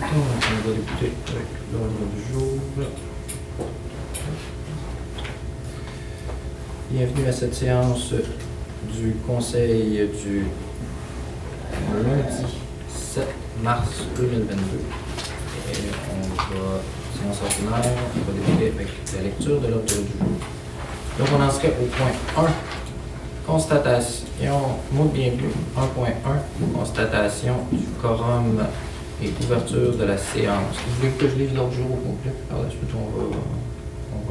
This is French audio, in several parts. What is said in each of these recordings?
On va débuter avec l'ordre du jour. Bienvenue à cette séance du Conseil du lundi 7 mars 2022. Et séance ordinaire, on va débuter avec la lecture de l'ordre du jour. Donc on en serait au point 1. Constatation, mot de bienvenue, 1.1, constatation du quorum et ouverture de la séance. Vous voulez que je lise l'ordre du jour au complet? Par la suite, on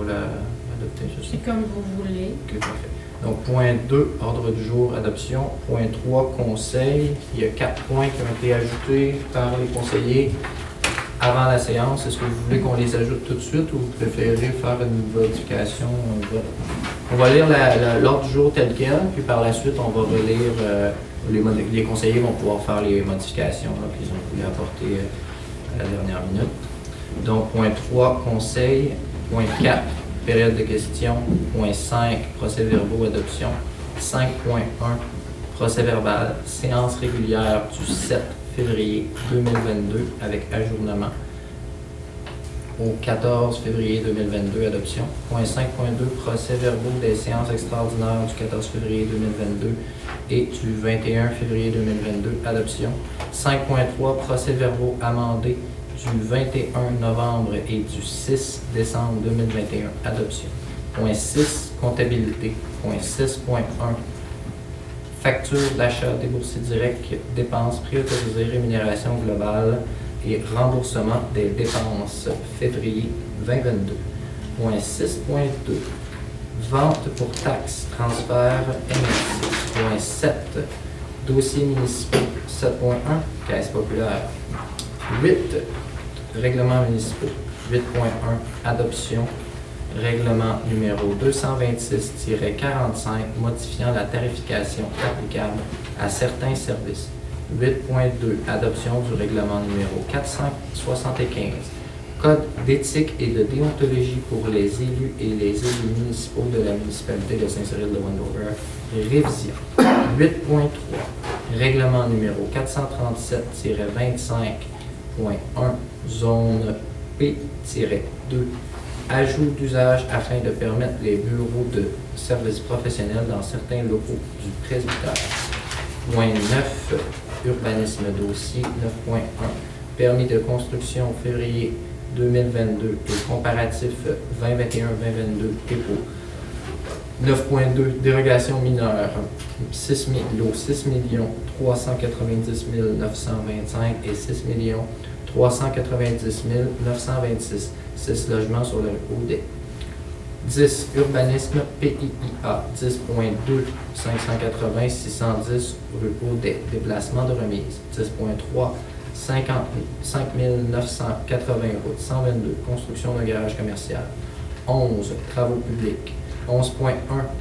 va l'adopter. C'est comme vous voulez. Ok, parfait. Donc, point 2, ordre du jour, adoption. Point 3, conseil. Il y a 4 points qui ont été ajoutés par les conseillers avant la séance. Est-ce que vous voulez qu'on les ajoute tout de suite ou vous préférez faire une modification? On va lire l'ordre du jour tel quel, puis par la suite, on va relire, les conseillers vont pouvoir faire les modifications qu'ils ont voulu apporter à la dernière minute. Donc, point 3, conseil. Point 4, période de questions. Point 5, procès-verbaux, adoption. 5.1, procès-verbal, séance régulière du 7 février 2022 avec ajournement au 14 février 2022, adoption. Point 5.2, procès-verbaux des séances extraordinaires du 14 février 2022 et du 21 février 2022, adoption. 5.3, procès-verbaux amendés du 21 novembre et du 6 décembre 2021, adoption. Point 6, comptabilité. Point 6.1, facture d'achat déboursé direct, dépenses préautorisées, rémunération globale et remboursement des dépenses février 2022. Point 6.2, vente pour taxes, transfert MSC. Point 7, dossiers municipaux. 7.1, caisse populaire. 8, règlements municipaux. 8.1, adoption. Règlement numéro 226-45 modifiant la tarification applicable à certains services. 8.2, adoption du règlement numéro 475. Code d'éthique et de déontologie pour les élus et les élus municipaux de la municipalité de Saint-Cyril-de-Wendover. Révision. 8.3, règlement numéro 437-25.1, zone P-2. Ajout d'usage afin de permettre les bureaux de services professionnels dans certains locaux du presbytère. Point 9, urbanisme dossier. 9.1, permis de construction février 2022 et comparatif 2021-2022 dépôt. 9.2, dérogation mineure. 6 390 925 et 6 390 926. 6 logements sur le ODE. 10. Urbanisme PIIA. 10.2. 580 610 rue ODE. Déplacement de remise. 10.3. 5 980 route 122. Construction d'un garage commercial. 11. Travaux publics. 11.1.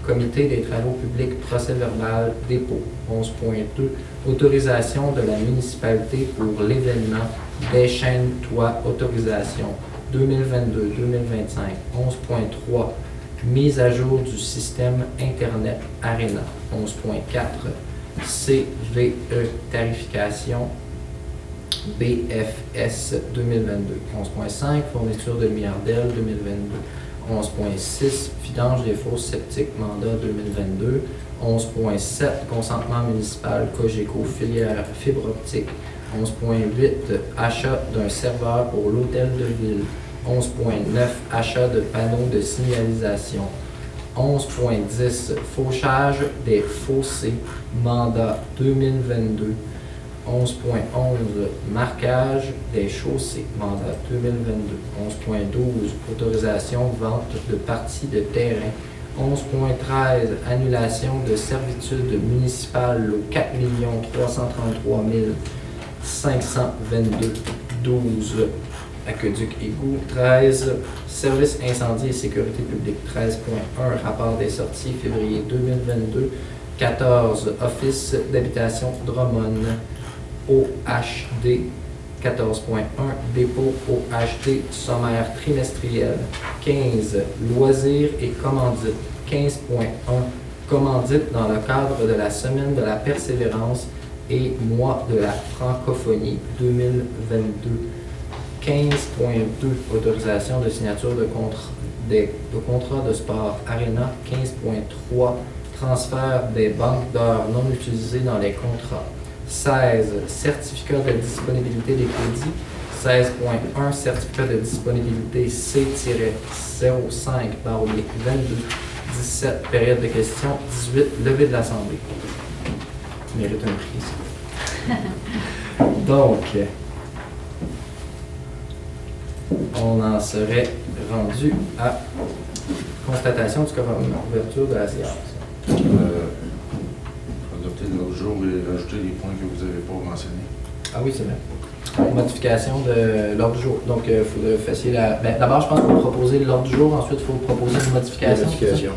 Comité des travaux publics, procès-verbal, dépôt. 11.2. Autorisation de la municipalité pour l'événement des chaînes toits, autorisation 2022-2025. 11.3. Mise à jour du système Internet Arena. 11.4. CVE tarification BFS 2022. 11.5. Fourniture de milliardaires 2022. 11.6. Vidange des fosses septiques mandat 2022. 11.7. Consentement municipal Cogeco filière fibre optique. 11.8. Achat d'un serveur pour l'hôtel de ville. 11.9. Achat de panneaux de signalisation. 11.10. Fauchage des fossés mandat 2022. 11.11. Marquage des chaussées mandat 2022. 11.12. Autorisation vente de parties de terrain. 11.13. Annulation de servitude municipale au 4 333 522. 12. Aqueduc égout. 13. Service incendie et sécurité publique. 13.1. Rapport des sorties février 2022. 14. Office d'habitation Drummond. OHD. 14.1. Dépôt OHD sommaire trimestriel. 15. Loisirs et commandites. 15.1. Commandite dans le cadre de la semaine de la persévérance et mois de la francophonie 2022. 15.2, autorisation de signature de contrat de sport Arena. 15.3, transfert des banques d'heures non utilisées dans les contrats. 16, certificat de disponibilité des crédits. 16.1, certificat de disponibilité C-05/22. 17, période de questions. 18, levée de l'Assemblée. Tu mérites un prix, ça. Donc, on en serait rendu à constatation du quorum, ouverture de la séance. Adopter l'autre jour et rajouter les points que vous n'avez pas mentionnés. Ah oui, c'est vrai. Modification de l'ordre du jour. Donc, il faudrait faire la... Ben, d'abord, je pense qu'il faut proposer l'ordre du jour. Ensuite, il faut proposer une modification.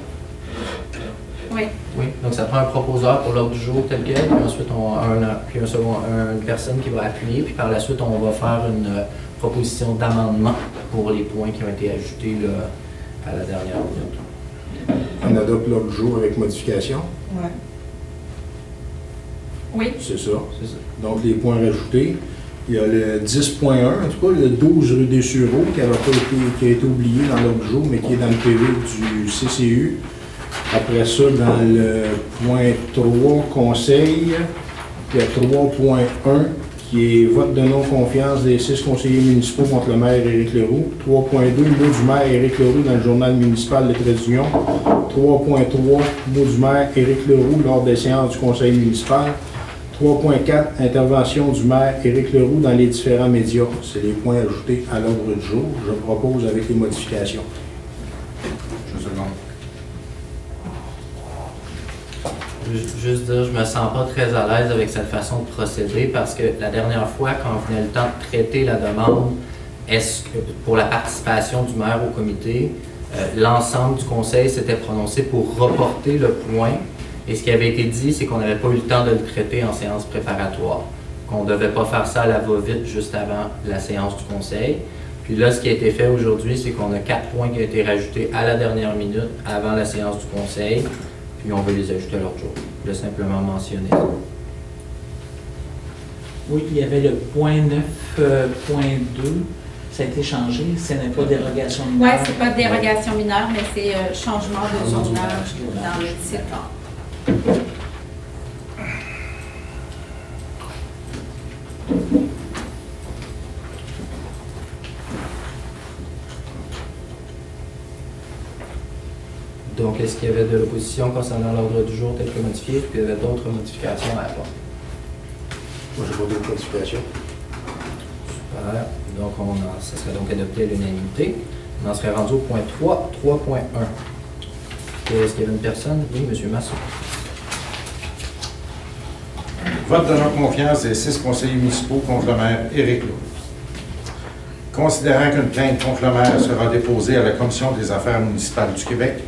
Oui. Oui. Donc, ça prend un proposeur pour l'ordre du jour tel quel. Puis ensuite, une personne qui va appuyer. Puis par la suite, on va faire une proposition d'amendement pour les points qui ont été ajoutés là, à la dernière minute. On adopte l'ordre du jour avec modification. Ouais. Oui. C'est ça. C'est ça. Donc, les points rajoutés. Il y a le 10.1, en tout cas, le 12 rue des Sureaux, qui a été oublié dans l'ordre du jour, mais qui est dans le PV du CCU. Après ça, dans le point 3, conseil, il y a 3.1, qui est vote de non-confiance des 6 conseillers municipaux contre le maire Éric Leroux. 3.2, mot du maire Éric Leroux dans le journal municipal Les Traits d'Union. 3.3, mot du maire Éric Leroux lors des séances du conseil municipal. 3.4, intervention du maire Éric Leroux dans les différents médias. C'est les points ajoutés à l'ordre du jour. Je propose avec les modifications. Je seconde. Juste dire, je me sens pas très à l'aise avec cette façon de procéder parce que la dernière fois, quand on venait le temps de traiter la demande, est-ce que pour la participation du maire au comité, l'ensemble du conseil s'était prononcé pour reporter le point. Et ce qui avait été dit, c'est qu'on n'avait pas eu le temps de le traiter en séance préparatoire. Qu'on ne devait pas faire ça à la va-vite juste avant la séance du conseil. Puis là, ce qui a été fait aujourd'hui, c'est qu'on a 4 points qui ont été rajoutés à la dernière minute, avant la séance du conseil. Puis on va les ajouter à l'autre jour. Je vais simplement mentionner ça. Oui, il y avait le point 9.2. Ça a été changé. Ce n'est pas dérogation Oui, mineure. c'est pas dérogation mineure, mais c'est changement de zonage dans le titre. Donc, est-ce qu'il y avait de l'opposition concernant l'ordre du jour tel que modifié? Puis il y avait d'autres modifications à apporter? Moi, j'ai pas d'autres modifications. Super. Donc, ça serait donc adopté à l'unanimité. On en serait rendu au point 3, 3.1. Est-ce qu'il y avait une personne? Oui, M. Masson. Vote de non-confiance des 6 conseillers municipaux contre le maire Éric Leroux. Considérant qu'une plainte contre le maire sera déposée à la Commission des affaires municipales du Québec,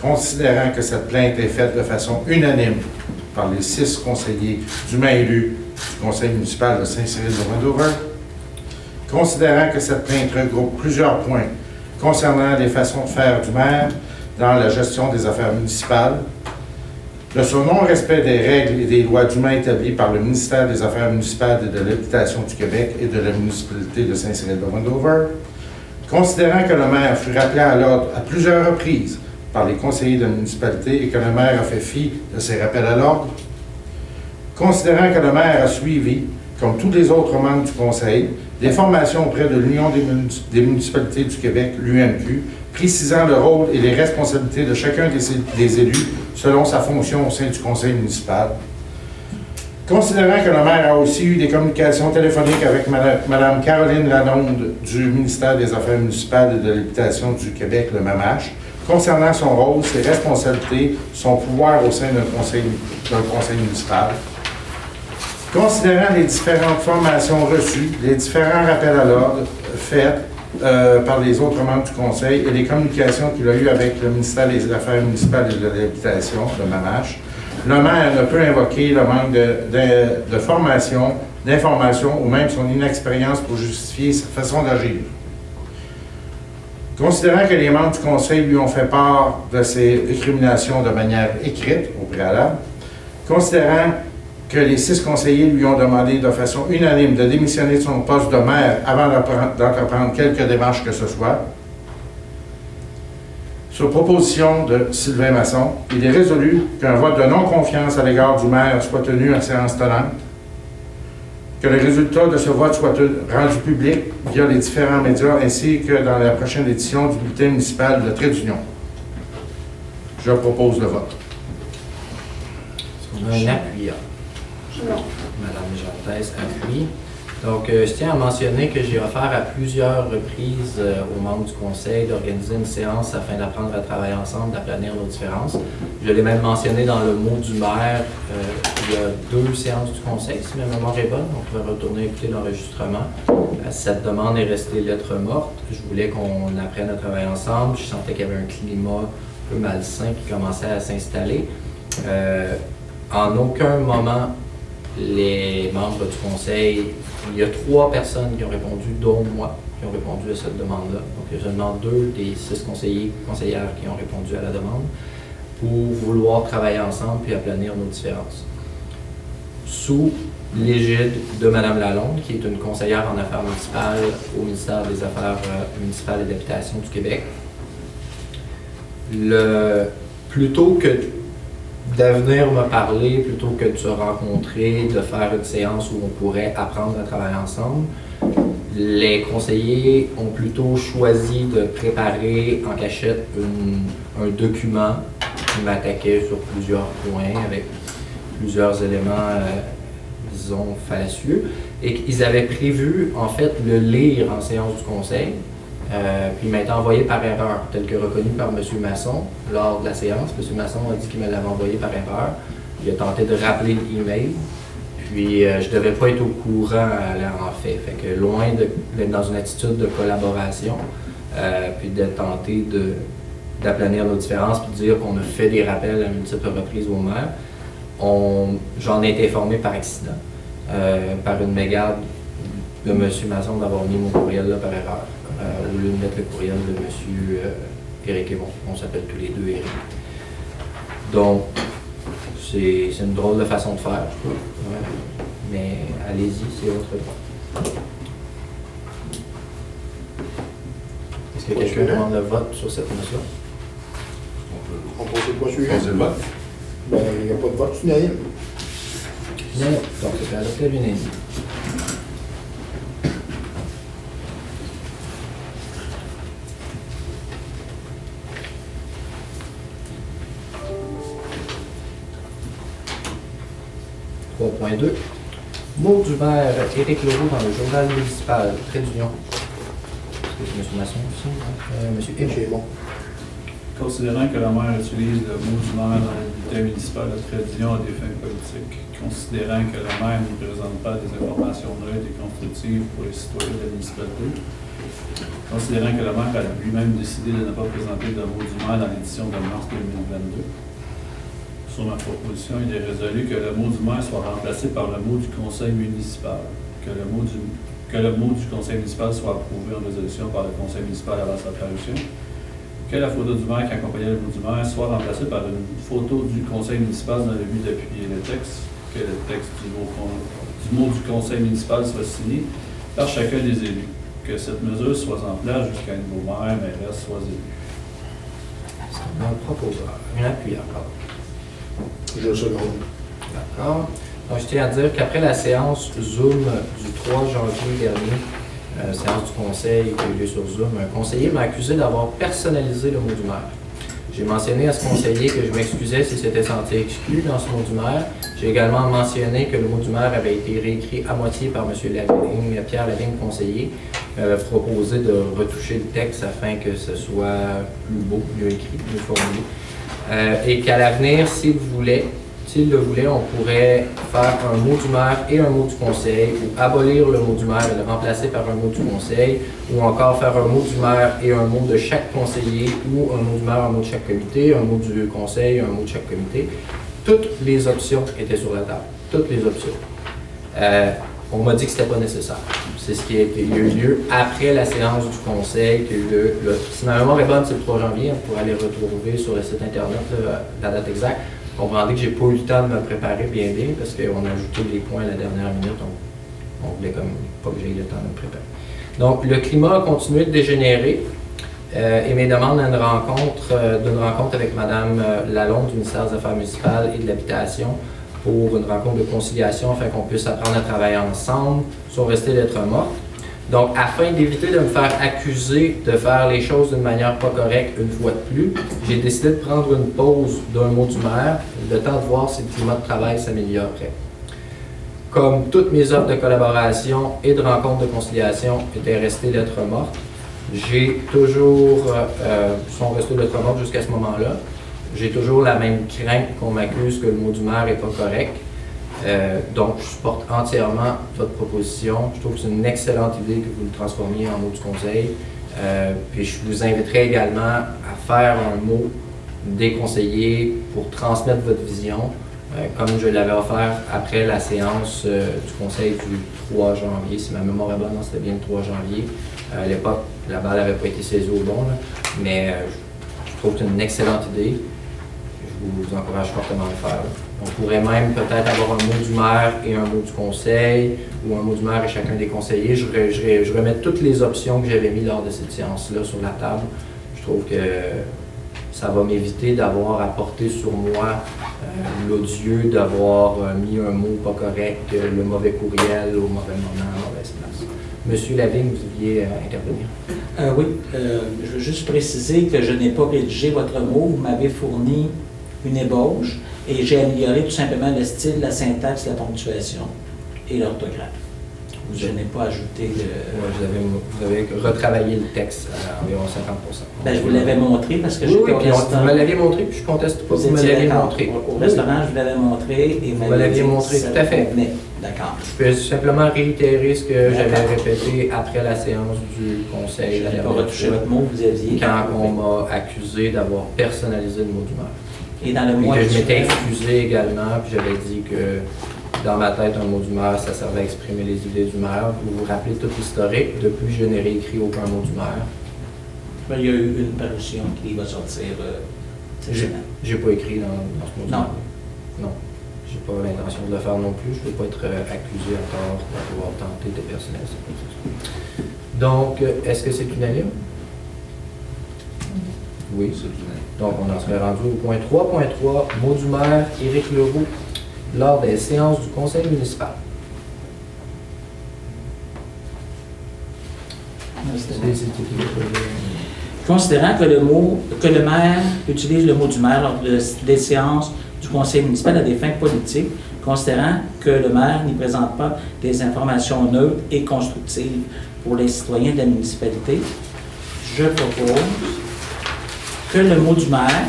considérant que cette plainte est faite de façon unanime par les 6 conseillers dûment élus du conseil municipal de Saint-Cyril-de-Wendover, considérant que cette plainte regroupe plusieurs points concernant les façons de faire du maire dans la gestion des affaires municipales, de son non-respect des règles et des lois dûment établies par le ministère des Affaires municipales et de l'Habitation du Québec et de la municipalité de Saint-Cyril-de-Wendover, considérant que le maire fut rappelé à l'ordre à plusieurs reprises par les conseillers de la municipalité et que le maire a fait fi de ces rappels à l'ordre, considérant que le maire a suivi, comme tous les autres membres du conseil, des formations auprès de l'Union des municipalités du Québec, l'UMQ, précisant le rôle et les responsabilités de chacun des élus selon sa fonction au sein du conseil municipal. Considérant que le maire a aussi eu des communications téléphoniques avec Mme Caroline Lalonde du ministère des Affaires municipales et de l'Habitation du Québec, le MAMACH, concernant son rôle, ses responsabilités, son pouvoir au sein d'un conseil municipal. Considérant les différentes formations reçues, les différents rappels à l'ordre faits par les autres membres du Conseil et les communications qu'il a eues avec le ministère des Affaires municipales et de l'Habitation, le MAMACH, le maire ne peut invoquer le manque de formation, d'information ou même son inexpérience pour justifier sa façon d'agir. Considérant que les membres du Conseil lui ont fait part de ces récriminations de manière écrite au préalable, considérant que les 6 conseillers lui ont demandé de façon unanime de démissionner de son poste de maire avant d'entreprendre quelque démarche que ce soit. Sur proposition de Sylvain Masson, il est résolu qu'un vote de non-confiance à l'égard du maire soit tenu en séance tenante, que le résultat de ce vote soit rendu public via les différents médias ainsi que dans la prochaine édition du bulletin municipal de Trait d'Union. Je propose le vote. On a un appuyant. Madame Jantès appuie. Donc, je tiens à mentionner que j'ai offert à plusieurs reprises aux membres du conseil d'organiser une séance afin d'apprendre à travailler ensemble, d'aplanir nos différences. Je l'ai même mentionné dans le mot du maire. Il y a 2 séances du conseil, si ma mémoire est bonne. On pouvait retourner écouter l'enregistrement. Cette demande est restée lettre morte. Je voulais qu'on apprenne à travailler ensemble. Je sentais qu'il y avait un climat un peu malsain qui commençait à s'installer. En aucun moment, les membres du conseil, il y a 3 personnes qui ont répondu, dont moi, qui ont répondu à cette demande-là. Donc, il y a seulement 2 des 6 conseillères qui ont répondu à la demande pour vouloir travailler ensemble puis aplanir nos différences. Sous l'égide de Mme Lalonde, qui est une conseillère en affaires municipales au ministère des Affaires municipales et d'Habitation du Québec. Plutôt que de venir me parler, plutôt que de se rencontrer, de faire une séance où on pourrait apprendre à travailler ensemble, les conseillers ont plutôt choisi de préparer en cachette un document qui m'attaquait sur plusieurs points, avec plusieurs éléments, disons, fallacieux, et qu'ils avaient prévu, en fait, le lire en séance du conseil. Puis il m'a été envoyé par erreur, tel que reconnu par M. Masson lors de la séance. M. Masson a dit qu'il me l'avait envoyé par erreur. Il a tenté de rappeler l'email. Puis je ne devais pas être au courant en fait. Fait que loin d'être dans une attitude de collaboration, puis de tenter d'aplanir nos différences, puis de dire qu'on a fait des rappels à multiples reprises au maire, j'en ai été informé par accident, par une mégarde de M. Masson d'avoir mis mon courriel là par erreur. Au lieu de mettre le courriel de M. Éric Aymon. On s'appelle tous les 2 Éric. Donc, c'est une drôle de façon de faire, je trouve. Mais allez-y, c'est votre droit. Est-ce que quelqu'un demande le vote sur cette motion? On pose le point suivant. Posez le vote. Ben, il n'y a pas de vote unanime. Non. Donc, c'est adopté à l'unanimité. Mot du maire Éric Leroux dans le journal municipal, Trait d'Union. Est-ce que c'est M. Masson aussi? M. Aymon. Considérant que la maire utilise le mot du maire dans le bulletin municipal de Trait d'Union à des fins politiques, considérant que la maire ne présente pas des informations neutres et constructives pour les citoyens de la municipalité, considérant que la maire a lui-même décidé de ne pas présenter le mot du maire dans l'édition de mars 2022, sur ma proposition, il est résolu que le mot du maire soit remplacé par le mot du conseil municipal, que le mot du conseil municipal soit approuvé en résolution par le conseil municipal avant sa parution, que la photo du maire qui accompagnait le mot du maire soit remplacée par une photo du conseil municipal dans le but d'appuyer le texte, que le texte du mot du conseil municipal soit signé par chacun des élus, que cette mesure soit en place jusqu'à un nouveau maire, mairesse soit élu. C'est un proposeur, un appuyant, pardon. Je seconde. D'accord. Donc, je tiens à dire qu'après la séance Zoom du 3 janvier dernier, séance du conseil qui a eu lieu sur Zoom, un conseiller m'a accusé d'avoir personnalisé le mot du maire. J'ai mentionné à ce conseiller que je m'excusais si c'était senti exclu dans ce mot du maire. J'ai également mentionné que le mot du maire avait été réécrit à moitié par Pierre Lavigne, conseiller, qui m'avait proposé de retoucher le texte afin que ce soit plus beau, mieux écrit, mieux formulé. Et qu'à l'avenir, s'il le voulait, on pourrait faire un mot du maire et un mot du conseil, ou abolir le mot du maire et le remplacer par un mot du conseil, ou encore faire un mot du maire et un mot de chaque conseiller, ou un mot du maire, un mot de chaque comité, un mot du conseil, un mot de chaque comité. Toutes les options étaient sur la table. Toutes les options. On m'a dit que ce n'était pas nécessaire. C'est ce qui a eu lieu après la séance du conseil qui a eu lieu. Si ma mémoire est bonne, c'est le 3 janvier. On pourra les retrouver sur le site internet, la date exacte. Comprendrez que j'ai pas eu le temps de me préparer bien parce qu'on a ajouté des points à la dernière minute. On voulait comme pas que j'aie le temps de me préparer. Donc, le climat a continué de dégénérer et mes demandes d'une rencontre avec Mme Lalonde du ministère des Affaires municipales et de l'Habitation pour une rencontre de conciliation afin qu'on puisse apprendre à travailler ensemble sont restées lettres mortes. Donc, afin d'éviter de me faire accuser de faire les choses d'une manière pas correcte une fois de plus, j'ai décidé de prendre une pause d'un mot du maire, le temps de voir si le climat de travail s'améliorerait. Comme toutes mes offres de collaboration et de rencontres de conciliation étaient restées lettres mortes, sont restées lettres mortes jusqu'à ce moment-là. J'ai toujours la même crainte qu'on m'accuse que le mot du maire n'est pas correct. Donc, je supporte entièrement votre proposition. Je trouve que c'est une excellente idée que vous le transformiez en mot du conseil. Puis je vous inviterai également à faire un mot des conseillers pour transmettre votre vision, comme je l'avais offert après la séance du conseil du 3 janvier. Si ma mémoire est bonne, c'était bien le 3 janvier. À l'époque, la balle n'avait pas été saisie au bon, là, mais je trouve que c'est une excellente idée. Je vous encourage fortement à le faire. On pourrait même peut-être avoir un mot du maire et un mot du conseil, ou un mot du maire et chacun des conseillers. Je remets toutes les options que j'avais mises lors de cette séance-là sur la table. Je trouve que ça va m'éviter d'avoir à porter sur moi l'odieux d'avoir mis un mot pas correct, le mauvais courriel au mauvais moment, à la mauvaise place. Monsieur Lavigne, vous deviez intervenir. Oui, je veux juste préciser que je n'ai pas rédigé votre mot. Vous m'avez fourni une ébauche et j'ai amélioré tout simplement le style, la syntaxe, la ponctuation et l'orthographe. Je n'ai pas ajouté de... Ouais, vous avez retravaillé le texte à environ 50%. Ben, je vous l'avais montré parce que oui, j'étais au puis restaurant. vous me l'aviez montré, puis je ne conteste pas, vous me l'avez montré. Au restaurant, je vous l'avais montré et vous me l'aviez montré, tout à fait. D'accord. Je peux simplement réitérer ce que j'avais répété après la séance du conseil. Je n'ai pas retouché votre mot, vous aviez... Quand on m'a accusé d'avoir personnalisé le mot du maire. Et dans le mois que je m'étais excusé également, puis j'avais dit que dans ma tête, un mot du maire, ça servait à exprimer les idées du maire. Vous vous rappelez tout l'historique. Depuis, je n'ai réécrit aucun mot du maire. Ben, il y a eu une parution qui va sortir cette semaine. J'ai pas écrit dans ce mot du Non. maire. Non. J'ai pas l'intention de le faire non plus. Je ne veux pas être accusé à tort d'avoir tenté de personnaliser. Donc, est-ce que c'est unanime? Oui, c'est unanime. Donc, on en serait rendu au point 3.3, mot du maire, Éric Leroux, lors des séances du conseil municipal. Considérant que le maire utilise le mot du maire lors des séances du conseil municipal à des fins politiques, considérant que le maire n'y présente pas des informations neutres et constructives pour les citoyens de la municipalité, je propose que le mot du maire,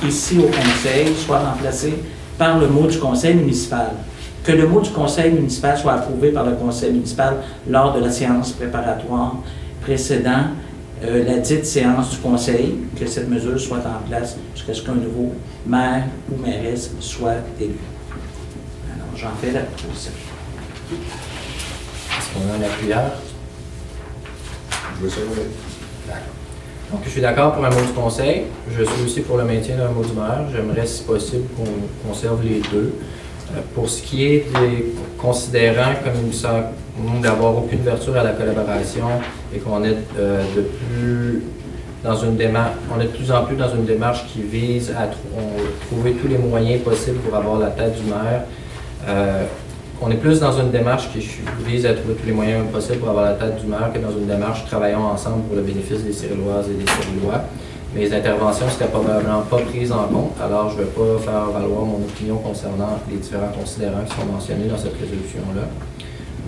ici au conseil, soit remplacé par le mot du conseil municipal. Que le mot du conseil municipal soit approuvé par le conseil municipal lors de la séance préparatoire précédant la dite séance du conseil, que cette mesure soit en place jusqu'à ce qu'un nouveau maire ou mairesse soit élu. Alors, j'en fais la proposition. Est-ce qu'on a un appuyeur? Je veux ça, oui. D'accord. Donc, je suis d'accord pour un mot du conseil. Je suis aussi pour le maintien d'un mot du maire. J'aimerais, si possible, qu'on conserve les deux. Pour ce qui est des considérants, comme il me semble d'avoir aucune ouverture à la collaboration et qu'on est de plus en plus dans une démarche qui vise à trouver tous les moyens possibles pour avoir la tête du maire. On est plus dans une démarche qui vise à trouver tous les moyens possibles pour avoir la tête du maire que dans une démarche travaillons ensemble pour le bénéfice des Cyrilloises et des Cyrillois. Mes interventions ne seraient probablement pas prises en compte, alors je ne vais pas faire valoir mon opinion concernant les différents considérants qui sont mentionnés dans cette résolution-là.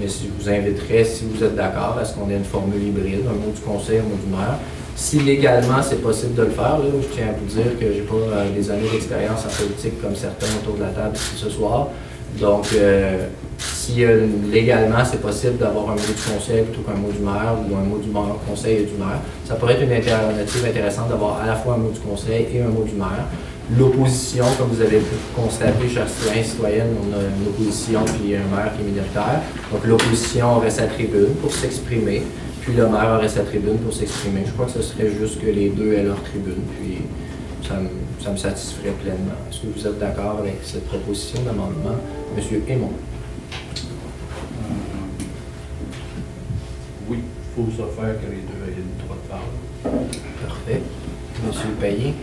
Mais je vous inviterai, si vous êtes d'accord, à ce qu'on ait une formule hybride, un mot du conseil, un mot du maire. Si légalement c'est possible de le faire, là, je tiens à vous dire que je n'ai pas des années d'expérience en politique comme certains autour de la table ici ce soir. Donc, si légalement c'est possible d'avoir un mot du conseil plutôt qu'un mot du maire ou un mot du conseil et du maire, ça pourrait être une alternative intéressante d'avoir à la fois un mot du conseil et un mot du maire. L'opposition, comme vous avez pu constater, chers citoyens et citoyennes, on a une opposition puis un maire qui est minoritaire. Donc, l'opposition aurait sa tribune pour s'exprimer, puis le maire aurait sa tribune pour s'exprimer. Je crois que ce serait juste que les deux aient leur tribune, puis ça me satisferait pleinement. Est-ce que vous êtes d'accord avec cette proposition d'amendement? Monsieur Aymon. Oui, il faut se faire que les deux aient le droit de parole. Parfait. Monsieur Payet.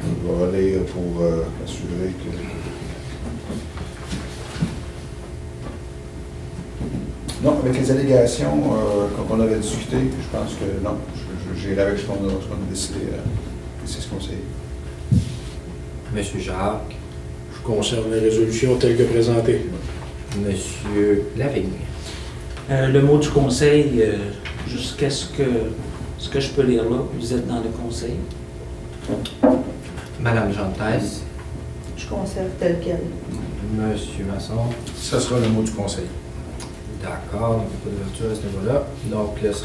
On va aller pour assurer que... Non, avec les allégations qu'on avait discutées, je pense que non, j'irai avec ce qu'on a décidé c'est ce qu'on sait. Monsieur Jacques. Je conserve la résolution telle que présentée. Monsieur Lavigne. Le mot du conseil, jusqu'à ce que je peux lire là, vous êtes dans le conseil. Madame Jantès. Je conserve tel quel. Monsieur Masson. Ce sera le mot du conseil. D'accord, donc pas d'ouverture à ce niveau-là. Donc, est-ce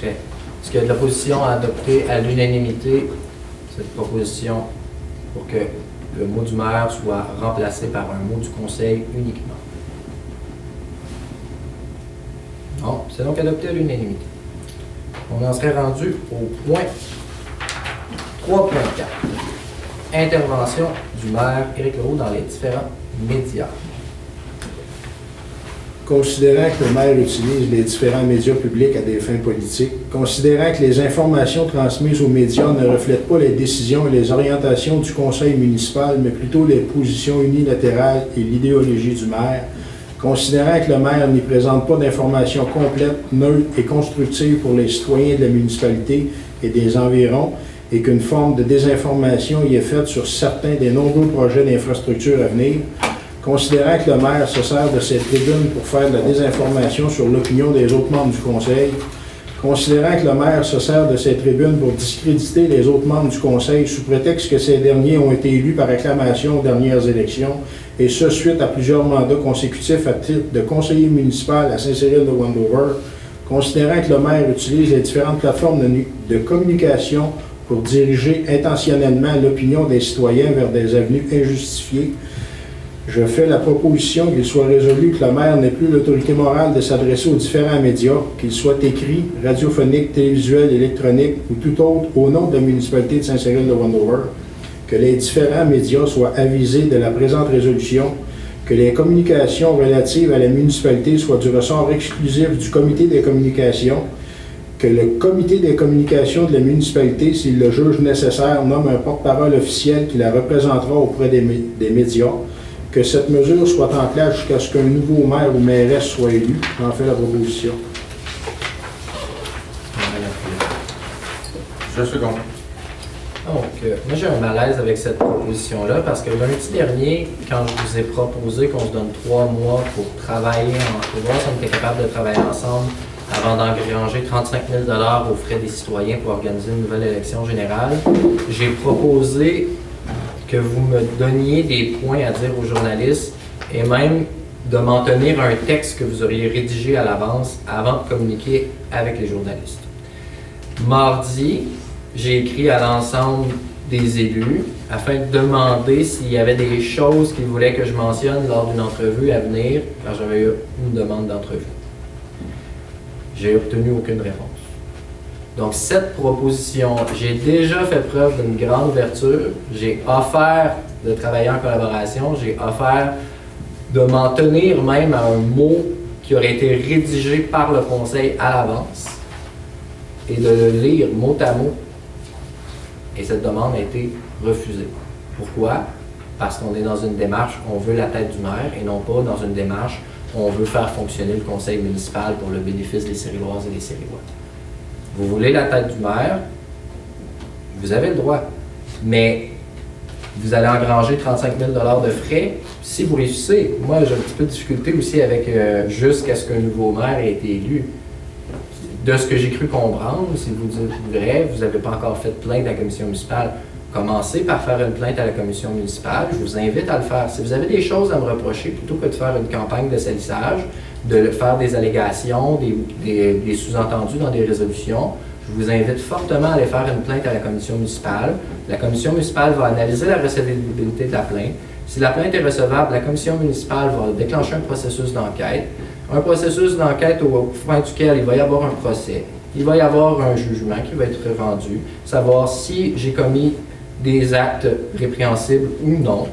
qu'il y a de l'opposition à adopter à l'unanimité cette proposition pour que le mot du maire soit remplacé par un mot du conseil uniquement? Non, c'est donc adopté à l'unanimité. On en serait rendu au point 3.4. Intervention du maire Éric Leroux dans les différents médias. Considérant que le maire utilise les différents médias publics à des fins politiques, considérant que les informations transmises aux médias ne reflètent pas les décisions et les orientations du conseil municipal, mais plutôt les positions unilatérales et l'idéologie du maire, considérant que le maire n'y présente pas d'informations complètes, neutres et constructives pour les citoyens de la municipalité et des environs, et qu'une forme de désinformation y est faite sur certains des nombreux projets d'infrastructure à venir, considérant que le maire se sert de cette tribune pour faire de la désinformation sur l'opinion des autres membres du conseil, considérant que le maire se sert de cette tribune pour discréditer les autres membres du conseil sous prétexte que ces derniers ont été élus par acclamation aux dernières élections, et ce suite à plusieurs mandats consécutifs à titre de conseiller municipal à Saint-Cyril de Wendover, considérant que le maire utilise les différentes plateformes de communication pour diriger intentionnellement l'opinion des citoyens vers des avenues injustifiées, je fais la proposition qu'il soit résolu que le maire n'ait plus l'autorité morale de s'adresser aux différents médias, qu'ils soient écrits, radiophoniques, télévisuels, électroniques ou tout autre au nom de la municipalité de Saint-Cyril de Wendover, que les différents médias soient avisés de la présente résolution, que les communications relatives à la municipalité soient du ressort exclusif du comité des communications, que le comité des communications de la municipalité, s'il le juge nécessaire, nomme un porte-parole officiel qui la représentera auprès des médias, que cette mesure soit en place jusqu'à ce qu'un nouveau maire ou mairesse soit élu. J'en fais la proposition. Je seconde. Donc, moi j'ai un malaise avec cette proposition-là parce que lundi dernier, quand je vous ai proposé qu'on se donne 3 mois pour travailler, pour voir si on était capable de travailler ensemble avant d'engranger 35 000 $ aux frais des citoyens pour organiser une nouvelle élection générale, j'ai proposé que vous me donniez des points à dire aux journalistes et même de m'en tenir un texte que vous auriez rédigé à l'avance avant de communiquer avec les journalistes. Mardi, j'ai écrit à l'ensemble des élus afin de demander s'il y avait des choses qu'ils voulaient que je mentionne lors d'une entrevue à venir, car j'avais eu une demande d'entrevue. J'ai obtenu aucune réponse. Donc, cette proposition, j'ai déjà fait preuve d'une grande ouverture. J'ai offert de travailler en collaboration. J'ai offert de m'en tenir même à un mot qui aurait été rédigé par le conseil à l'avance et de le lire mot à mot. Et cette demande a été refusée. Pourquoi? Parce qu'on est dans une démarche, on veut la tête du maire et non pas dans une démarche, on veut faire fonctionner le conseil municipal pour le bénéfice des Cérilloises et des Cérillois. Vous voulez la tête du maire, vous avez le droit, mais vous allez engranger 35 000 $ de frais. Si vous réussissez, moi j'ai un petit peu de difficulté aussi avec jusqu'à ce qu'un nouveau maire ait été élu. De ce que j'ai cru comprendre, si vous dites vrai, vous n'avez pas encore fait de plainte à la commission municipale, commencez par faire une plainte à la commission municipale. Je vous invite à le faire. Si vous avez des choses à me reprocher, plutôt que de faire une campagne de salissage, de faire des allégations, des sous-entendus dans des résolutions, je vous invite fortement à aller faire une plainte à la commission municipale. La commission municipale va analyser la recevabilité de la plainte. Si la plainte est recevable, la commission municipale va déclencher un processus d'enquête. Un processus d'enquête au fin duquel il va y avoir un procès. il va y avoir un jugement qui va être rendu, savoir si j'ai commis des actes répréhensibles ou non.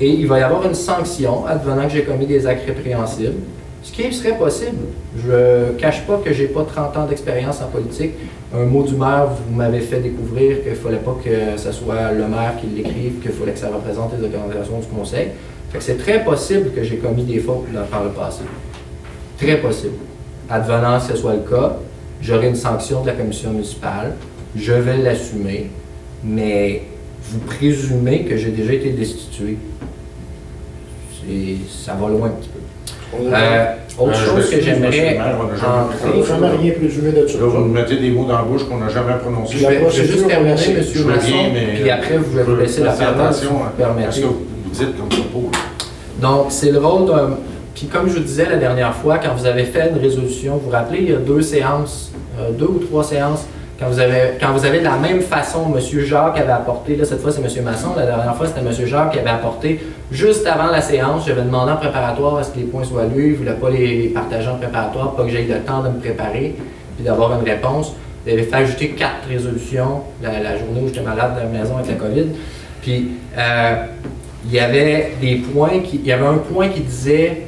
Et il va y avoir une sanction advenant que j'ai commis des actes répréhensibles, ce qui serait possible. Je ne cache pas que je n'ai pas 30 ans d'expérience en politique. Un mot du maire, vous m'avez fait découvrir qu'il ne fallait pas que ce soit le maire qui l'écrive, qu'il fallait que ça représente les organisations du conseil. Fait que c'est très possible que j'ai commis des fautes par le passé. Très possible. Advenant que ce soit le cas, j'aurai une sanction de la commission municipale, je vais l'assumer, mais vous présumez que j'ai déjà été destitué. Ça va loin un petit peu. Autre chose que j'aimerais On n'a jamais rien présumé de ça. Là, vous nous mettez des mots dans la bouche qu'on n'a jamais prononcés. Je vais juste terminer, M. Je veux Masson, bien, mais, puis après, je vais vous laisser la faire parole, si attention vous à ce permettez. que vous dites comme propos. Donc, c'est le rôle d'un... Puis comme je vous disais la dernière fois, quand vous avez fait une résolution, vous vous rappelez, il y a 2 séances, 2 ou 3 séances, quand vous avez de la même façon, M. Jacques avait apporté, là cette fois c'est M. Masson, la dernière fois c'était M. Jacques qui avait apporté, juste avant la séance, j'avais demandé en préparatoire à ce que les points soient lus, il ne voulait pas les partager en préparatoire, pas que j'aie le temps de me préparer, puis d'avoir une réponse. Il avait fait ajouter 4 résolutions, la journée où j'étais malade de la maison avec la COVID, puis il y avait il y avait un point qui disait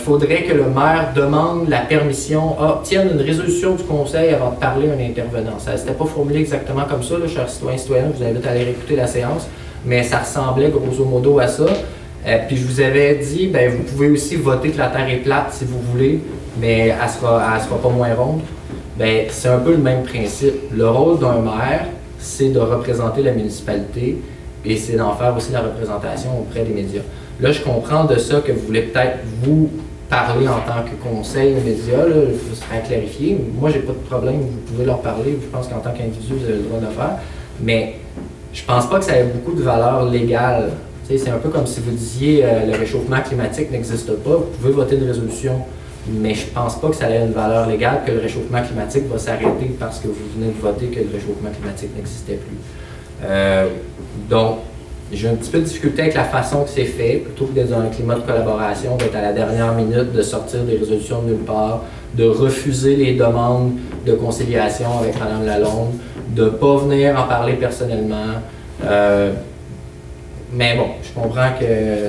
faudrait que le maire demande la permission, obtienne une résolution du conseil avant de parler à un intervenant. Ça n'était pas formulé exactement comme ça, là, chers citoyens et citoyennes, je vous invite à aller réécouter la séance, mais ça ressemblait grosso modo à ça. Puis je vous avais dit, ben, vous pouvez aussi voter que la terre est plate si vous voulez, mais elle sera pas moins ronde. Ben, c'est un peu le même principe. Le rôle d'un maire, c'est de représenter la municipalité et c'est d'en faire aussi la représentation auprès des médias. Là, je comprends de ça que vous voulez peut-être vous parler en tant que conseil aux médias, là, je serais clarifié. Moi, j'ai pas de problème, vous pouvez leur parler, je pense qu'en tant qu'individu, vous avez le droit de le faire. Mais je pense pas que ça ait beaucoup de valeur légale. C'est un peu comme si vous disiez le réchauffement climatique n'existe pas, vous pouvez voter une résolution, mais je pense pas que ça ait une valeur légale, que le réchauffement climatique va s'arrêter parce que vous venez de voter que le réchauffement climatique n'existait plus. Donc, j'ai un petit peu de difficulté avec la façon que c'est fait, plutôt que d'être dans un climat de collaboration, d'être à la dernière minute, de sortir des résolutions de nulle part, de refuser les demandes de conciliation avec Mme Lalonde, de ne pas venir en parler personnellement. Mais bon, je comprends que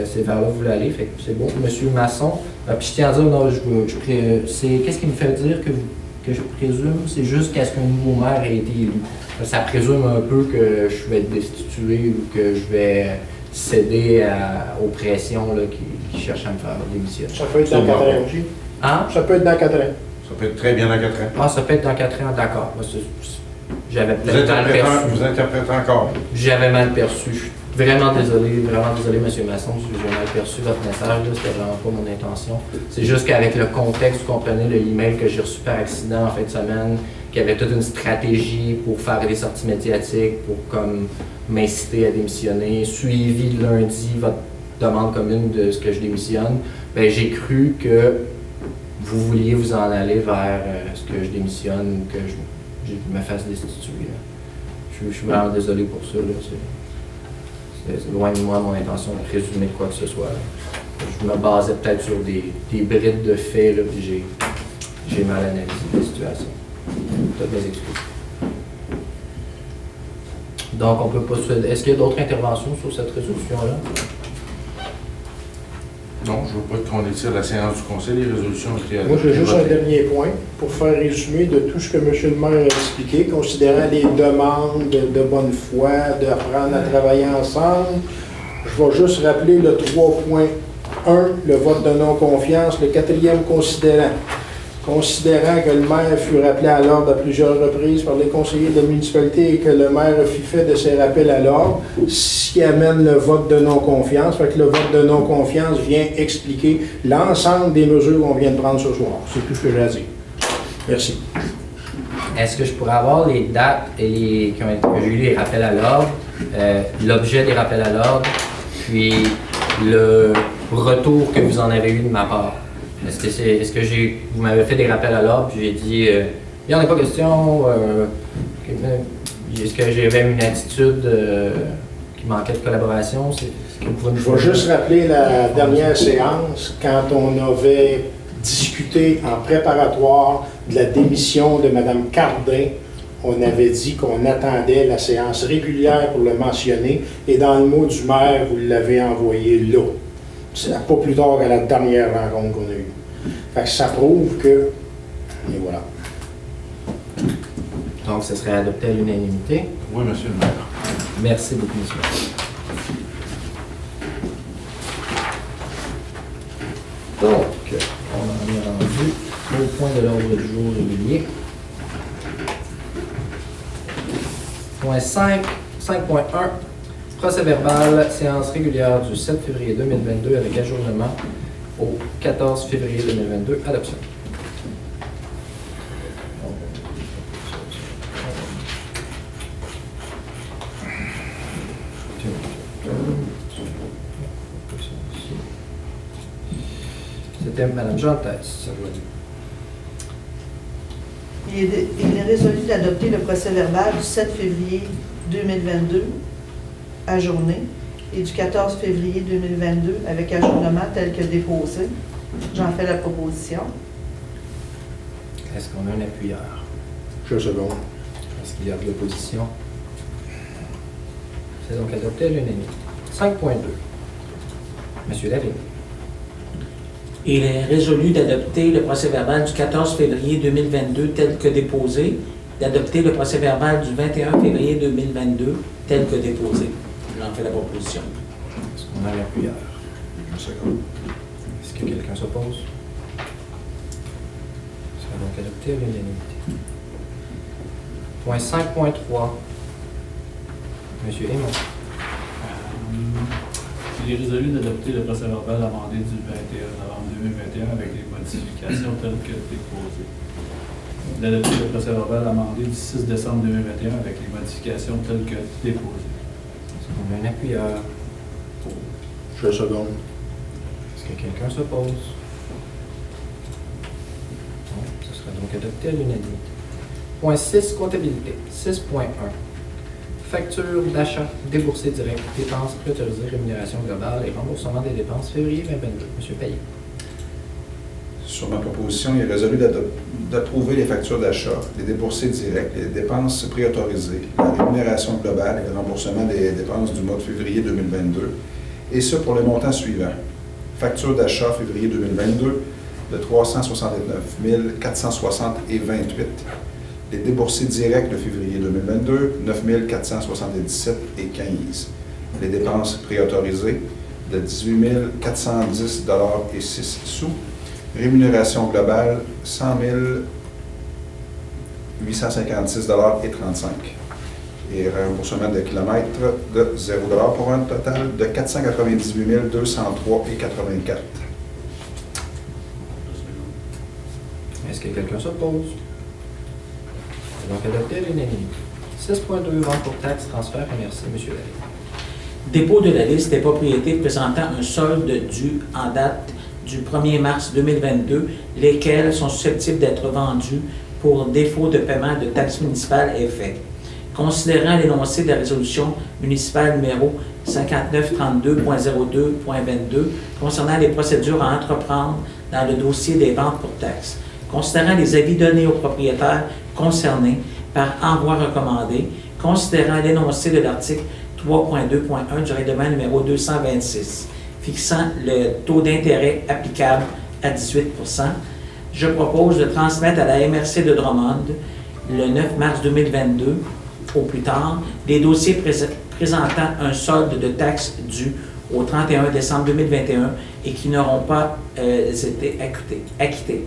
c'est vers là que vous voulez aller, fait que c'est bon. Monsieur Masson, puis je tiens à dire, non, qu'est-ce qui me fait dire que je présume, c'est juste qu'à ce qu'un nouveau maire ait été élu. Ça présume un peu que je vais être destitué ou que je vais céder aux pressions là, qui cherchent à me faire démissionner. Ça peut être dans 4 ans aussi. Hein? Ça peut être dans 4 ans. Ça peut être très bien dans 4 ans. Ah, ça peut être dans 4 ans, d'accord. J'avais peut-être mal perçu. Vous interprétez encore. J'avais mal perçu. Je suis vraiment désolé, M. Masson, si j'ai mal perçu votre message, là, c'était vraiment pas mon intention. C'est juste qu'avec le contexte, vous comprenez, le email que j'ai reçu par accident en fin de semaine, qu'il y avait toute une stratégie pour faire des sorties médiatiques, pour comme m'inciter à démissionner, suivi de lundi votre demande commune de ce que je démissionne, ben, j'ai cru que vous vouliez vous en aller vers ce que je démissionne, que je me fasse destituer. Je suis vraiment désolé pour ça. Là. C'est loin de moi mon intention de présumer quoi que ce soit. Là. Je me basais peut-être sur des brides de faits, là, puis j'ai mal analysé la situation. Toutes mes excuses. Donc, on peut pas. Est-ce qu'il y a d'autres interventions sur cette résolution-là? Non, je ne veux pas qu'on étire la séance du conseil, les résolutions ont été Moi, j'ai juste un dernier point pour faire résumé de tout ce que M. le maire a expliqué, considérant les demandes de bonne foi, d'apprendre à travailler ensemble. Je vais juste rappeler le 3.1, le vote de non-confiance, le 4e considérant. Considérant que le maire fut rappelé à l'ordre à plusieurs reprises par les conseillers de la municipalité et que le maire fut fait de ses rappels à l'ordre, ce qui amène le vote de non-confiance. Fait que le vote de non-confiance vient expliquer l'ensemble des mesures qu'on vient de prendre ce soir. C'est tout ce que j'ai à dire. Merci. Est-ce que je pourrais avoir les dates que j'ai eu les rappels à l'ordre, l'objet des rappels à l'ordre, puis le retour que vous en avez eu de ma part? Est-ce que vous m'avez fait des rappels à l'ordre, puis j'ai dit, il n'y en a pas question, est-ce que j'avais une attitude qui manquait de collaboration? Je vais juste rappeler la dernière séance, quand on avait discuté en préparatoire de la démission de Mme Cardin. On avait dit qu'on attendait la séance régulière pour le mentionner, et dans le mot du maire, vous l'avez envoyé là. C'est pas plus tard qu'à la dernière rencontre qu'on a eue. Fait que ça prouve que... Et voilà. Donc, ce serait adopté à l'unanimité. Oui, monsieur le maire. Merci beaucoup, monsieur. Donc, on en est rendu au point de l'ordre du jour régulier. Point 5, 5.1, procès verbal, séance régulière du 7 février 2022 avec ajournement au 14 février 2022, adoption. C'était Mme Jean-Thèse. Il est résolu d'adopter le procès verbal du 7 février 2022 ajourné et du 14 février 2022 avec ajournement tel que déposé. J'en fais la proposition. Est-ce qu'on a un appuyeur? Je seconde. Est-ce qu'il y a de l'opposition? C'est donc adopté à l'unanimité. 5.2. Monsieur David. Il est résolu d'adopter le procès-verbal du 14 février 2022 tel que déposé, d'adopter le procès-verbal du 21 février 2022 tel que déposé. J'en fais la proposition. Est-ce qu'on a l'appuyeur? Une seconde. Est-ce que quelqu'un s'oppose? C'est donc adopté à l'unanimité. Point 5.3. Monsieur Raymond. Il est résolu d'adopter le procès-verbal amendé du 21 novembre 2021 avec les modifications telles que déposées. D'adopter le procès-verbal amendé du 6 décembre 2021 avec les modifications telles que déposées. Est-ce qu'on a un appuyeur? Je seconde. Est-ce que quelqu'un s'oppose? Non, ce sera donc adopté à l'unanimité. Point 6, comptabilité. 6.1. Facture d'achat déboursée direct, dépenses préautorisées, rémunération globale et remboursement des dépenses février 2022. Monsieur Payet. Sur ma proposition, il est résolu d'approuver les factures d'achat, les déboursés directs, les dépenses préautorisées, la rémunération globale et le remboursement des dépenses du mois de février 2022, et ce pour le montant suivant. Facture d'achat février 2022 de 369 460,28. Les déboursés directs de février 2022, 9 477,15. Les dépenses préautorisées de 18 410,06 $. Rémunération globale, 100 856,35 $. Et remboursement de kilomètres de 0 $ pour un total de 498 203,84 $. Est-ce que quelqu'un s'oppose? C'est donc adopté à l'unanimité. 6.2, vente pour taxes, transfert et merci, monsieur David. Dépôt de la liste des propriétés présentant un solde dû en date du 1er mars 2022, lesquelles sont susceptibles d'être vendues pour défaut de paiement de taxes municipales est fait. Considérant l'énoncé de la résolution municipale numéro 5932.02.22 concernant les procédures à entreprendre dans le dossier des ventes pour taxes, considérant les avis donnés aux propriétaires concernés par envoi recommandé, considérant l'énoncé de l'article 3.2.1 du règlement numéro 226, fixant le taux d'intérêt applicable à 18 %, je propose de transmettre à la MRC de Drummond, le 9 mars 2022, au plus tard, les dossiers présentant un solde de taxes dû au 31 décembre 2021 et qui n'auront pas été acquittés.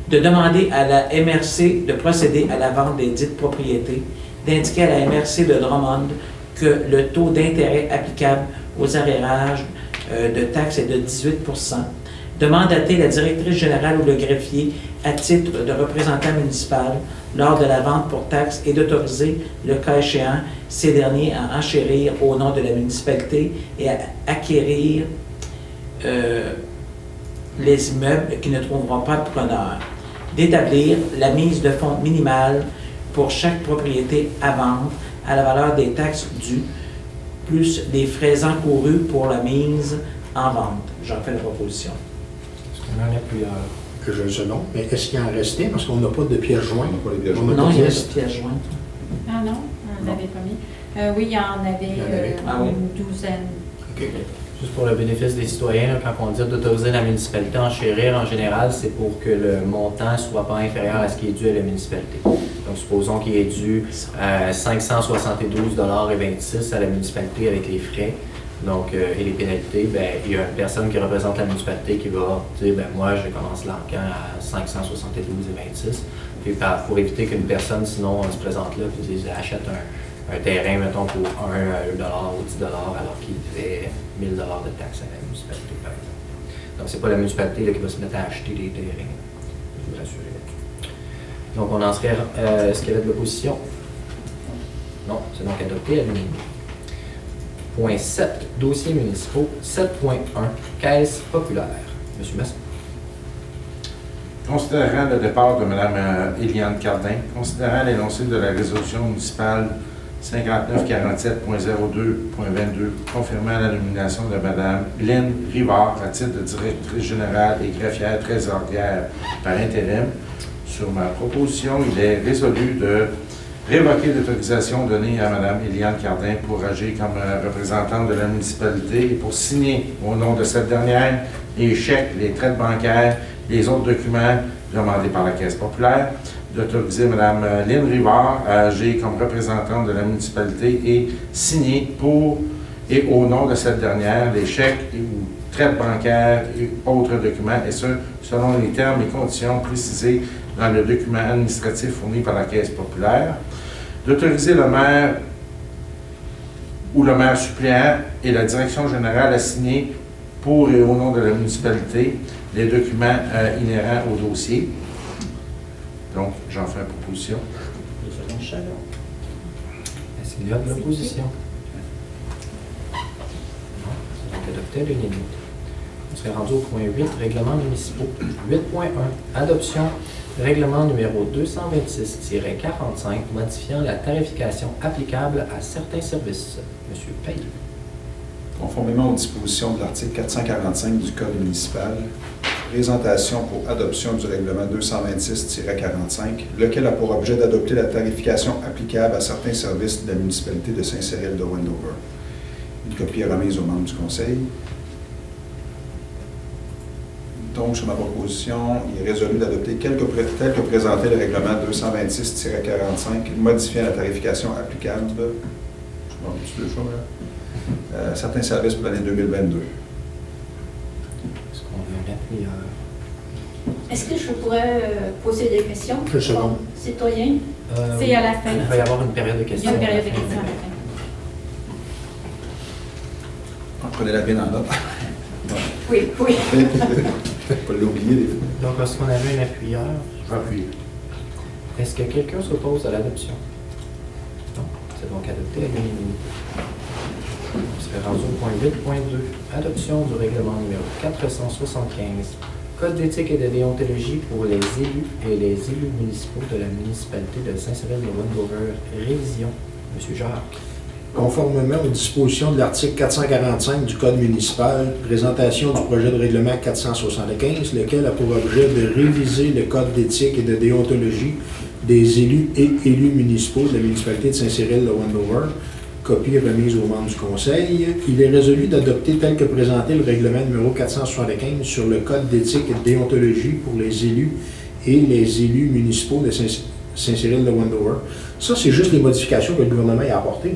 De demander à la MRC de procéder à la vente des dites propriétés, d'indiquer à la MRC de Drummond que le taux d'intérêt applicable aux arrérages de taxes est de 18 %, de mandater la directrice générale ou le greffier à titre de représentant municipal lors de la vente pour taxes et d'autoriser, le cas échéant, ces derniers à enchérir au nom de la municipalité et à acquérir les immeubles qui ne trouveront pas de preneur, d'établir la mise de fonds minimale pour chaque propriété à vendre à la valeur des taxes dues, plus les frais encourus pour la mise en vente. J'en fais la proposition. Est-ce qu'on a un appuyeur? je le sais non, mais est-ce qu'il en restait? Parce qu'on n'a pas de pièces jointes. On n'a pas les pièces On a Non, pas il y a pièces. une pièce jointe. Ah non, on l'avait pas mis. Oui, il y en avait, Ah oui. une douzaine. OK. Juste pour le bénéfice des citoyens, là, quand on dit d'autoriser la municipalité à enchérir, en général, c'est pour que le montant ne soit pas inférieur à ce qui est dû à la municipalité. Donc, supposons qu'il est dû 572,26 $ à la municipalité avec les frais. Donc, et les pénalités, ben, il y a une personne qui représente la municipalité qui va dire, ben, moi, je commence l'encan à 572,26. Puis, pour éviter qu'une personne, sinon, se présente là, puis dise, achète un terrain, mettons, pour $1 ou 10 $ alors qu'il fait 1 000 $ de taxes à la municipalité, par exemple. Donc, c'est pas la municipalité là, qui va se mettre à acheter des terrains. Je vous rassure. Donc, on en serait. Est-ce qu'il y avait de l'opposition? Non, c'est donc adopté à l'unanimité. Point 7, dossiers municipaux. 7.1, caisse populaire. Monsieur Masson. Considérant le départ de Mme Éliane Cardin, considérant l'énoncé de la résolution municipale 5947.02.22 confirmant la nomination de Mme Lynne Rivard à titre de directrice générale et greffière trésorière par intérim, sur ma proposition, il est résolu de révoquer l'autorisation donnée à Mme Éliane Cardin pour agir comme représentante de la municipalité et pour signer au nom de cette dernière les chèques, les traites bancaires, les autres documents demandés par la Caisse populaire, d'autoriser Mme Lynne Rivard à agir comme représentante de la municipalité et signer pour et au nom de cette dernière les chèques ou traites bancaires et autres documents, et ce, selon les termes et conditions précisés dans le document administratif fourni par la Caisse populaire, d'autoriser le maire ou le maire suppléant et la direction générale à signer pour et au nom de la municipalité les documents inhérents au dossier. Donc, j'en fais une proposition. Est-ce qu'il y a de l'opposition? Non, c'est donc adopté à l'unanimité. On serait rendu au point 8, règlements municipaux. 8.1, adoption règlement numéro 226-45, modifiant la tarification applicable à certains services. Monsieur Payet. Conformément aux dispositions de l'article 445 du Code municipal, présentation pour adoption du règlement 226-45, lequel a pour objet d'adopter la tarification applicable à certains services de la municipalité de Saint-Cyril de Wendover. Une copie est remise aux membres du Conseil. Donc, sur ma proposition, il est résolu d'adopter tel que présenté le règlement 226-45, modifiant la tarification applicable, je vais en deux fois, là, certains services pour l'année 2022. Est-ce qu'on veut un appuyeur? Est-ce que je pourrais poser des questions Je sais pas. comme citoyen? C'est à la fin. Il va y avoir une période de Il y questions. a une période de questions à la fin. Prenez-la bien en note. Oui, oui. Pas l'oublier des fois. Donc, est-ce qu'on avait un appuyeur? Appuie. Est-ce que quelqu'un s'oppose à l'adoption? Non. C'est donc adopté à l'unanimité. On serait rendu au point 8.2. Adoption du règlement numéro 475. Code d'éthique et de déontologie pour les élus et les élus municipaux de la municipalité de Saint-Cyril de Wendover. Révision. Monsieur Jacques. Conformément aux dispositions de l'article 445 du Code municipal, présentation du projet de règlement 475, lequel a pour objet de réviser le Code d'éthique et de déontologie des élus et élus municipaux de la municipalité de Saint-Cyril de Wendover, copie remise aux membres du Conseil. Il est résolu d'adopter tel que présenté le règlement numéro 475 sur le Code d'éthique et de déontologie pour les élus et les élus municipaux de Saint-Cyril de Wendover. Ça, c'est juste les modifications que le gouvernement a apportées.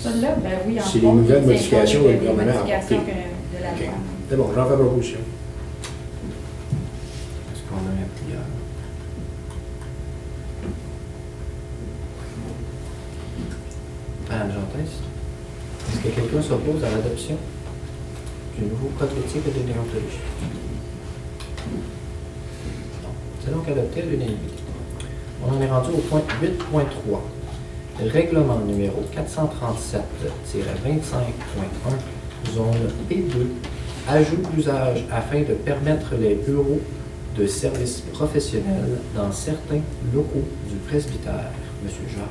Celle-là, ben oui, en C'est les fond, nouvelles c'est modifications les que le gouvernement a modifications apportées. de la OK. loi. C'est bon, j'en fais proposition. Est-ce qu'on a un appuyeur? Madame Jantès, est-ce que quelqu'un s'oppose à l'adoption du nouveau code d'éthique et de déontologie? Non. C'est donc adopté à l'unanimité. On en est rendu au point 8.3. Règlement numéro 437-25.1, zone P2, ajout d'usage afin de permettre les bureaux de services professionnels dans certains locaux du presbytère. Monsieur Jacques.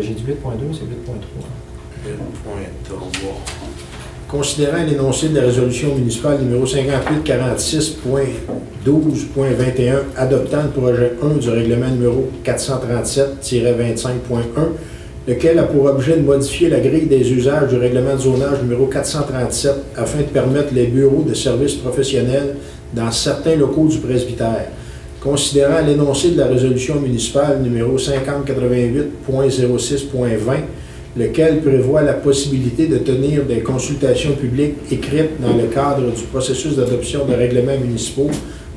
J'ai dit 8.2, mais c'est 8.3. Considérant l'énoncé de la résolution municipale numéro 5846.12.21 adoptant le projet 1 du règlement numéro 437-25.1, lequel a pour objet de modifier la grille des usages du règlement de zonage numéro 437 afin de permettre les bureaux de services professionnels dans certains locaux du presbytère. Considérant l'énoncé de la résolution municipale numéro 5088.06.20, lequel prévoit la possibilité de tenir des consultations publiques écrites dans le cadre du processus d'adoption de règlements municipaux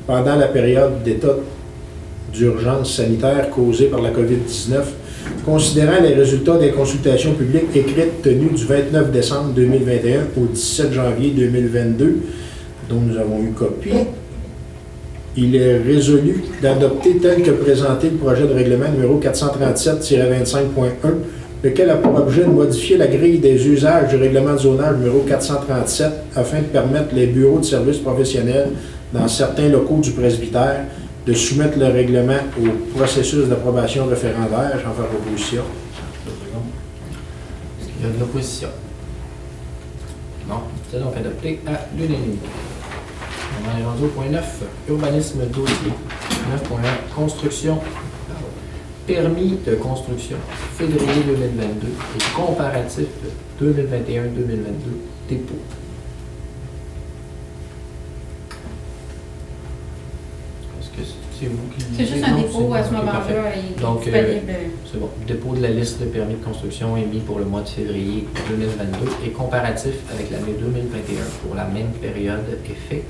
pendant la période d'état d'urgence sanitaire causée par la COVID-19, considérant les résultats des consultations publiques écrites tenues du 29 décembre 2021 au 17 janvier 2022, dont nous avons eu copie, il est résolu d'adopter tel que présenté le projet de règlement numéro 437-25.1, lequel a pour objet de modifier la grille des usages du règlement de zonage numéro 437 afin de permettre les bureaux de services professionnels dans certains locaux du presbytère de soumettre le règlement au processus d'approbation référendaire. J'en fais proposition. Est-ce qu'il y a de l'opposition? Non. C'est donc adopté à l'unanimité. On est rendu au point 9, urbanisme dossier. 9.1, construction. Permis de construction, février 2022 et comparatif 2021-2022, dépôt. Est-ce que c'est vous qui... C'est juste un dépôt à ce moment-là. Donc, c'est bon. Dépôt de la liste de permis de construction émis pour le mois de février 2022 et comparatif avec l'année 2021 pour la même période est fait.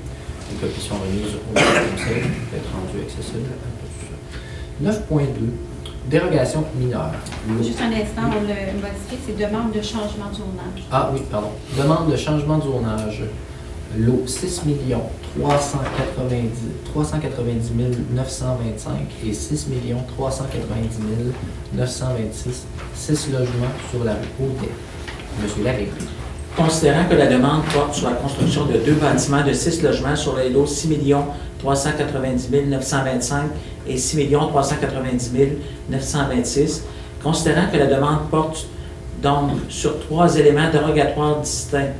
Les copies sont remises au conseil pour être rendues accessibles à tous. 9.2. Dérogation mineure. Juste un instant, on l'a modifié, c'est demande de changement de zonage. Ah oui, pardon. Demande de changement de zonage. Lot 6 390 925 et 6 390 926, 6 logements sur la rue Audet. Monsieur Larry. Considérant que la demande porte sur la construction de 2 bâtiments de 6 logements sur les lots 6 390 925 et 6 390 926, considérant que la demande porte donc sur 3 éléments dérogatoires distincts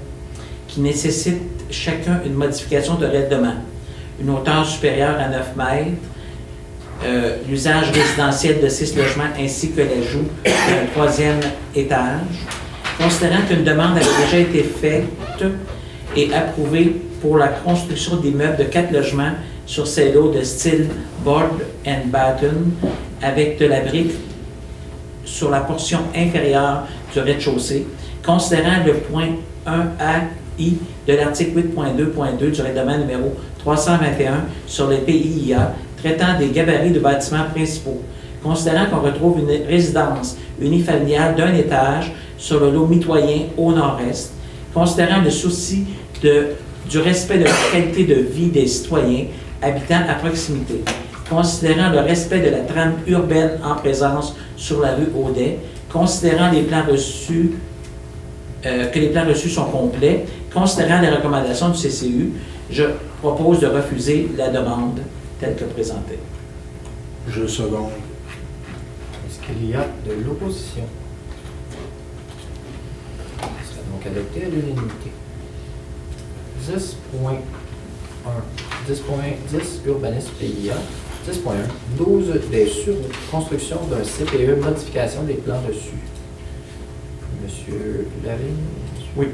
qui nécessitent chacun une modification de règlement, une hauteur supérieure à 9 mètres, l'usage résidentiel de 6 logements ainsi que l'ajout d'un 3e étage, considérant qu'une demande avait déjà été faite et approuvée pour la construction d'immeubles de 4 logements sur ces lots de style board and batten avec de la brique sur la portion inférieure du rez-de-chaussée, considérant le point 1A-I de l'article 8.2.2 du règlement numéro 321 sur les PIIA traitant des gabarits de bâtiments principaux, considérant qu'on retrouve une résidence unifamiliale d'un étage sur le lot mitoyen au nord-est, considérant le souci du respect de la qualité de vie des citoyens habitant à proximité, considérant le respect de la trame urbaine en présence sur la rue Audet, considérant les plans reçus, que les plans reçus sont complets, considérant les recommandations du CCU, je propose de refuser la demande telle que présentée. Je seconde. Est-ce qu'il y a de l'opposition? Ce sera donc adopté à l'unanimité. 10.10, urbanisme PIA. 10.1, 12 des sur-constructions d'un CPE, modification des plans reçus. Monsieur Lavigne? Oui.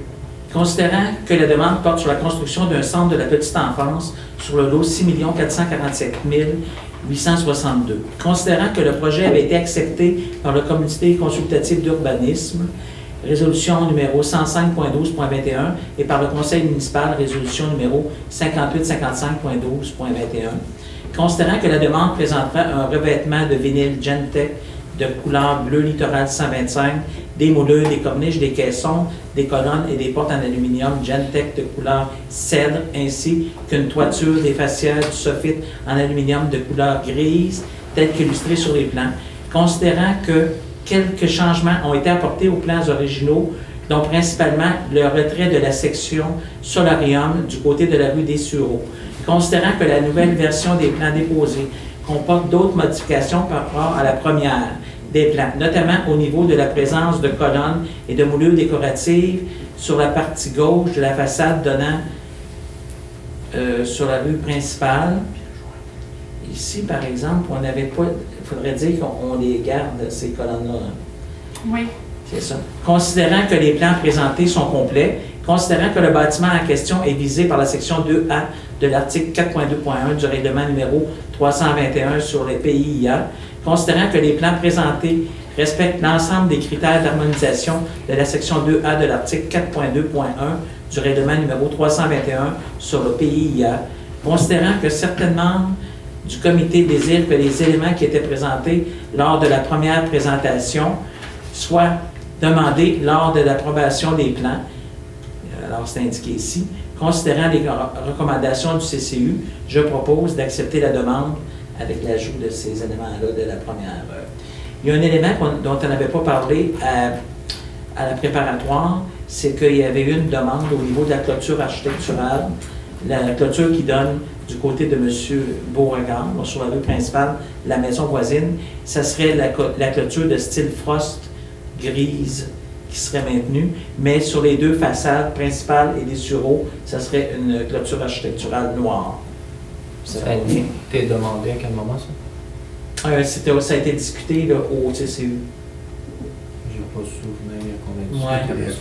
Considérant que la demande porte sur la construction d'un centre de la petite enfance sur le lot 6 447 862. Considérant que le projet avait été accepté par le comité consultatif d'urbanisme, résolution numéro 105.12.21, et par le conseil municipal, résolution numéro 5855.12.21. Considérant que la demande présentera un revêtement de vinyle Gentech de couleur bleu littoral 125, des moulures, des corniches, des caissons, des colonnes et des portes en aluminium Gentech de couleur cèdre, ainsi qu'une toiture, des faciales, du soffit en aluminium de couleur grise, tel qu'illustré sur les plans. Considérant que quelques changements ont été apportés aux plans originaux, dont principalement le retrait de la section solarium du côté de la rue des Sureaux. Considérant que la nouvelle version des plans déposés comporte d'autres modifications par rapport à la première, des plans, notamment au niveau de la présence de colonnes et de moulures décoratives sur la partie gauche de la façade donnant sur la rue principale. Ici, par exemple, on n'avait pas... Il faudrait dire qu'on les garde, ces colonnes-là. Oui. C'est ça. Considérant que les plans présentés sont complets, considérant que le bâtiment en question est visé par la section 2A de l'article 4.2.1 du règlement numéro 321 sur les PIIA, considérant que les plans présentés respectent l'ensemble des critères d'harmonisation de la section 2A de l'article 4.2.1 du règlement numéro 321 sur le PIIA, considérant que certains membres du comité désirent que les éléments qui étaient présentés lors de la première présentation soient demandés lors de l'approbation des plans. Alors, c'est indiqué ici. Considérant les recommandations du CCU, je propose d'accepter la demande avec l'ajout de ces éléments-là de la première. Il y a un élément dont on n'avait pas parlé à la préparatoire, c'est qu'il y avait eu une demande au niveau de la clôture architecturale, la clôture qui donne du côté de M. Beauregard, sur la rue principale, la maison voisine. Ça serait la clôture de style Frost grise qui serait maintenue, mais sur les deux façades principales et les sureaux, ça serait une clôture architecturale noire. Ça a été demandé à quel moment, ça? Ça a été discuté là, au CCU. Je n'ai pas souvenir qu'on a discuté ça.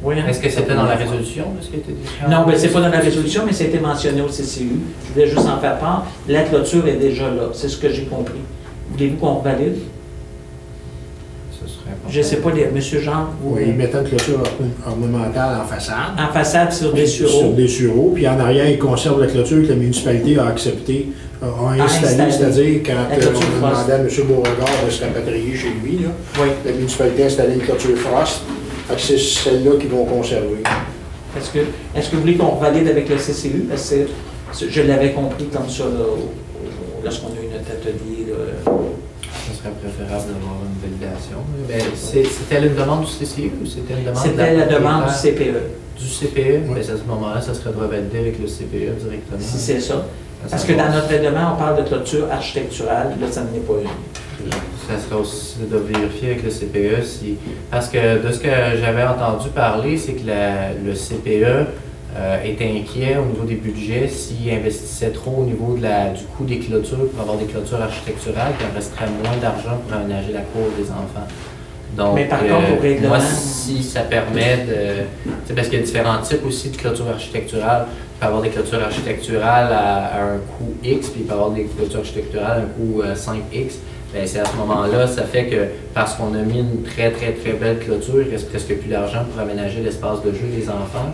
Oui, hein? Est-ce que c'était dans la résolution de ce qui a été dit? Non, ce n'est pas dans la résolution, mais ça a été mentionné au CCU. Je voulais juste en faire part. La clôture est déjà là. C'est ce que j'ai compris. Voulez-vous qu'on valide? Je ne sais pas, M. Jean, vous... Oui, ils mettent une clôture ornementale en façade. En façade sur des sureaux. Sur des sureaux, puis en arrière, ils conservent la clôture que la municipalité a acceptée, a installée, c'est-à-dire quand on a demandé à M. Beauregard de se rapatrier chez lui, là, oui. La municipalité a installé une clôture Frost, c'est celle-là qu'ils vont conserver. Est-ce que vous voulez qu'on valide avec le CCU? Parce que je l'avais compris comme ça là, lorsqu'on a eu notre atelier. Là. Ce serait préférable d'avoir une validation. C'était une demande du CCU ou c'était une demande C'était la demande du CPE. Du CPE? Oui. À ce moment-là, ça serait de revalider avec le CPE directement. Si c'est ça. Parce que dans notre règlement, on parle de clôture architecturale. Là, ça n'en est pas une. Ça serait aussi de vérifier avec le CPE si... Parce que de ce que j'avais entendu parler, c'est que le CPE est inquiet au niveau des budgets s'il investissait trop au niveau du coût des clôtures pour avoir des clôtures architecturales, qu'il en resterait moins d'argent pour aménager la cour des enfants. Donc, mais par contre, au règlement... moi, si ça permet de... Parce qu'il y a différents types aussi de clôtures architecturales. Il peut y avoir des clôtures architecturales à un coût X, puis il peut y avoir des clôtures architecturales à un coût 5X. Bien, c'est à ce moment-là, ça fait que parce qu'on a mis une très, très, très belle clôture, il reste presque plus d'argent pour aménager l'espace de jeu des enfants.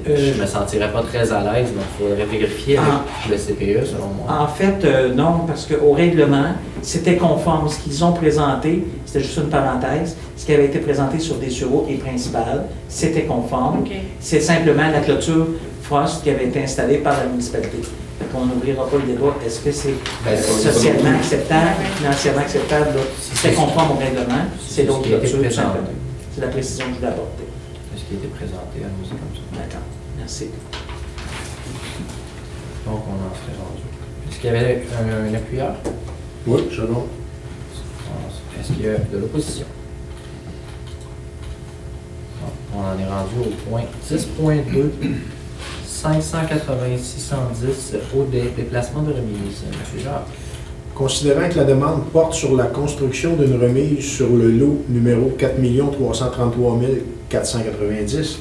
Je me sentirais pas très à l'aise, donc il faudrait vérifier avec le CPE, selon moi. En fait, non, parce qu'au règlement, c'était conforme. Ce qu'ils ont présenté, c'était juste une parenthèse, ce qui avait été présenté sur des sureaux et principales, c'était conforme. Okay. C'est simplement la clôture Frost qui avait été installée par la municipalité. On n'ouvrira pas le débat. Est-ce que c'est socialement acceptable, financièrement acceptable? C'était conforme au règlement. C'est l'autre clôture, tout simplement. C'est la précision que je voulais apporter. C'est ce qui a été présenté à nous, c'est comme ça. D'accord. Merci. Donc, on en serait rendu. Est-ce qu'il y avait un appuyeur? Oui, selon. Est-ce qu'il y a de l'opposition? On en est rendu au point 10.2, 580-610 au déplacement de remise. M. Jacques. Considérant que la demande porte sur la construction d'une remise sur le lot numéro 4 333 490,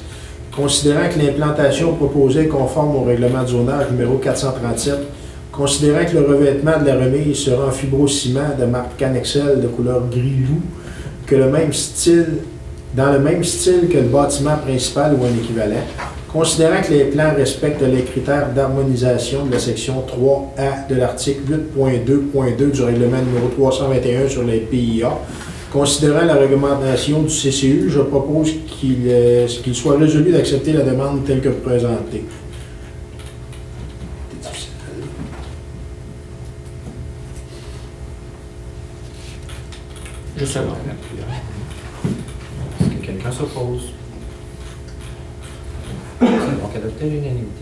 considérant que l'implantation proposée est conforme au règlement de zonage numéro 437, considérant que le revêtement de la remise sera en fibrociment de marque Canexel de couleur gris-loup, que dans le même style que le bâtiment principal ou un équivalent, considérant que les plans respectent les critères d'harmonisation de la section 3A de l'article 8.2.2 du règlement numéro 321 sur les PIA, considérant la recommandation du CCU, je propose qu'il soit résolu d'accepter la demande telle que présentée. Je sais pas. Est-ce que quelqu'un s'oppose? Donc, adopté à l'unanimité.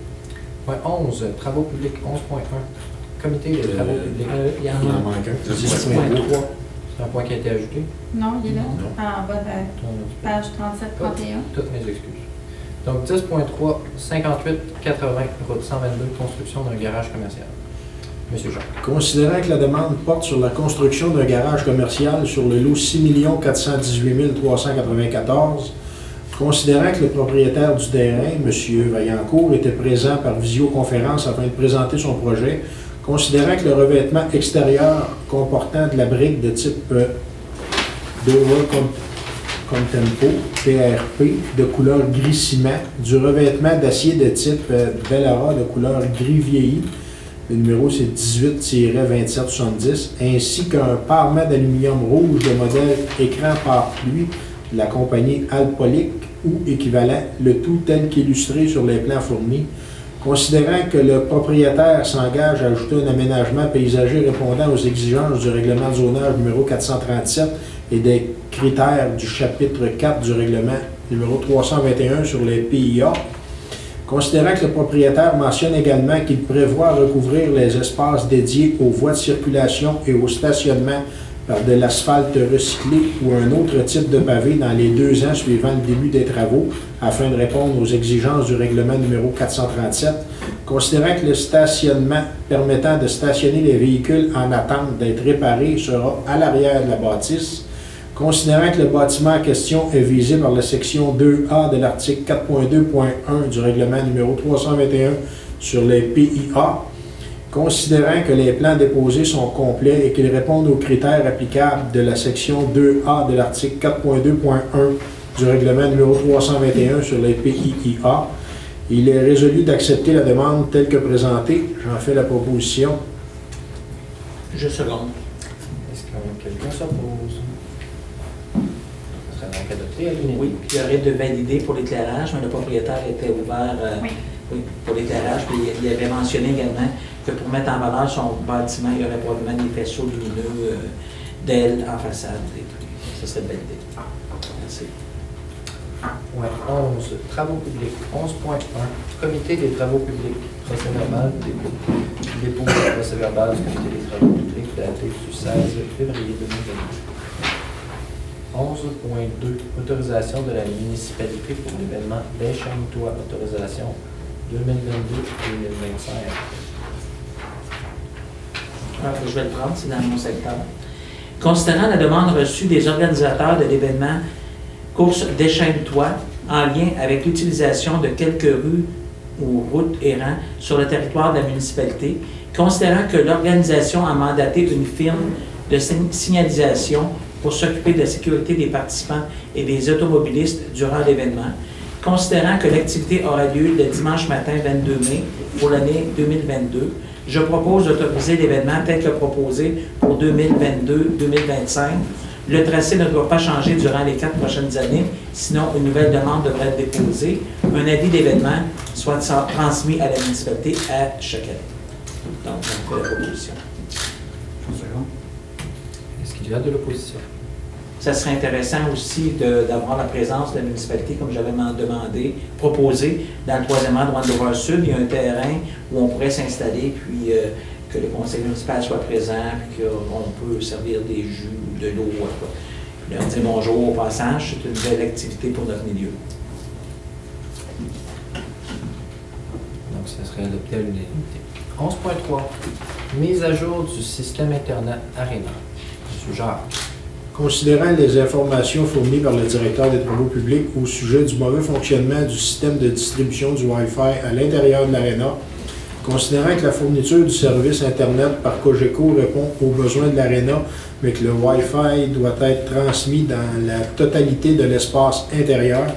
Point 11, travaux publics 11.1. Comité des travaux publics. Il y en Il en a manque un. 10.3. C'est un point qui a été ajouté. Non, il est là, Non. en bas de page 37-31. Toutes mes excuses. Donc 10.3, 58-80, route 122, construction d'un garage commercial. Monsieur Jacques. Considérant que la demande porte sur la construction d'un garage commercial sur le lot 6 418 394, considérant que le propriétaire du terrain, M. Vaillancourt, était présent par visioconférence afin de présenter son projet, considérant que le revêtement extérieur comportant de la brique de type Dover Contempo, PRP, de couleur gris ciment, du revêtement d'acier de type Bellara de couleur gris vieilli, le numéro c'est 18-2770, ainsi qu'un parement d'aluminium rouge de modèle écran pare-pluie de la compagnie Alpolic ou équivalent, le tout tel qu'illustré sur les plans fournis, considérant que le propriétaire s'engage à ajouter un aménagement paysager répondant aux exigences du règlement de zonage numéro 437 et des critères du chapitre 4 du règlement numéro 321 sur les PIA, considérant que le propriétaire mentionne également qu'il prévoit recouvrir les espaces dédiés aux voies de circulation et au stationnement par de l'asphalte recyclé ou un autre type de pavé dans les 2 ans suivant le début des travaux afin de répondre aux exigences du règlement numéro 437, considérant que le stationnement permettant de stationner les véhicules en attente d'être réparés sera à l'arrière de la bâtisse, considérant que le bâtiment en question est visé par la section 2A de l'article 4.2.1 du règlement numéro 321 sur les PIA, considérant que les plans déposés sont complets et qu'ils répondent aux critères applicables de la section 2A de l'article 4.2.1 du règlement numéro 321 sur les PIA, il est résolu d'accepter la demande telle que présentée. J'en fais la proposition. Je seconde. Est-ce que quelqu'un s'oppose? Ça serait donc adopté à l'unanimité. Oui, il y aurait de valider pour l'éclairage, mais le propriétaire était ouvert oui, pour l'éclairage. Puis il avait mentionné également que pour mettre en valeur son bâtiment, il y aurait probablement des faisceaux lumineux d'ailes en façade. Et puis, ça serait validé. Merci. Ouais, 11. Travaux publics. 11.1. Comité des travaux publics. Procès verbal. Dépôt du procès verbal du comité des travaux publics daté du 16 février 2022. 11.2. Autorisation de la municipalité pour l'événement Déchaîne-toi. Autorisation 2022-2025. Je vais le prendre, c'est dans mon secteur. Considérant la demande reçue des organisateurs de l'événement Course Déchaîne-toi en lien avec l'utilisation de quelques rues ou routes errantes sur le territoire de la municipalité, considérant que l'organisation a mandaté une firme de signalisation pour s'occuper de la sécurité des participants et des automobilistes durant l'événement, considérant que l'activité aura lieu le dimanche matin 22 mai pour l'année 2022, je propose d'autoriser l'événement tel que proposé pour 2022-2025. Le tracé ne doit pas changer durant les 4 prochaines années, sinon une nouvelle demande devrait être déposée. Un avis d'événement soit transmis à la municipalité à chaque année. Donc, on fait la proposition. Est-ce qu'il y a de l'opposition? Ça serait intéressant aussi d'avoir la présence de la municipalité, comme j'avais demandé, proposé. Dans le 3e endroit de Dover Sud, il y a un terrain où on pourrait s'installer, puis que le conseil municipal soit présent, puis qu'on peut servir des jus, de l'eau, puis leur dire bonjour au passage. C'est une belle activité pour notre milieu. Donc, ça serait adopté à l'unanimité. 11.3. Mise à jour du système Internet Arena. M. Jacques. Considérant les informations fournies par le directeur des travaux publics au sujet du mauvais fonctionnement du système de distribution du Wi-Fi à l'intérieur de l'Arena, considérant que la fourniture du service Internet par Cogeco répond aux besoins de l'Arena, mais que le Wi-Fi doit être transmis dans la totalité de l'espace intérieur,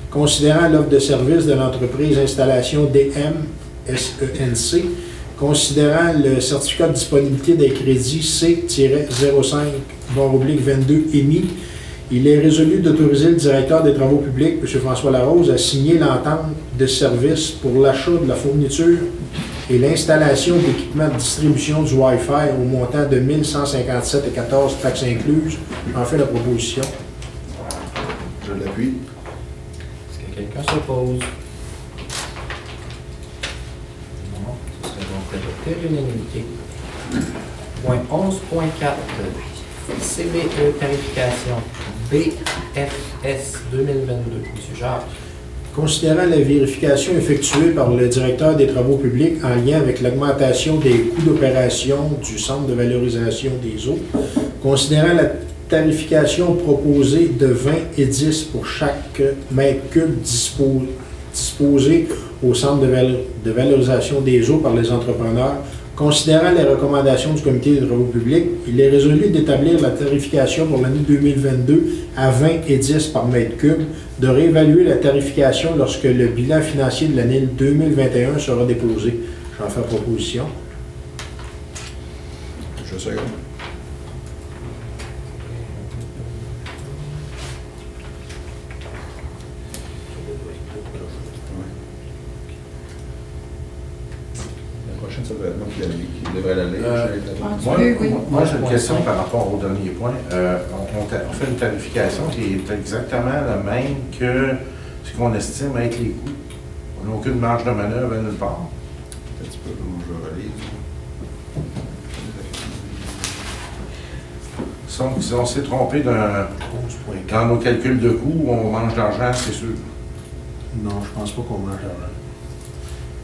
considérant l'offre de service de l'entreprise Installation DM, SENC, considérant le certificat de disponibilité des crédits C-05/22 émis, il est résolu d'autoriser le directeur des travaux publics, M. François Larose, à signer l'entente de service pour l'achat de la fourniture et l'installation d'équipements de distribution du Wi-Fi au montant de 1157,14 taxes incluses. En fait la proposition. Je l'appuie. Est-ce que quelqu'un s'oppose? Adopté à l'unanimité. Point 11.4. CBE tarification BFS 2022. Monsieur Jacques. Considérant la vérification effectuée par le directeur des travaux publics en lien avec l'augmentation des coûts d'opération du centre de valorisation des eaux, considérant la tarification proposée de 20 et 10 pour chaque mètre cube disposé au centre de valorisation des eaux par les entrepreneurs, considérant les recommandations du comité des travaux publics, il est résolu d'établir la tarification pour l'année 2022 à 20 et 10 par mètre cube, de réévaluer la tarification lorsque le bilan financier de l'année 2021 sera déposé. J'en fais proposition. Je second. La prochaine, ça devrait être moi qui devrait la lire. Moi, j'ai une question par rapport au dernier point. On fait une tarification qui est exactement la même que ce qu'on estime être les coûts. On n'a aucune marge de manœuvre à nulle part. Un petit peu, je vais relire. Si on s'est trompé dans nos calculs de coûts, on mange de l'argent, c'est sûr. Non, je pense pas qu'on mange l'argent.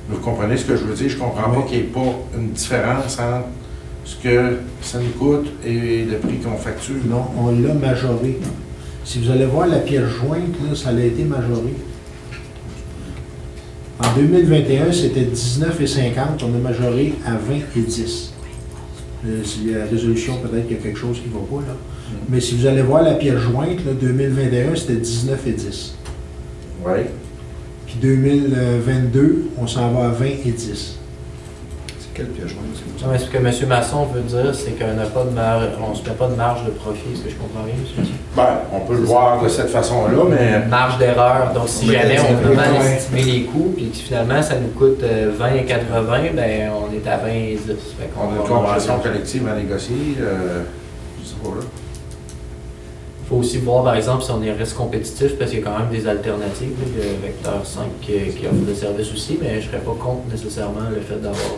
Vous comprenez ce que je veux dire? Je ne comprends pas qu'il n'y ait pas une différence entre ce que ça nous coûte et le prix qu'on facture. Non, on l'a majoré. Si vous allez voir la pièce jointe, là, ça a été majoré. En 2021, c'était 19,50. On a majoré à 20 et 10. Si la résolution, peut-être qu'il y a quelque chose qui ne va pas, là. Mais si vous allez voir la pièce jointe, là, 2021, c'était 19 et 10. Oui. Puis 2022, on s'en va à 20 et 10. C'est quelle pièce jointe? Non, mais ce que M. Masson veut dire, c'est qu'on n'a pas de marge, on se met pas de marge de profit. Est-ce que je comprends bien, M. Ben, on peut le voir de cette façon-là, mais... Marge d'erreur. Donc, si jamais on peut mal estimer les coûts, puis que finalement, ça nous coûte 20 et 80, ben on est à 20 et 10. Fait qu'on On a une convention collective à négocier, je sais pas là. Il faut aussi voir, par exemple, si on reste compétitif, parce qu'il y a quand même des alternatives. Là, le Vecteur 5 qui offre des services aussi, mais je ne serais pas contre nécessairement le fait d'avoir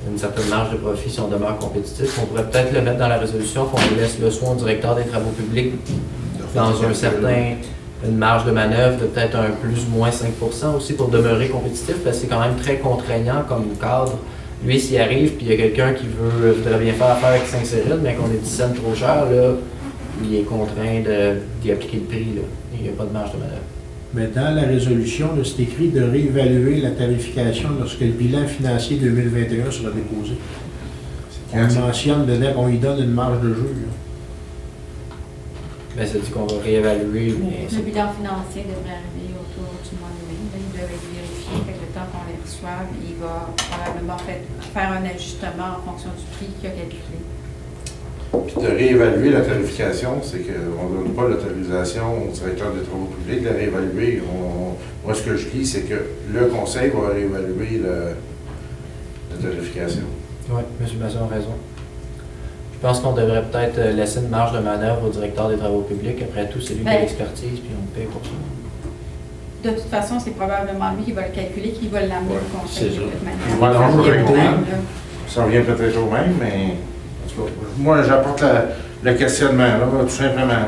une certaine marge de profit si on demeure compétitif. On pourrait peut-être le mettre dans la résolution qu'on laisse le soin au directeur des travaux publics dans une marge de manœuvre de peut-être un plus ou moins 5% aussi pour demeurer compétitif, parce que c'est quand même très contraignant comme cadre. Lui, s'il arrive, puis il y a quelqu'un qui voudrait bien faire affaire avec Saint-Cyril, mais qu'on est 10 cents trop cher, là, il est contraint d'y appliquer le prix. Là. Il n'y a pas de marge de manœuvre. Mais dans la résolution, là, c'est écrit de réévaluer la tarification lorsque le bilan financier 2021 sera déposé. On mentionne dedans qu'on lui donne une marge de jeu. Ben, ça dit qu'on va réévaluer, mais... Le bilan financier devrait arriver autour du mois de mai. Là, il doit être vérifié. Fait que le temps qu'on les reçoive, il va probablement faire un ajustement en fonction du prix qu'il a calculé. Puis de réévaluer la tarification, c'est qu'on ne donne pas l'autorisation au directeur des travaux publics de la réévaluer. Moi, ce que je dis, c'est que le conseil va réévaluer la tarification. Oui, M. Masson a raison. Je pense qu'on devrait peut-être laisser une marge de manœuvre au directeur des travaux publics. Après tout, c'est lui qui a l'expertise, puis on paye pour ça. De toute façon, c'est probablement lui qui va le calculer, qui va l'amener au conseil de toute manière. Ça revient peut-être au même, mais moi, j'apporte le questionnement, là, tout simplement. Là,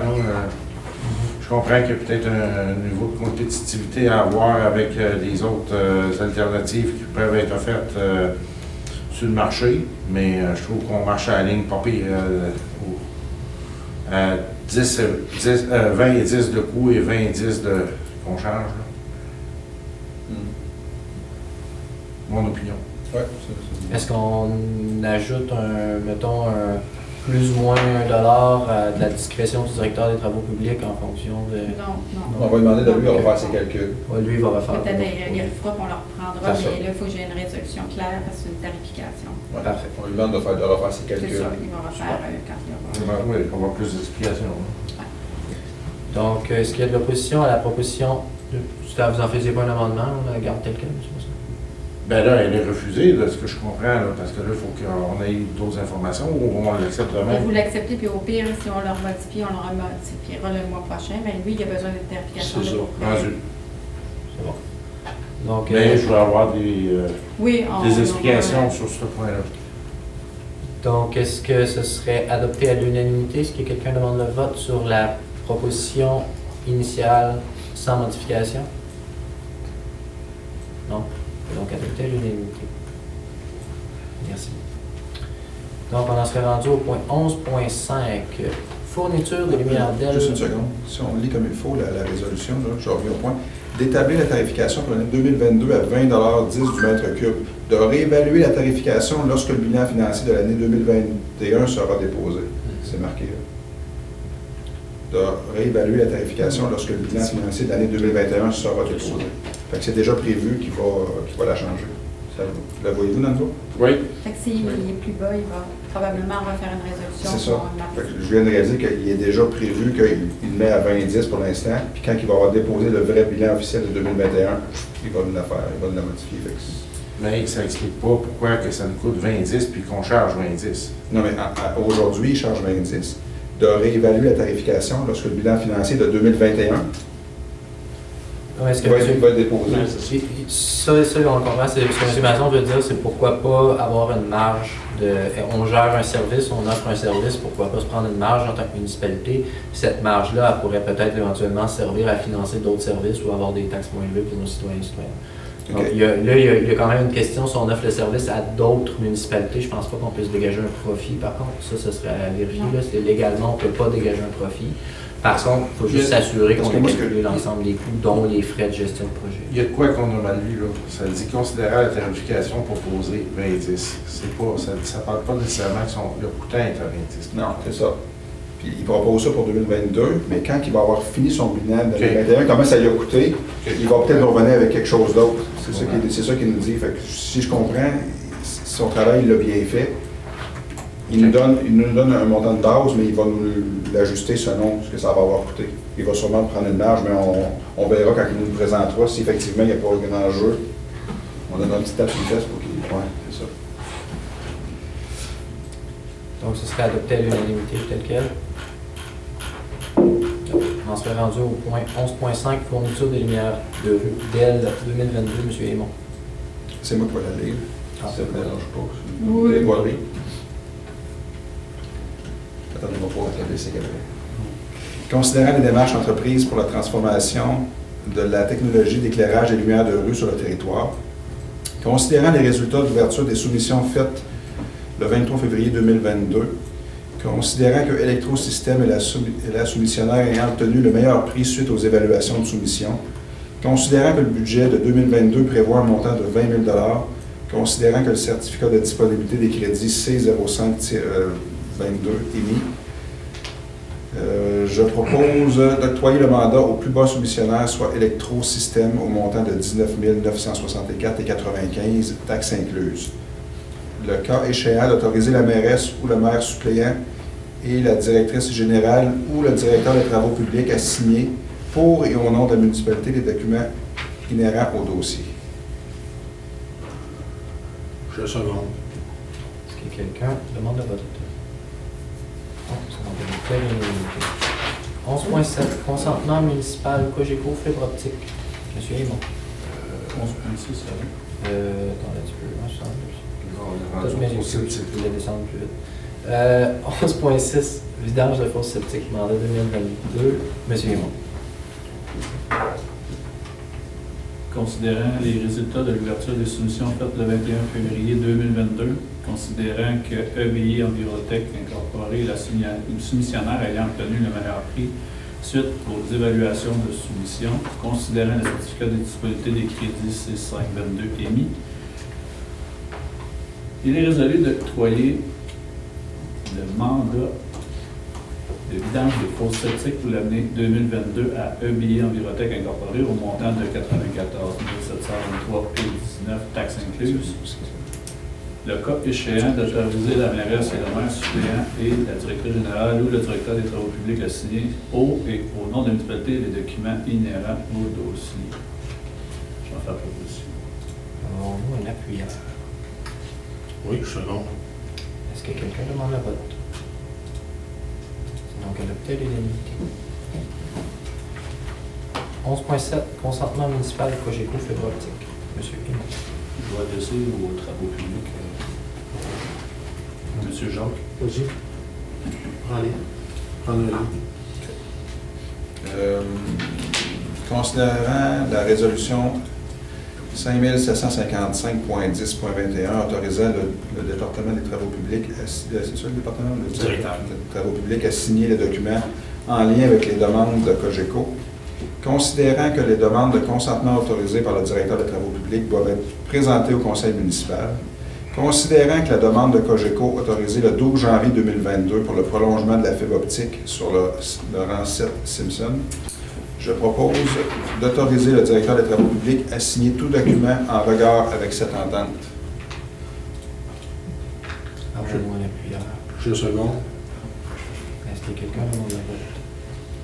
je comprends qu'il y a peut-être un niveau de compétitivité à avoir avec les autres alternatives qui peuvent être offertes sur le marché, mais je trouve qu'on marche à la ligne pas pire à 20 et 10 de coût et 20 et 10 qu'on change. Là. Mon opinion. Ouais, Est-ce qu'on ajoute mettons, un plus ou moins $1 à de la discrétion du directeur des travaux publics en fonction de... Non. on va demander de lui de refaire ses calculs. Ouais, lui, il va refaire. Peut-être il refera qu'on le reprendra, C'est ça. mais là, il faut que j'ai une résolution claire parce que c'est une tarification. Ouais. Parfait. On lui demande de refaire ses C'est calculs. ça, il va refaire quand il aura. Oui, on va avoir plus d'explications. Donc, est-ce qu'il y a de l'opposition à la proposition? Vous en faisiez pas un amendement, on la garde tel quel, c'est pas ça? Ben là, elle est refusée, de ce que je comprends, là, parce que là, il faut qu'on ait d'autres informations ou on l'accepte de Mais même. vous l'acceptez, puis au pire, si on le remodifie, on le remodifiera le mois prochain, mais lui, il a besoin d'une tarification. C'est ça, de rendu. C'est bon. Donc, Mais je voudrais avoir des oui, explications sur ce point-là. Donc, est-ce que ce serait adopté à l'unanimité? Est-ce que quelqu'un demande le vote sur la proposition initiale sans modification? Non? Donc, adopté à l'unanimité. Merci. Donc, on en serait rendu au point 11.5. Fourniture de lumière d'AIL. Juste une seconde. Si on lit comme il faut la résolution, là, je reviens au point. D'établir la tarification pour l'année 2022 à 20,10 $ du mètre cube. De réévaluer la tarification lorsque le bilan financier de l'année 2021 sera déposé. C'est marqué là. De réévaluer la tarification lorsque le bilan financier de l'année 2021 sera déposé. Fait que c'est déjà prévu qu'il va la changer. Ça, la voyez-vous dans le dos? Oui. Fait que s'il est plus bas, il va probablement refaire une résolution. C'est ça. pour un Fait que je viens de réaliser qu'il est déjà prévu qu'il met à 20,10 pour l'instant, puis quand il va avoir déposé le vrai bilan officiel de 2021, il va nous la faire, il va nous la modifier. Fait que Mais ça n'explique pas pourquoi que ça nous coûte 20,10 puis qu'on charge 20,10. non, mais aujourd'hui, il charge 20,10. De réévaluer la tarification lorsque le bilan financier de 2021 Est-ce que va être déposé. Ça, on comprend. Ce que M. Masson veut dire, c'est pourquoi pas avoir une marge de. On gère un service, on offre un service, pourquoi pas se prendre une marge en tant que municipalité. Cette marge-là, elle pourrait peut-être éventuellement servir à financer d'autres services ou avoir des taxes moins élevées pour nos citoyens et citoyennes. OK. Donc, il y a quand même une question si on offre le service à d'autres municipalités. Je ne pense pas qu'on puisse dégager un profit. Par contre, ça serait à vérifier. Là. Légalement, on ne peut pas dégager un profit. Par contre, il faut juste s'assurer qu'on a calculé l'ensemble des coûts, dont les frais de gestion de projet. Il y a de quoi qu'on a mal lu, là. Ça dit considérant la tarification proposée 20,10. C'est pas, ça ne parle pas nécessairement que le coûtant est à 20,10. Non, c'est ça. Puis il propose ça pour 2022, mais quand il va avoir fini son bilan de 2021, comment ça lui a coûté, il va peut-être revenir avec quelque chose d'autre. C'est ça qu'il nous dit. Fait que, si je comprends, son travail, il l'a bien fait. Il nous donne un montant de base, mais il va nous l'ajuster selon ce que ça va avoir coûté. Il va sûrement prendre une marge, mais on verra quand il nous le présentera si effectivement il n'y a pas un grand enjeu. On a un petit tape de vitesse pour qu'il. Ouais, c'est ça. Donc, ce serait adopté à l'unanimité tel quel. On serait rendu au point 11.5, fourniture des lumières de rue d'El 2022, M. Aymon. C'est moi qui vais la lire. Ah, Ça ne me dérange pas. Oui. Des voileries. Attendez, on va pouvoir regarder ces galeries. Considérant les démarches entreprises pour la transformation de la technologie d'éclairage et lumière de rue sur le territoire, considérant les résultats d'ouverture des soumissions faites le 23 février 2022, considérant que Électrosystème est la soumissionnaire ayant obtenu le meilleur prix suite aux évaluations de soumission, considérant que le budget de 2022 prévoit un montant de 20 000 $, considérant que le certificat de disponibilité des crédits C05-22 émis, je propose d'octroyer le mandat au plus bas soumissionnaire, soit Électrosystème, au montant de 19 964,95 $, taxes incluses. Le cas échéant, d'autoriser la mairesse ou le maire suppléant et la directrice générale ou le directeur des travaux publics à signer pour et au nom de la municipalité les documents inhérents au dossier. Je seconde. Est-ce que quelqu'un demande le vote? Non, c'est donc adopté à l'unanimité. 11.7, consentement municipal Cogeco fibre optique. M. Aymon. 11.6, ça va. Attends un petit peu, moi je sens. On est rendu au septique. Je voulais descendre plus vite. 11.6, vidange de fosse septique, mandat 2022. Monsieur Aymon. Considérant les résultats de l'ouverture des soumissions faites le 21 février 2022, considérant que EBI Envirotech Incorporé, la soumissionnaire ayant obtenu le meilleur prix suite aux évaluations de soumission, considérant le certificat de disponibilité des crédits C522 émis, il est résolu d'octroyer le mandat de vidange des fosses septiques pour l'année 2022 à EBI Envirotech Incorporé au montant de 94 723,19 $, taxes incluses. Le cas échéant d'autoriser la mairesse et le maire suppléant et la directrice générale ou le directeur des travaux publics à signer au et au nom de la municipalité les documents inhérents au dossier. Je vais faire proposition. Avons-nous un appuyeur? Oui, je seconde. Est-ce que quelqu'un demande le vote? C'est donc adopté à l'unanimité. 11.7, consentement municipal Cogeco fibre optique. Monsieur Aymon. Je vais adresser aux travaux publics. M. M. Jacques. Vas-y. Prends-le. Considérant la résolution 5755.10.21 autorisant le département des travaux publics, c'est ça le département des travaux publics à signer les documents en lien avec les demandes de Cogeco, considérant que les demandes de consentement autorisées par le directeur des travaux publics doivent être présentées au conseil municipal, considérant que la demande de Cogeco autorisée le 12 janvier 2022 pour le prolongement de la fibre optique sur le rang 7 Simpson, je propose d'autoriser le directeur des travaux publics à signer tout document en regard avec cette entente. Envoie-moi la prière. Je second. Est-ce qu'il y a quelqu'un qui demande la vote?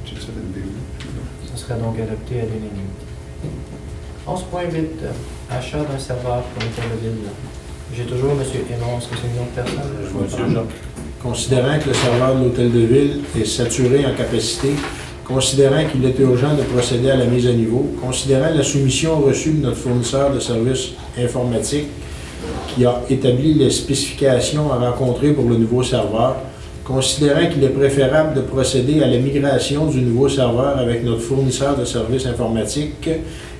Tu le sais, t'as une Ça serait donc adopté à l'unanimité. 11.8. Achat d'un serveur pour l'hôtel de ville. J'ai toujours M. Aymon. Est-ce que c'est une autre personne? Je vois M. Jacques. Considérant que le serveur de l'hôtel de ville est saturé en capacité, considérant qu'il est urgent de procéder à la mise à niveau, considérant la soumission reçue de notre fournisseur de services informatiques qui a établi les spécifications à rencontrer pour le nouveau serveur, considérant qu'il est préférable de procéder à la migration du nouveau serveur avec notre fournisseur de services informatiques,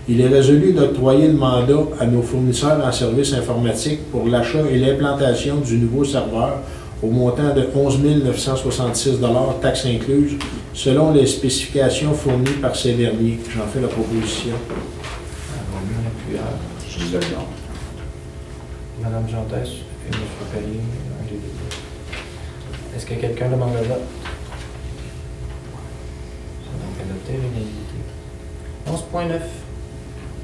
il est résolu d'octroyer le mandat à nos fournisseurs en services informatiques pour l'achat et l'implantation du nouveau serveur au montant de 11 966 $, taxes incluses, selon les spécifications fournies par ces derniers. J'en fais la proposition. Envoie-moi la prière. Je dis d'accord. Madame Jantès et M. Pellier, un des deux. Est-ce que quelqu'un demande le vote? C'est donc adopté à l'unanimité. 11.9.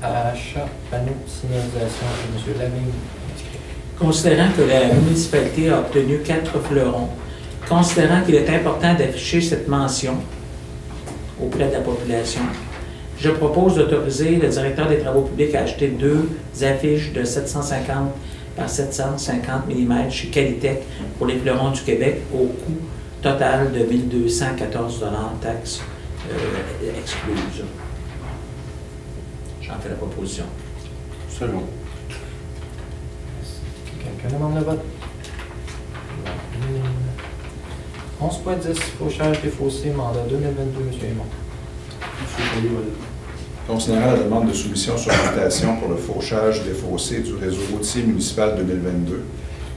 Achat, panneau, signalisation de M. Lavigne. Considérant que la municipalité a obtenu 4 fleurons, considérant qu'il est important d'afficher cette mention auprès de la population, je propose d'autoriser le directeur des travaux publics à acheter 2 affiches de 750 par 750 mm chez Qualitech pour les fleurons du Québec au coût total de 1 214 $, taxes excluses. J'en fais la proposition. Second. Quelqu'un demande le vote? 11.10. Fauchage des fossés, mandat 2022, M. Aymon. Considérant la demande de soumission sur invitation pour le fauchage des fossés du réseau routier municipal 2022,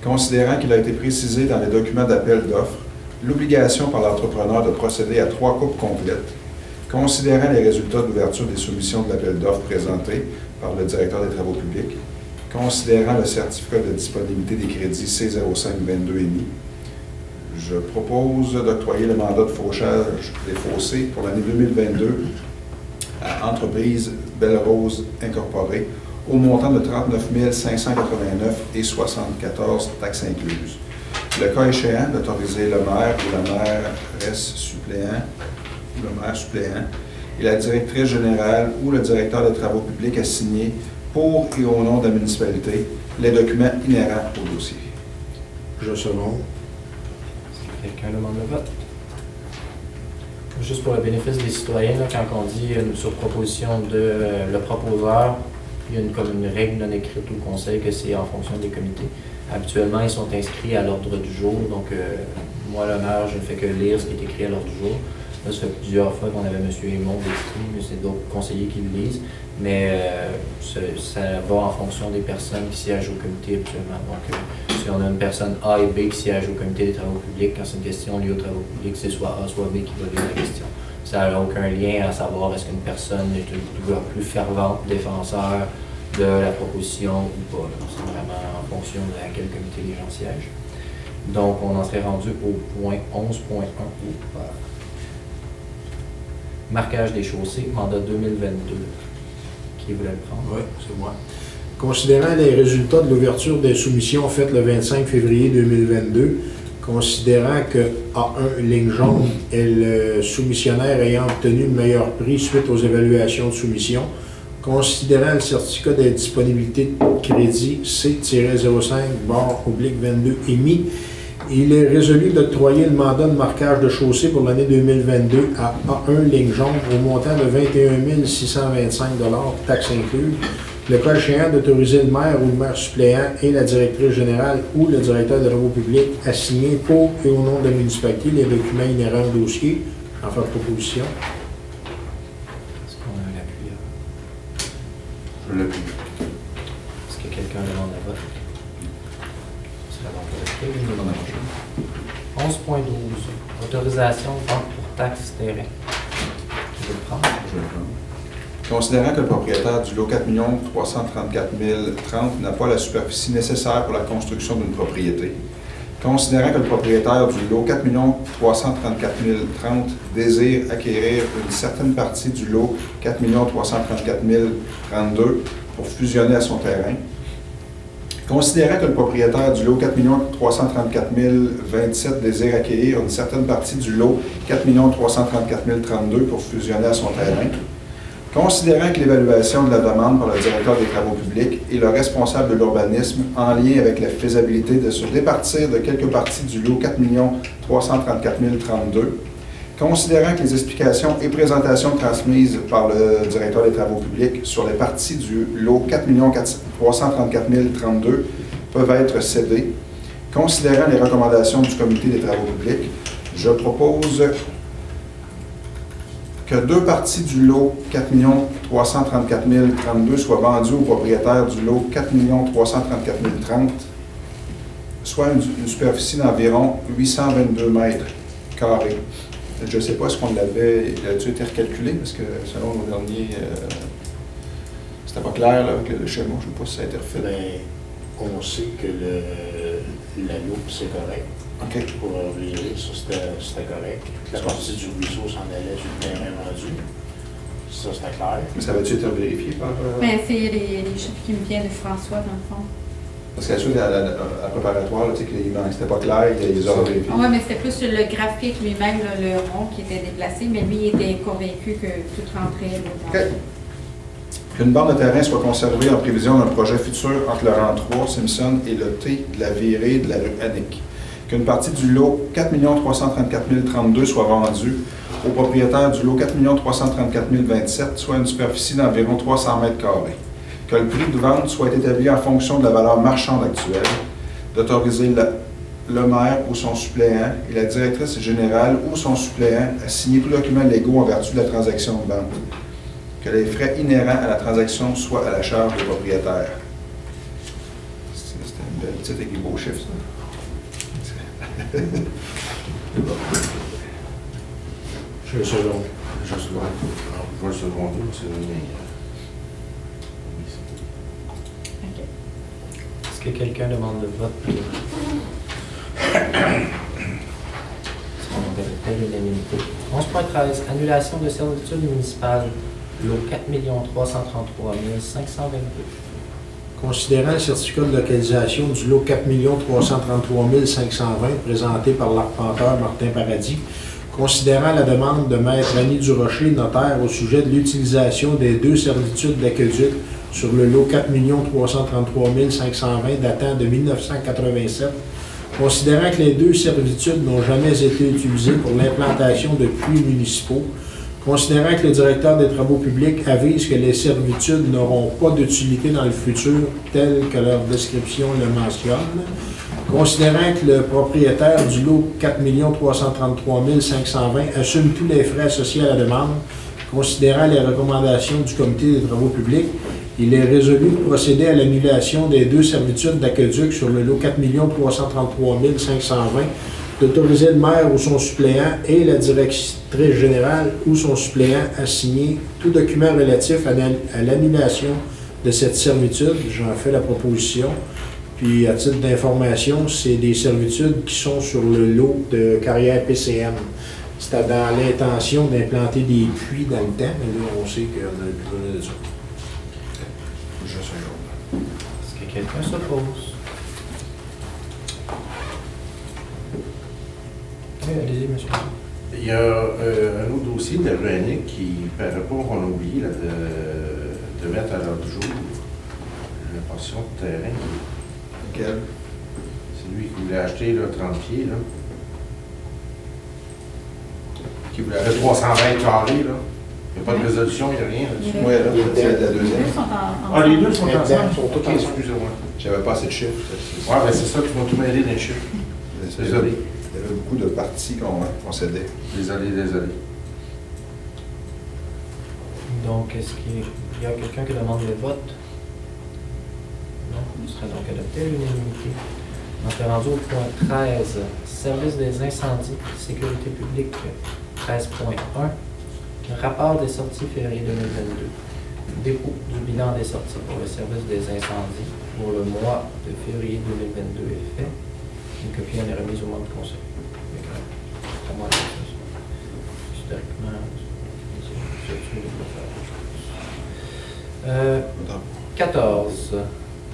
considérant qu'il a été précisé dans les documents d'appel d'offres l'obligation par l'entrepreneur de procéder à 3 coupes complètes, considérant les résultats d'ouverture des soumissions de l'appel d'offres présenté par le directeur des travaux publics, considérant le certificat de disponibilité des crédits C0522 émis, je propose d'octroyer le mandat de fauchage des fossés pour l'année 2022 à Entreprise Belle Rose Incorporée au montant de 39 589,74 $, taxes incluses. Le cas échéant, d'autoriser le maire ou la mairesse suppléant ou le maire suppléant et la directrice générale ou le directeur des travaux publics à signer pour et au nom de la municipalité les documents inhérents au dossier. Je second. Quelqu'un demande le vote? Juste pour le bénéfice des citoyens, là, quand on dit sur proposition de le proposeur, il y a comme une règle non écrite au conseil que c'est en fonction des comités. Habituellement, ils sont inscrits à l'ordre du jour, donc moi, le maire, je ne fais que lire ce qui est écrit à l'ordre du jour. Là, ça fait plusieurs fois qu'on avait M. Aymon d'écrit, mais c'est d'autres conseillers qui le lisent. Mais ça va en fonction des personnes qui siègent au comité habituellement. Donc, si on a une personne A et B qui siègent au comité des travaux publics, quand c'est une question liée aux travaux publics, c'est soit A, soit B qui va lire la question. Ça n'a aucun lien à savoir est-ce qu'une personne est une plus fervente défenseur de la proposition ou pas. C'est vraiment en fonction de à quel comité les gens siègent. Donc, on en serait rendu au point 11.1. Marquage des chaussées, mandat 2022. Qui voulait le prendre? Oui, c'est moi. Considérant les résultats de l'ouverture des soumissions faites le 25 février 2022, considérant que A1 ligne jaune est le soumissionnaire ayant obtenu le meilleur prix suite aux évaluations de soumission, considérant le certificat de disponibilité de crédit C-05/22 émis, il est résolu d'octroyer le mandat de marquage de chaussée pour l'année 2022 à A1 ligne jaune au montant de 21 625 $, taxes incluses, Le cas échéant d'autoriser le maire ou le maire suppléant et la directrice générale ou le directeur des travaux publics à signer pour et au nom de la municipalité les documents inhérents au dossier. En faire proposition. Est-ce qu'on a l'appui? Je l'appuie. Est-ce que quelqu'un demande la vote? C'est la vente adoptée. Je demande la motion. 11.12. Autorisation de vente pour taxe terrain. Qui veut le prendre? Je vais le prendre. Considérant que le propriétaire du lot 4 334 030 n'a pas la superficie nécessaire pour la construction d'une propriété, considérant que le propriétaire du lot 4 334 030 désire acquérir une certaine partie du lot 4 334 032 pour fusionner à son terrain, considérant que le propriétaire du lot 4 334 027 désire acquérir une certaine partie du lot 4 334 032 pour fusionner à son terrain, considérant que l'évaluation de la demande par le directeur des travaux publics et le responsable de l'urbanisme en lien avec la faisabilité de se départir de quelques parties du lot 4 334 032, considérant que les explications et présentations transmises par le directeur des travaux publics sur les parties du lot 4 334 032 peuvent être cédées, considérant les recommandations du comité des travaux publics, je propose que 2 parties du lot 4 334 032 soient vendues au propriétaire du lot 4 334 030, soit une superficie d'environ 822 mètres carrés. Je ne sais pas si on l'avait, il a-t-il été recalculé, parce que selon nos derniers, c'était pas clair là, avec le schéma, je ne sais pas si ça a été refait. Bien, on sait que la loupe, c'est correct. OK. Pour virer, ça c'était correct. La partie du ruisseau s'en allait sur le terrain rendu. Ça, c'était clair. Mais ça va-tu être vérifié par... Mais c'est les chiffres qui me viennent de François, dans le fond. Parce qu'à la préparatoire, tu sais, c'était pas clair, il les a vérifiés. Oui, mais c'était plus sur le graphique lui-même, là, le rond qui était déplacé, mais lui, il était convaincu que tout rentrait. Là, dans... OK. Qu'une bande de terrain soit conservée en prévision d'un projet futur entre le rang 3, Simpson, et le T de la virée de la rue Annick. Qu'une partie du lot 4 334 032 soit vendue au propriétaire du lot 4 334 027, soit une superficie d'environ 300 mètres carrés. Que le prix de vente soit établi en fonction de la valeur marchande actuelle, d'autoriser le maire ou son suppléant et la directrice générale ou son suppléant à signer tous les documents légaux en vertu de la transaction de vente. Que les frais inhérents à la transaction soient à la charge du propriétaire. C'était une belle petite avec des beaux chiffres, ça. Je le second. Je le second. Je vais le seconder, c'est le mien. OK. Est-ce que quelqu'un demande le vote? C'est l'unanimité. 11.13. Annulation de servitude municipale. Lot 4 333 522. Considérant le certificat de localisation du lot 4 333 520 présenté par l'arpenteur Martin Paradis, considérant la demande de Maître Annie Durocher, notaire, au sujet de l'utilisation des 2 servitudes d'aqueduc sur le lot 4 333 520 datant de 1987, considérant que les 2 servitudes n'ont jamais été utilisées pour l'implantation de puits municipaux, considérant que le directeur des travaux publics avise que les servitudes n'auront pas d'utilité dans le futur, tel que leur description le mentionne, considérant que le propriétaire du lot 4 333 520 assume tous les frais associés à la demande, considérant les recommandations du comité des travaux publics, il est résolu de procéder à l'annulation des 2 servitudes d'aqueduc sur le lot 4 333 520, d'autoriser le maire ou son suppléant et la directrice générale ou son suppléant à signer tout document relatif à l'annulation de cette servitude. J'en fais la proposition. Puis, à titre d'information, c'est des servitudes qui sont sur le lot de carrière PCM. C'était dans l'intention d'implanter des puits dans le temps, mais là, on sait qu'on n'a plus besoin de ça. Je second. Est-ce que quelqu'un s'oppose? Oui, allez-y, monsieur. Il y a un autre dossier de la Annick qui ne paraît pas qu'on a oublié là, de mettre à l'ordre du jour. La portion de terrain. Lequel? C'est lui qui voulait acheter là, 30 pieds. Là. Qui voulait acheter 300 mètres carrés. Là. Il n'y a pas de résolution, il n'y a rien là-dessus. Oui, là, c'est la Les deux deuxième. sont en. Ah, les deux sont Exact, ensemble? ils sont tous Ok, ensemble. excusez-moi. J'avais pas assez de chiffres. Ouais, ben c'est ça, tu m'as tout mêlé dans les chiffres. Désolé. Il y avait beaucoup de parties qu'on cédait. Désolé. Donc, est-ce qu'il y a quelqu'un qui demande le vote? Non, il sera donc adopté à l'unanimité. On est rendu au point 13, service des incendies, sécurité publique, 13.1. Rapport des sorties février 2022. Dépôt du bilan des sorties pour le service des incendies pour le mois de février 2022 est fait. Une copie en est remise au membre du conseil. Historiquement, 14.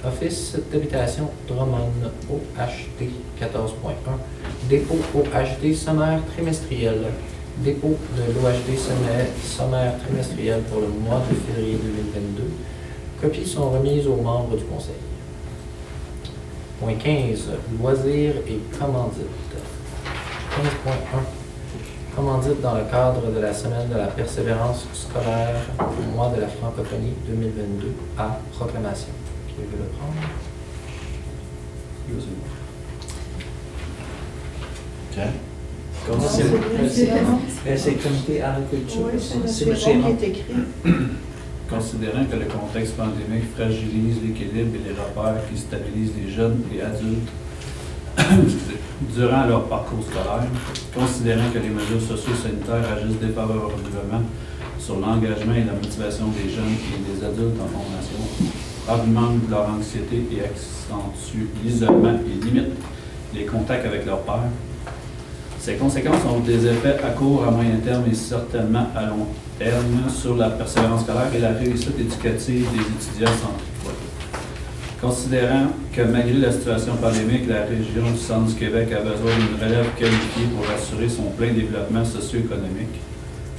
Office d'habitation Drummond, OHD 14.1. Dépôt OHD sommaire trimestriel. Dépôt de l'OHD sommaire trimestriel pour le mois de février 2022. Copies sont remises aux membres du conseil. Point 15. Loisirs et commandites. 15.1. Commandite dans le cadre de la semaine de la persévérance scolaire au mois de la francophonie 2022 à proclamation. Qui veut le prendre? C'est le comité à la culture. Oui, C'est le c'est schéma. bon qui est écrit. Considérant que le contexte pandémique fragilise l'équilibre et les repères qui stabilisent les jeunes et adultes durant leur parcours scolaire, considérant que les mesures socio-sanitaires agissent défavorablement sur l'engagement et la motivation des jeunes et des adultes en formation, augmentent leur anxiété et accentuent l'isolement et limitent les contacts avec leurs pairs. Ces conséquences ont des effets à court, à moyen terme et certainement à long terme sur la persévérance scolaire et la réussite éducative des étudiants centre-Québec. Considérant que malgré la situation pandémique, la région du Centre du Québec a besoin d'une relève qualifiée pour assurer son plein développement socio-économique.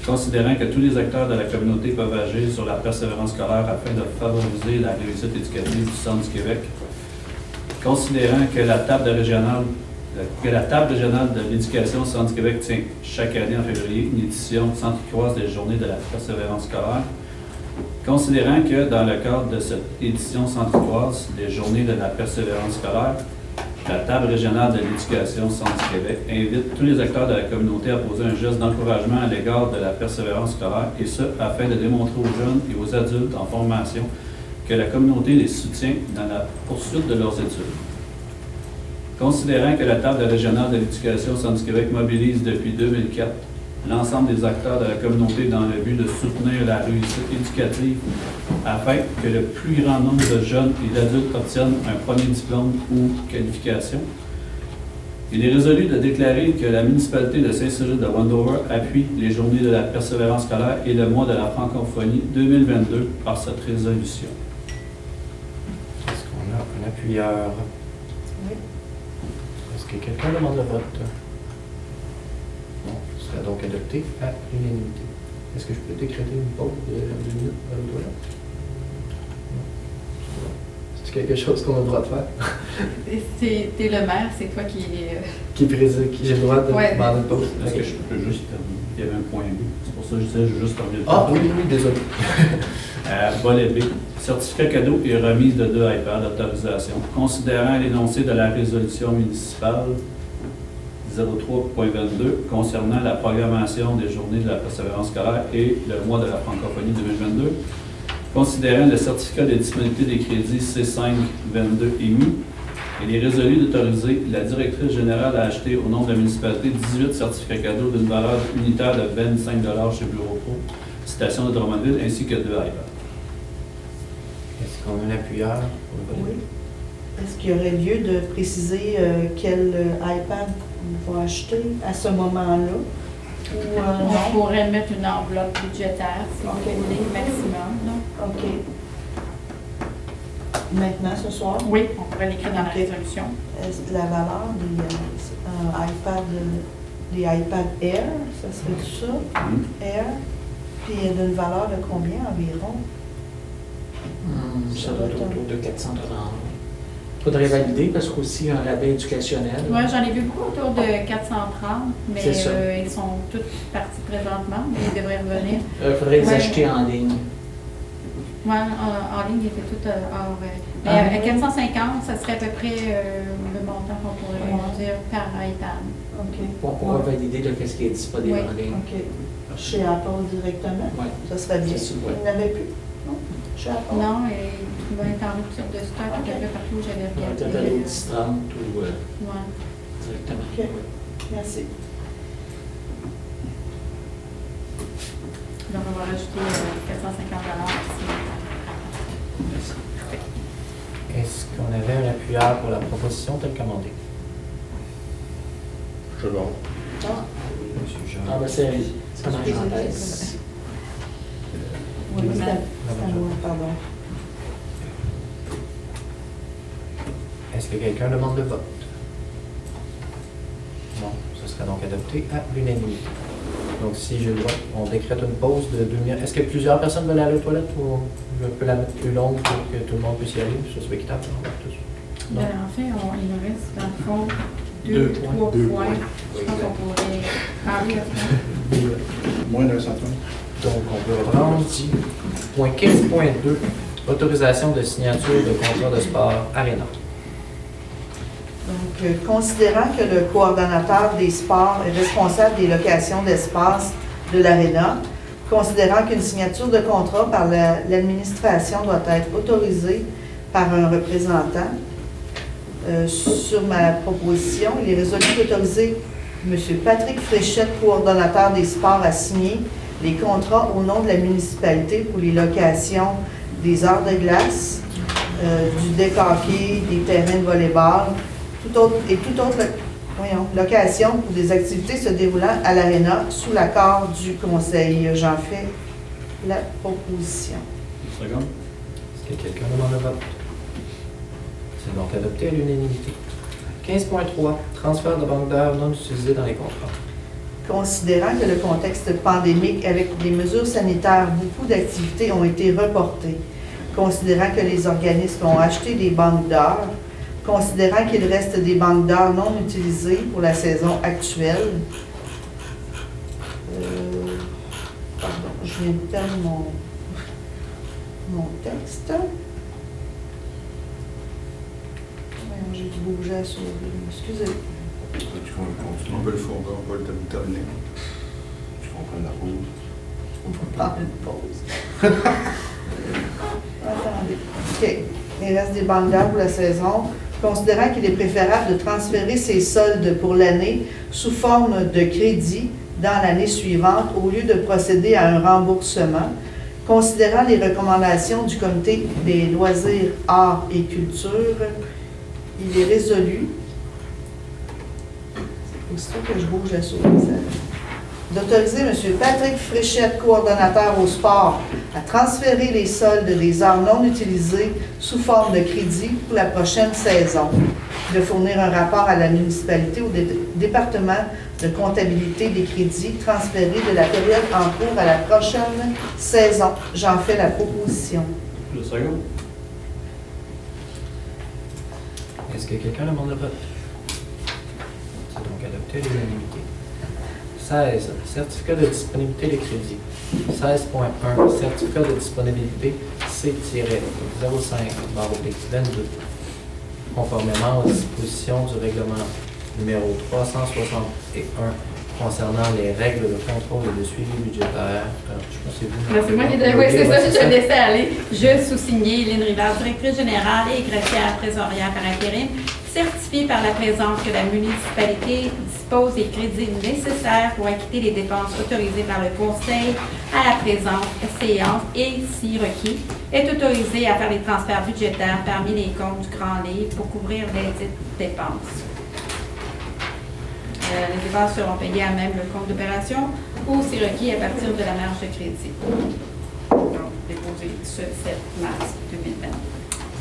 Considérant que tous les acteurs de la communauté peuvent agir sur la persévérance scolaire afin de favoriser la réussite éducative du Centre du Québec. Considérant que la table régionale de l'éducation au Centre du Québec tient chaque année en février une édition centricoise des journées de la persévérance scolaire. Considérant que dans le cadre de cette édition centricoise des journées de la persévérance scolaire, la table régionale de l'éducation Centre du Québec invite tous les acteurs de la communauté à poser un geste d'encouragement à l'égard de la persévérance scolaire, et ce, afin de démontrer aux jeunes et aux adultes en formation que la communauté les soutient dans la poursuite de leurs études. Considérant que la table régionale de l'éducation Centre du Québec mobilise depuis 2004 l'ensemble des acteurs de la communauté dans le but de soutenir la réussite éducative afin que le plus grand nombre de jeunes et d'adultes obtiennent un premier diplôme ou qualification. Il est résolu de déclarer que la municipalité de Saint-Cyril de Wendover appuie les journées de la persévérance scolaire et le mois de la francophonie 2022 par cette résolution. Est-ce qu'on a un appuyeur? Oui. Est-ce que quelqu'un demande le vote? Non, ce sera donc adopté à l'unanimité. Est-ce que je peux décréter une pause de 2 minutes à l'autre toilette? Non. C'est quelque chose qu'on a le droit de faire? T'es le maire, c'est toi qui... Qui préside, qui j'ai le droit de Ouais. demander une pause? Est-ce Ok. que je peux juste terminer? Il y avait un point B. C'est pour ça que je disais, je vais juste terminer le Ah point. oui, désolé. Volet B. Certificat cadeau et remise de 2 iPads d'autorisation. Considérant l'énoncé de la résolution municipale 03.22 concernant la programmation des journées de la persévérance scolaire et le mois de la francophonie 2022, considérant le certificat de disponibilité des crédits C5-22 émis, il est résolu d'autoriser la directrice générale à acheter au nom de la municipalité 18 certificats cadeaux d'une valeur unitaire de 25 $ chez Bureau Pro, station de Drummondville, ainsi que 2 iPads. Est-ce qu'on a un appuyeur pour le volet? Oui. Est-ce qu'il y aurait lieu de préciser quel iPad on va acheter à ce moment-là? Ou On non? pourrait mettre une enveloppe budgétaire, si vous voulez, maximum. là. OK. Maintenant, ce soir? Oui, on pourrait l'écrire dans la Ok. résolution. Est-ce que la valeur des iPad Air, ça serait tout ça? Air, puis d'une valeur de combien environ? Ça doit être autour de 400 $. Faudrait valider parce qu'aussi un rabais éducationnel. Moi, j'en ai vu beaucoup autour de 430, mais C'est ça. ils sont tous partis présentement, mais ils devraient revenir. Faudrait les Ouais. acheter en ligne. Ouais, en ligne, il était tout hors. Mais Ah. à 450, ça serait à peu près le montant qu'on pourrait dire par iPad. OK. On pourra valider de qu'est-ce qui est disponible Oui. en ligne. OK. Chez Apple directement? Ouais. Ça serait bien. C'est sûr, ouais. Il n'y en avait plus? Non? Chez Apple? Non, et il va être en rupture de stock un peu partout où j'avais Peut-être regardé. aller au 10-30 ou Ouais. directement. OK. Merci. Donc, on va rajouter 450 ici. Est-ce qu'on avait un appuyeur pour la proposition telle qu'amendée? Je vois. Ah, Monsieur Jean. Ah, ben c'est comment j'en Excusez, laisse. oui, c'est à moi, pardon. Est-ce que quelqu'un demande le vote? Non, ce serait donc adopté à l'unanimité. Donc, si j'ai le droit, on décrète une pause de 2 minutes. Est-ce que plusieurs personnes veulent aller aux toilettes ou je peux la mettre plus longue pour que tout le monde puisse y aller? Ça soit équitable. On va tous. Non. Ben, en fait, il nous reste, dans le fond, Deux 3 Deux points. points. Je pense qu'on pourrait parler à ça. Moins d'un centime. Donc, on peut reprendre. Point 15.2, autorisation de signature de contrat de sport Arena. Donc, considérant que le coordonnateur des sports est responsable des locations d'espace de l'Arena, considérant qu'une signature de contrat par l'administration doit être autorisée par un représentant, sur ma proposition, il est résolu d'autoriser M. Patrick Fréchette, coordonnateur des sports, à signer les contrats au nom de la municipalité pour les locations des heures de glace, du deck hockey, des terrains de volley-ball, toute autre location pour des activités se déroulant à l'Arena sous l'accord du Conseil. J'en fais la proposition. Second. Est-ce que quelqu'un demande le vote? C'est donc adopté à l'unanimité. 15.3, transfert de banque d'heures non utilisées dans les contrats. Considérant que le contexte pandémique avec des mesures sanitaires, beaucoup d'activités ont été reportées. Considérant que les organismes ont acheté des banques d'heures, considérant qu'il reste des banques d'heures non utilisées pour la saison actuelle. Pardon, je viens de perdre mon texte. Voyons, j'ai dû bouger à sauver. Excusez. On peut le faire, on peut le terminer. Je comprends la pause. On va prendre une pause. Attendez. OK. Il reste des banques d'heures pour la saison. Considérant qu'il est préférable de transférer ces soldes pour l'année sous forme de crédit dans l'année suivante au lieu de procéder à un remboursement, considérant les recommandations du Comité des loisirs, arts et culture, il est résolu, c'est aussitôt que je bouge la souris, d'autoriser M. Patrick Fréchette, coordonnateur au sport, à transférer les soldes des heures non utilisées sous forme de crédit pour la prochaine saison, de fournir un rapport à la municipalité ou au département de comptabilité des crédits transférés de la période en cours à la prochaine saison. J'en fais la proposition. Le second. Est-ce que quelqu'un demande le vote? C'est donc adopté à l'unanimité. 16, certificat de disponibilité des crédits. 16.1, certificat de disponibilité C-05/22, conformément aux dispositions du règlement numéro 361 concernant les règles de contrôle et de suivi budgétaire. Alors, je pense que c'est vous. C'est moi qui oui, c'est ça, je laissais aller. Je sous-signer Lynn Rivard, directrice générale et greffière trésorière par intérim, certifie par la présente que la municipalité dispose des crédits nécessaires pour acquitter les dépenses autorisées par le Conseil à la présente séance et, si requis, est autorisée à faire les transferts budgétaires parmi les comptes du Grand Livre pour couvrir les dites dépenses. Les dépenses seront payées à même le compte d'opération ou, si requis, à partir de la marge de crédit. Donc, déposé ce 7 mars 2020.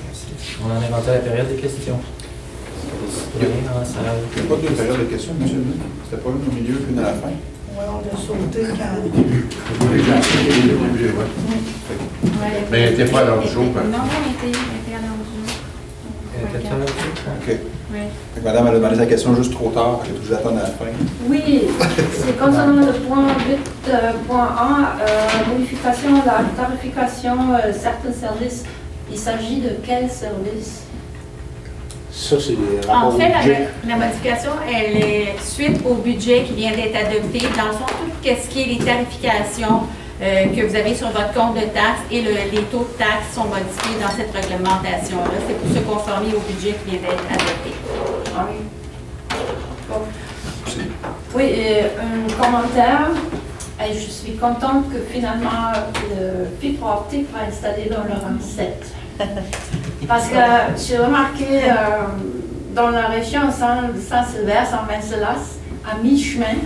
Merci. On en a inventé la période des questions. Les citoyens dans la salle. Il n'y a pas deux périodes de questions, monsieur le ministre. C'était pas une au milieu, une à la fin. Oui, on l'a sauté quand. Mais elle n'était pas à l'heure du jour. Non, elle était à l'heure du jour. Elle était à l'heure du jour. OK. Oui. Fait que madame, elle a demandé sa question juste trop tard, elle est obligée d'attendre à la fin. Oui, c'est concernant le point 8.1, modification de la tarification certains services. Il s'agit de quels services? Ça, c'est des En rapports fait, budget. la modification, elle est suite au budget qui vient d'être adopté. Dans le fond, tout ce qui est les tarifications que vous avez sur votre compte de taxes et les taux de taxes sont modifiés dans cette réglementation-là. C'est pour se conformer au budget qui vient d'être adopté. Ah oui. Bon. Oui, et un commentaire. Et je suis contente que finalement le fibre optique va installer dans le rang 7. Parce que j'ai remarqué dans la région Saint-Sylvain, Saint-Vencelas, à mi-chemin,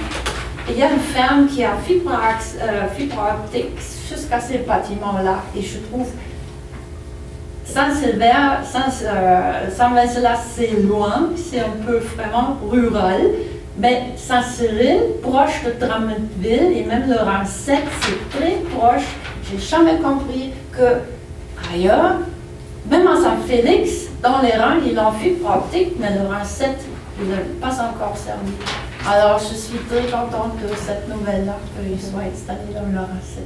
il y a une ferme qui a fibre optique jusqu'à ces bâtiments-là. Et je trouve Saint-Sylvain, Saint-Vencelas, c'est loin, c'est un peu vraiment rural. Mais Saint-Cyril, proche de Drummondville, et même le rang 7, c'est très proche. J'ai jamais compris que ailleurs, même à Saint-Félix, dans les rangs, ils ont fibre optique, mais le rang 7, il n'est pas encore servi. Alors, je suis très contente de cette nouvelle-là, qu'il soit installé dans le rang 7.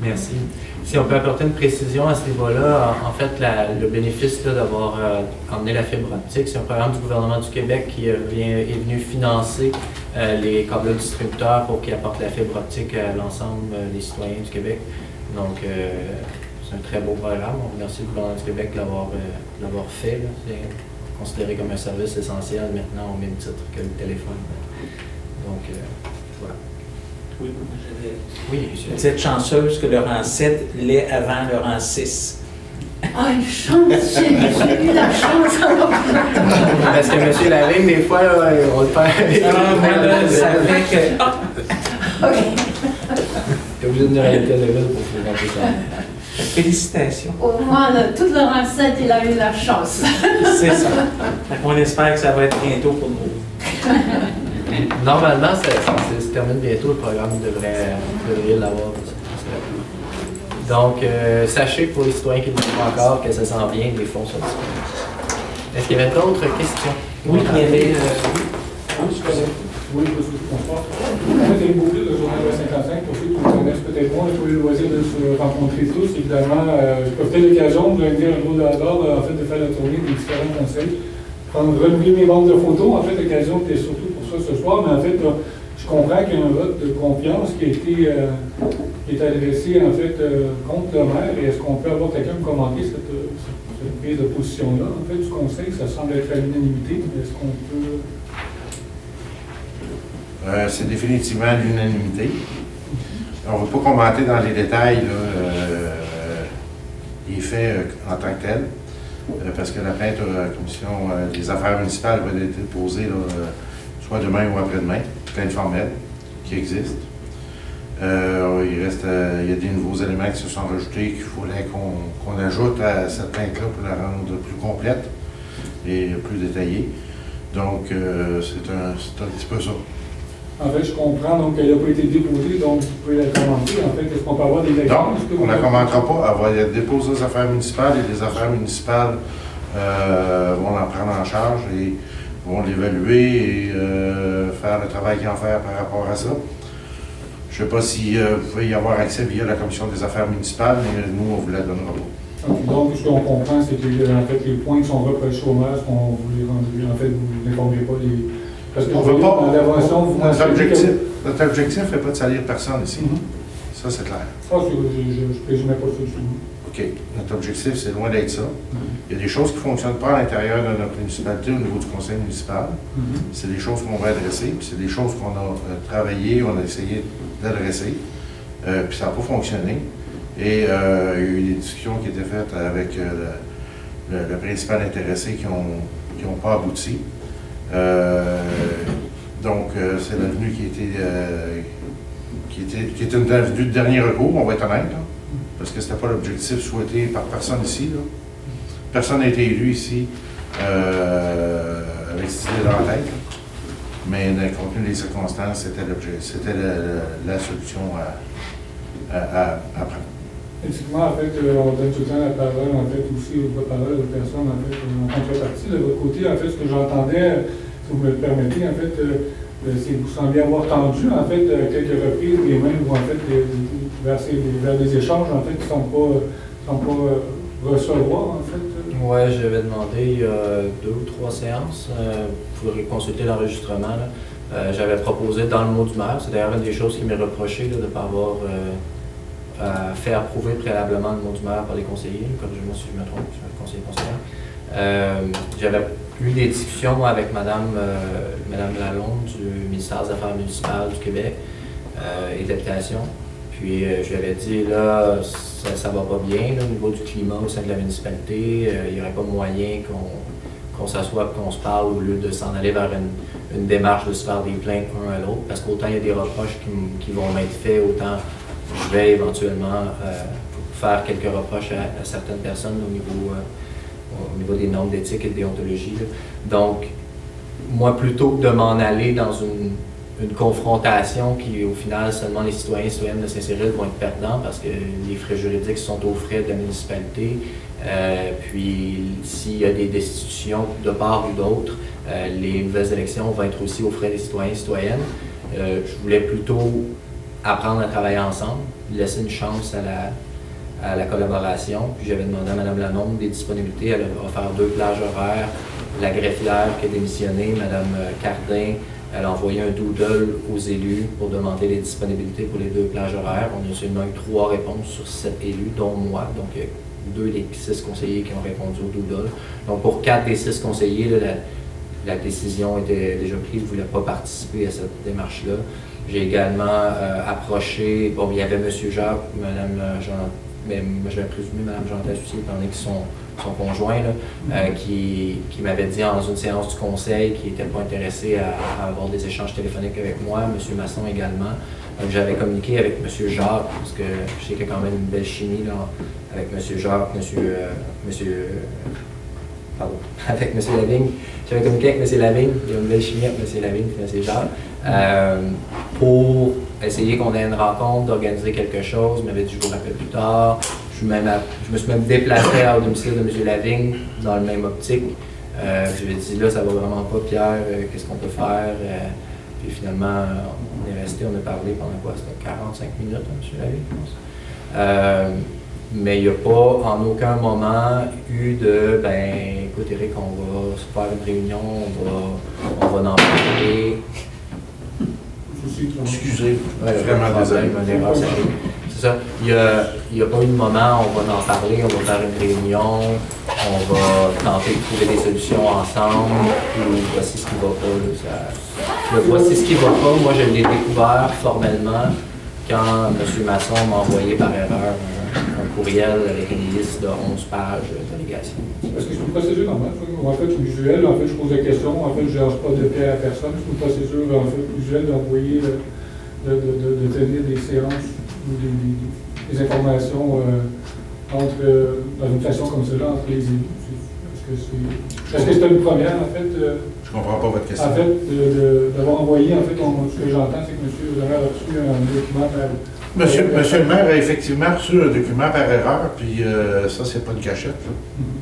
Merci. Si on peut apporter une précision à ce niveau-là, en fait, le bénéfice d'avoir emmené la fibre optique, c'est un programme du gouvernement du Québec qui est venu financer les câbles distributeurs pour qu'ils apportent la fibre optique à l'ensemble des citoyens du Québec. Donc, c'est un très beau programme. On remercie le gouvernement du Québec de l'avoir fait. C'est considéré comme un service essentiel maintenant au même titre que le téléphone. Donc, voilà. Oui, Oui, monsieur. vous êtes chanceuse que le rang 7 l'est avant le rang 6. Ah, une chance, j'ai eu la chance. Parce que monsieur Lavigne, des fois, là, on le fait. Voilà, ça fait que... Ah! OK. T'es obligé de venir à l'hôtel de ville pour fréquenter ça. Félicitations. Au moins, tout le rang 7, il a eu la chance. C'est ça. On espère que ça va être bientôt pour nous. Normalement, ça se termine bientôt, le programme devrait l'avoir. Donc, sachez pour les citoyens qui ne le savent pas encore que ça s'en vient, les fonds sont disponibles. Est-ce qu'il y avait d'autres questions? Oui, il y avait... Oui, bonsoir. En fait, Éric Beaulieu, le journal de 55, pour ceux qui me connaissent peut-être moins, j'ai eu le loisir de se rencontrer tous. Évidemment, je profitais de l'occasion de donner un mot d'abord, en fait, de faire la tournée des différents conseils, renouveler mes bandes de photos. En fait, l'occasion était surtout pour ça ce soir, mais en fait, je comprends qu'il y a un vote de confiance qui est adressé, en fait, contre le maire. Et est-ce qu'on peut avoir quelqu'un pour commenter cette prise de position-là, en fait, du conseil? Ça semble être à l'unanimité, mais est-ce qu'on peut... C'est définitivement l'unanimité. On ne va pas commenter dans les détails les faits en tant que tels, parce que la plainte à la commission des affaires municipales va être déposée soit demain ou après-demain, plainte formelle qui existe. Il y a des nouveaux éléments qui se sont rajoutés qu'il faudrait qu'on ajoute à cette plainte-là pour la rendre plus complète et plus détaillée. Donc, c'est un petit peu ça. En fait, je comprends donc qu'elle n'a pas été déposée, donc vous pouvez la commenter. En fait, est-ce qu'on peut avoir des exemples? Donc, on ne la commentera pas. Elle va être déposée aux affaires municipales et les affaires municipales vont la prendre en charge et vont l'évaluer et faire le travail qu'ils ont à faire par rapport à ça. Je ne sais pas si vous pouvez y avoir accès via la commission des affaires municipales, mais nous, on ne vous la donnera pas. Okay, donc, ce qu'on comprend, c'est que en fait, les points qui sont reprochés au maire, qu'on vous les rendez, en fait, vous n'informez pas les... Parce que on veut pas. Notre objectif n'est pas de salir personne ici. Ça, c'est clair. Je ne présumais pas ça du tout. OK. Notre objectif, c'est loin d'être ça. Il y a des choses qui ne fonctionnent pas à l'intérieur de notre municipalité au niveau du conseil municipal. C'est des choses qu'on va adresser, puis c'est des choses qu'on a travaillé, on a essayé d'adresser, puis ça n'a pas fonctionné. Et il y a eu des discussions qui étaient faites avec le principal intéressé qui n'ont pas abouti. Donc, c'est l'avenue qui est une avenue de dernier recours, on va être honnête, là, parce que ce n'était pas l'objectif souhaité par personne ici. Là. Personne n'a été élu ici avec cette idée dans la tête, mais compte tenu des circonstances, c'était la solution à prendre. Éthiquement, en fait, on donne tout le temps la parole, en fait, aussi aux parole aux personnes, en fait, en contrepartie. De votre côté, en fait, ce que j'entendais, si vous me le permettez, en fait, c'est que vous semblez avoir tendu, en fait, à quelques reprises, les mains, ou en fait, vers des échanges, en fait, qui ne sont pas recevoir, en fait. Ouais, j'avais demandé il y a 2 ou 3 séances. Vous pourrez consulter l'enregistrement. J'avais proposé dans le mot du maire, c'est d'ailleurs une des choses qui m'est reprochée de ne pas avoir fait approuver préalablement le mot du maire par les conseillers, corrigez-moi si je me trompe, je suis un conseiller. J'avais eu des discussions moi, avec Madame Lalonde du ministère des Affaires municipales du Québec et de l'habitation. Puis je lui avais dit, là, ça va pas bien là, au niveau du climat au sein de la municipalité. Il n'y aurait pas moyen qu'on s'assoie et qu'on se parle au lieu de s'en aller vers une démarche de se faire des plaintes l'un à l'autre. Parce qu'autant il y a des reproches qui vont m'être faits, autant je vais éventuellement faire quelques reproches à certaines personnes au niveau des normes d'éthique et de déontologie. Là. Donc, moi, plutôt que de m'en aller dans une confrontation qui, au final, seulement les citoyens et citoyennes de Saint-Cyril vont être perdants parce que les frais juridiques sont aux frais de la municipalité. Puis, s'il y a des destitutions de part ou d'autre, les nouvelles élections vont être aussi aux frais des citoyens et citoyennes. Je voulais plutôt apprendre à travailler ensemble, laisser une chance à la collaboration. Puis, j'avais demandé à Mme Lalonde des disponibilités. Elle a offert 2 plages horaires. La greffière qui a démissionné, Mme Cardin, elle a envoyé un doodle aux élus pour demander les disponibilités pour les 2 plages horaires. On a seulement eu 3 réponses sur 7 élus, dont moi. Donc, 2 des 6 conseillers qui ont répondu au doodle. Donc, pour 4 des 6 conseillers, là, la décision était déjà prise. Ils ne voulaient pas participer à cette démarche-là. J'ai également approché, bon, il y avait M. Jacques, Mme Jean, mais je vais présumer Mme Jean Tassoucier, étant donné que son conjoint, là, qui m'avait dit dans une séance du conseil qu'il n'était pas intéressé à avoir des échanges téléphoniques avec moi, M. Masson également. J'avais communiqué avec M. Jacques, parce que je sais qu'il y a quand même une belle chimie là, avec M. Jacques, avec M. Lavigne. J'avais communiqué avec M. Lavigne, il y a une belle chimie avec M. Lavigne et M. Jacques, pour essayer qu'on ait une rencontre, d'organiser quelque chose. Il m'avait dit je vous rappelle plus tard. Je me suis même déplacé au domicile de M. Lavigne dans le même optique. Je lui ai dit là, ça va vraiment pas, Pierre, qu'est-ce qu'on peut faire? Puis finalement, on est resté, on a parlé pendant quoi? C'était 45 minutes, hein, M. Lavigne, je pense. Mais il n'y a pas en aucun moment eu de ben écoute Éric, on va se faire une réunion, on va en parler. Excusez, Ouais, vraiment désolé. C'est ça. Il n'y a pas eu de moment, on va en parler, on va faire une réunion, on va tenter de trouver des solutions ensemble, ou voici ce qui va pas. Voici ce qui va pas, moi je l'ai découvert formellement quand M. Masson m'a envoyé par erreur un courriel avec une liste de 11 pages d'allégations. Est-ce que c'est une procédure normale, en fait, usuelle? En fait, je pose la question, en fait, je ne lance pas de paix à personne. C'est une procédure, en fait, usuelle d'envoyer, de tenir des séances ou des informations dans une façon comme cela entre les élus. Est-ce que c'est une première, en fait? Je ne comprends pas votre question. En fait, d'avoir envoyé, en fait, ce que j'entends, c'est que M. le maire a reçu un document par... Monsieur le maire a effectivement reçu un document par erreur, puis ça, c'est pas une cachette, là.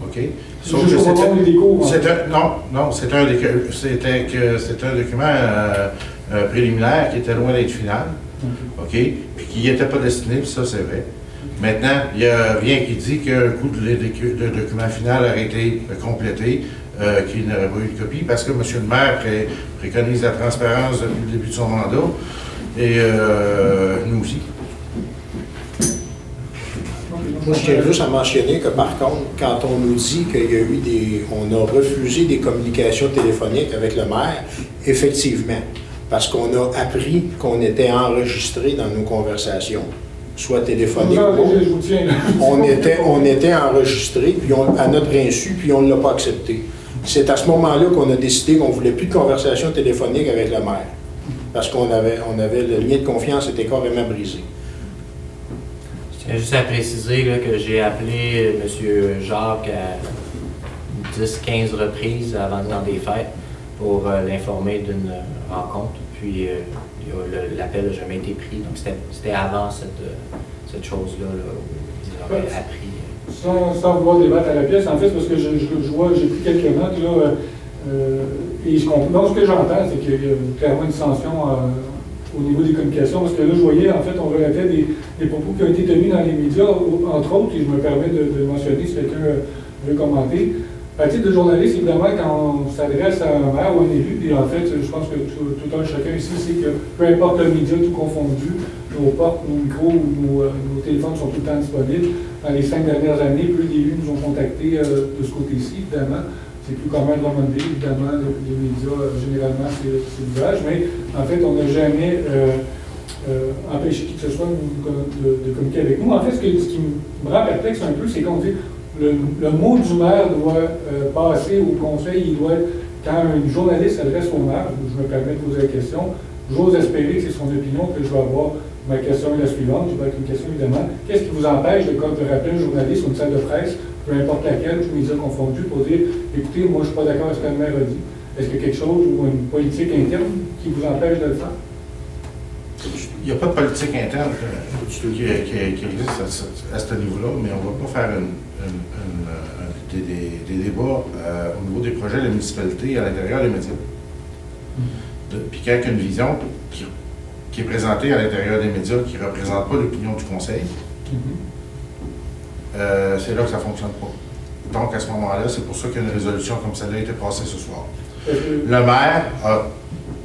OK? Sauf que c'était un document préliminaire qui était loin d'être final. OK? Puis qui n'était pas destiné, puis ça, c'est vrai. Maintenant, il n'y a rien qui dit qu'un coup de document final aurait été complété, qu'il n'aurait pas eu de copie, parce que M. le maire préconise la transparence depuis le début de son mandat, et nous aussi. Moi, je tiens juste à mentionner que, par contre, quand on nous dit qu'il y a eu on a refusé des communications téléphoniques avec le maire, effectivement, parce qu'on a appris qu'on était enregistré dans nos conversations, soit téléphoniques ou on était enregistré, puis à notre insu, puis on ne l'a pas accepté. C'est à ce moment-là qu'on a décidé qu'on ne voulait plus de conversation téléphonique avec le maire, parce qu'on avait le lien de confiance était carrément brisé. Je tiens juste à préciser là, que j'ai appelé M. Jacques à 10-15 reprises avant le temps des fêtes pour l'informer d'une rencontre. Puis l'appel n'a jamais été pris. Donc c'était avant cette chose-là, là, aurait appris. Sans vouloir débattre à la pièce, en fait, parce que je vois, j'ai pris quelques notes, là, et je comprends. Donc, ce que j'entends, c'est qu'il y a clairement une sanction au niveau des communications, parce que là, je voyais, en fait, on relatait des propos qui ont été tenus dans les médias, entre autres, et je me permets de mentionner si quelqu'un veut commenter. À titre de journaliste, évidemment, quand on s'adresse à un maire ou un élu, et en fait, je pense que tout un chacun ici sait que peu importe le média, tout confondu, nos portes, nos micros ou nos téléphones sont tout le temps disponibles. Dans les 5 dernières années, peu d'élus nous ont contactés de ce côté-ci, évidemment. C'est plus commun de Drummondville, évidemment, les médias, généralement, c'est l'usage, mais en fait, on n'a jamais empêché qui que ce soit de communiquer avec nous. En fait, ce qui me rend perplexe un peu, c'est qu'on dit le mot du maire doit passer au conseil, il doit, quand un journaliste s'adresse au maire, je me permets de poser la question, j'ose espérer que c'est son opinion que je vais avoir. Ma question est la suivante, je vais avec une question évidemment. Qu'est-ce qui vous empêche de rappeler un journaliste ou une salle de presse, peu importe laquelle, tous médias confondus, pour dire écoutez, moi je ne suis pas d'accord avec ce que le maire a dit. Est-ce qu'il y a quelque chose ou une politique interne qui vous empêche de le faire? Il n'y a pas de politique interne qui existe à ce niveau-là, mais on ne va pas faire des débats au niveau des projets de la municipalité à l'intérieur des médias. Puis quand il y a une vision qui est présentée à l'intérieur des médias qui ne représente pas l'opinion du conseil, c'est là que ça ne fonctionne pas. Donc à ce moment-là, c'est pour ça qu'une résolution comme celle-là a été passée ce soir. Le maire,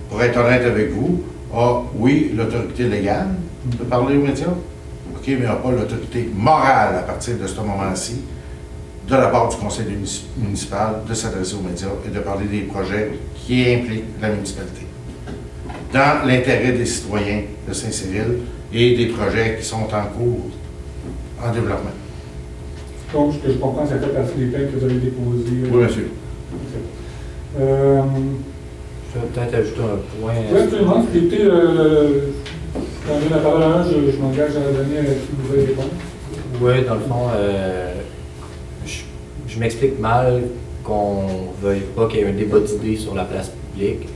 pour être honnête avec vous, a, oui, l'autorité légale de parler aux médias, OK, mais n'a pas l'autorité morale à partir de ce moment-ci, de la part du conseil municipal, de s'adresser aux médias et de parler des projets qui impliquent la municipalité, dans l'intérêt des citoyens de Saint-Cyril et des projets qui sont en cours, en développement. Donc, ce que je comprends, ça fait partie des plaintes que vous avez déposées. Oui, monsieur. Je vais peut-être ajouter un point. Oui, absolument. Écoutez, quand je donne la parole à un, je m'engage à la donner à qui vous voulez répondre. Oui, dans le fond, je m'explique mal qu'on ne veuille pas qu'il y ait un débat d'idées sur la place publique.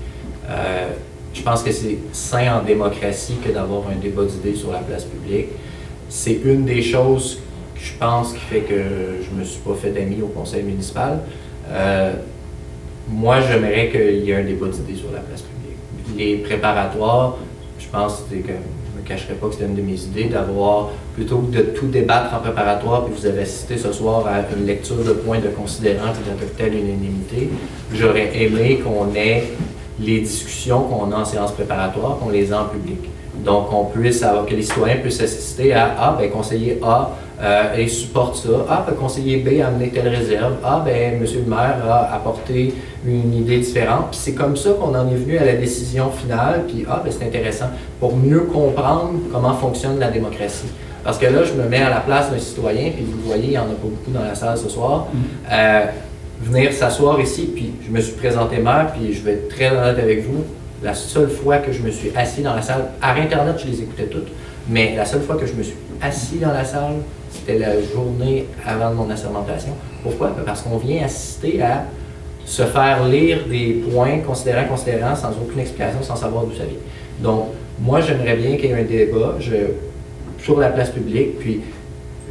Je pense que c'est sain en démocratie que d'avoir un débat d'idées sur la place publique. C'est une des choses que je pense qui fait que je ne me suis pas fait d'amis au conseil municipal. Moi, j'aimerais qu'il y ait un débat d'idées sur la place publique. Les préparatoires, je pense que je ne me cacherai pas que c'était une de mes idées, d'avoir, plutôt que de tout débattre en préparatoire, puis vous avez assisté ce soir à une lecture de points de considérants qui d'adopter à l'unanimité, j'aurais aimé qu'on ait les discussions qu'on a en séance préparatoire, qu'on les a en public. Donc, on puisse avoir, que les citoyens puissent assister à conseiller A et supporte ça. Conseiller B a amené telle réserve. Monsieur le maire a apporté une idée différente. Puis c'est comme ça qu'on en est venu à la décision finale. Puis c'est intéressant pour mieux comprendre comment fonctionne la démocratie. Parce que là, je me mets à la place d'un citoyen, puis vous voyez, il n'y en a pas beaucoup dans la salle ce soir. Venir s'asseoir ici, puis je me suis présenté maire, puis je vais être très honnête avec vous, la seule fois que je me suis assis dans la salle, à Internet, je les écoutais toutes, mais la seule fois que je me suis assis dans la salle, c'était la journée avant mon assermentation. Pourquoi? Parce qu'on vient assister à se faire lire des points considérants sans aucune explication, sans savoir d'où ça vient. Donc, moi, j'aimerais bien qu'il y ait un débat sur la place publique, puis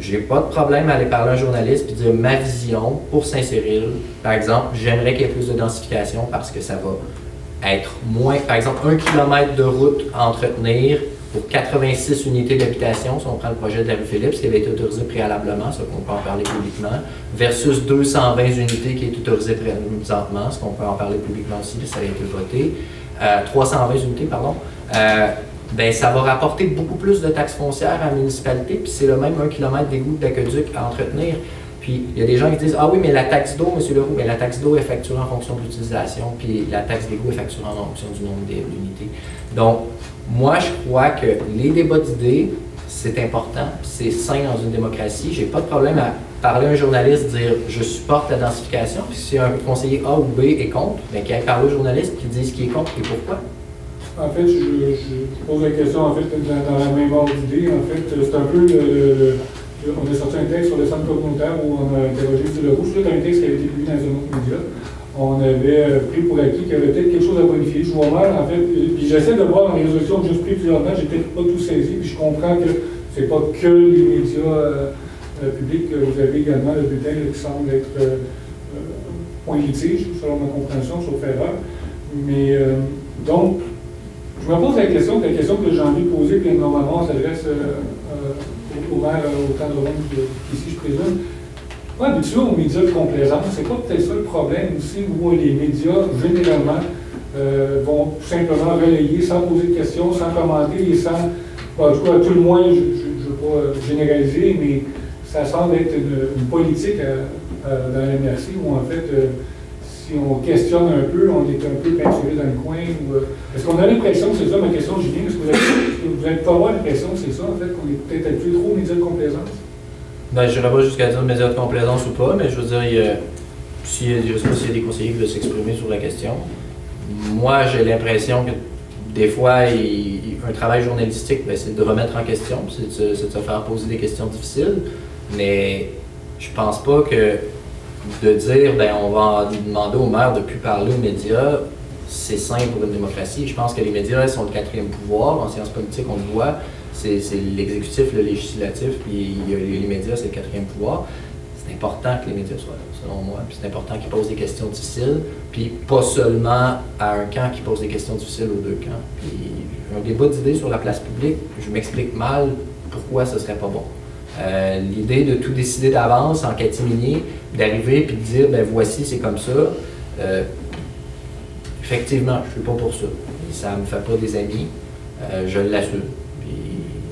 j'ai pas de problème à aller parler à un journaliste et dire ma vision pour Saint-Cyril. Par exemple, j'aimerais qu'il y ait plus de densification parce que ça va être moins, par exemple, 1 km de route à entretenir pour 86 unités d'habitation, si on prend le projet de la rue Philippe, qui avait été autorisé préalablement, ce qu'on peut en parler publiquement, versus 220 unités qui est autorisé présentement, ce qu'on peut en parler publiquement aussi, ça a été voté, 320 unités, pardon. Ça va rapporter beaucoup plus de taxes foncières à la municipalité, puis c'est le même 1 km d'égout d'aqueduc à entretenir. Puis il y a des gens qui disent oui, mais la taxe d'eau, M. Leroux, mais la taxe d'eau est facturée en fonction de l'utilisation, puis la taxe d'égout est facturée en fonction du nombre d'unités. Donc, moi, je crois que les débats d'idées, c'est important, c'est sain dans une démocratie. J'ai pas de problème à parler à un journaliste, dire je supporte la densification, puis si un conseiller A ou B est contre, qu'il aille parler au journaliste qui dise qui est contre et pourquoi. En fait, je pose la question en fait dans la même ordre d'idée. En fait, c'est un peu on a sorti un texte sur le centre communautaire où on a interrogé M. Leroux. C'est un texte qui avait été publié dans un autre média. On avait pris pour acquis qu'il y avait peut-être quelque chose à bonifier. Je vois mal, en fait, puis j'essaie de voir dans les résolutions que j'ai prises plusieurs temps, j'ai peut-être pas tout saisi, puis je comprends que c'est pas que les médias public, vous avez également le bulletin qui semble être point litige, selon ma compréhension, sauf erreur. Mais donc, je me pose la question que j'ai envie de poser, puis normalement on s'adresse au maire Autran-Drummond qu'ici je présume. Pourquoi habituellement aux médias de complaisance? C'est pas peut-être ça le problème aussi, où les médias, généralement, vont tout simplement relayer sans poser de questions, sans commenter et sans. En tout cas, tout le moins, je ne veux pas généraliser, mais ça semble être une politique dans la MRC où, en fait, si on questionne un peu, on est un peu peinturé dans le coin. Est-ce qu'on a l'impression que c'est ça ma question, Julien? Est-ce que vous n'avez pas avoir l'impression que c'est ça, en fait, qu'on est peut-être habitué trop aux médias de complaisance? Ben, je n'irai pas jusqu'à dire médias de complaisance ou pas, mais je veux dire, je ne sais pas s'il y a des conseillers qui veulent s'exprimer sur la question. Moi, j'ai l'impression que des fois, un travail journalistique, ben, c'est de remettre en question, c'est de se faire poser des questions difficiles, mais je pense pas que de dire, ben, on va demander aux maires de ne plus parler aux médias, c'est sain pour une démocratie. Je pense que les médias sont le quatrième pouvoir. En sciences politiques, on le voit. C'est l'exécutif, le législatif, puis les médias, c'est le quatrième pouvoir. C'est important que les médias soient là, selon moi. Puis c'est important qu'ils posent des questions difficiles, puis pas seulement à un camp qui pose des questions difficiles aux deux camps. Puis un débat d'idées sur la place publique, je m'explique mal pourquoi ce serait pas bon. L'idée de tout décider d'avance en catimini, d'arriver puis de dire, ben voici, c'est comme ça, effectivement, je suis pas pour ça. Ça me fait pas des amis, je l'assume.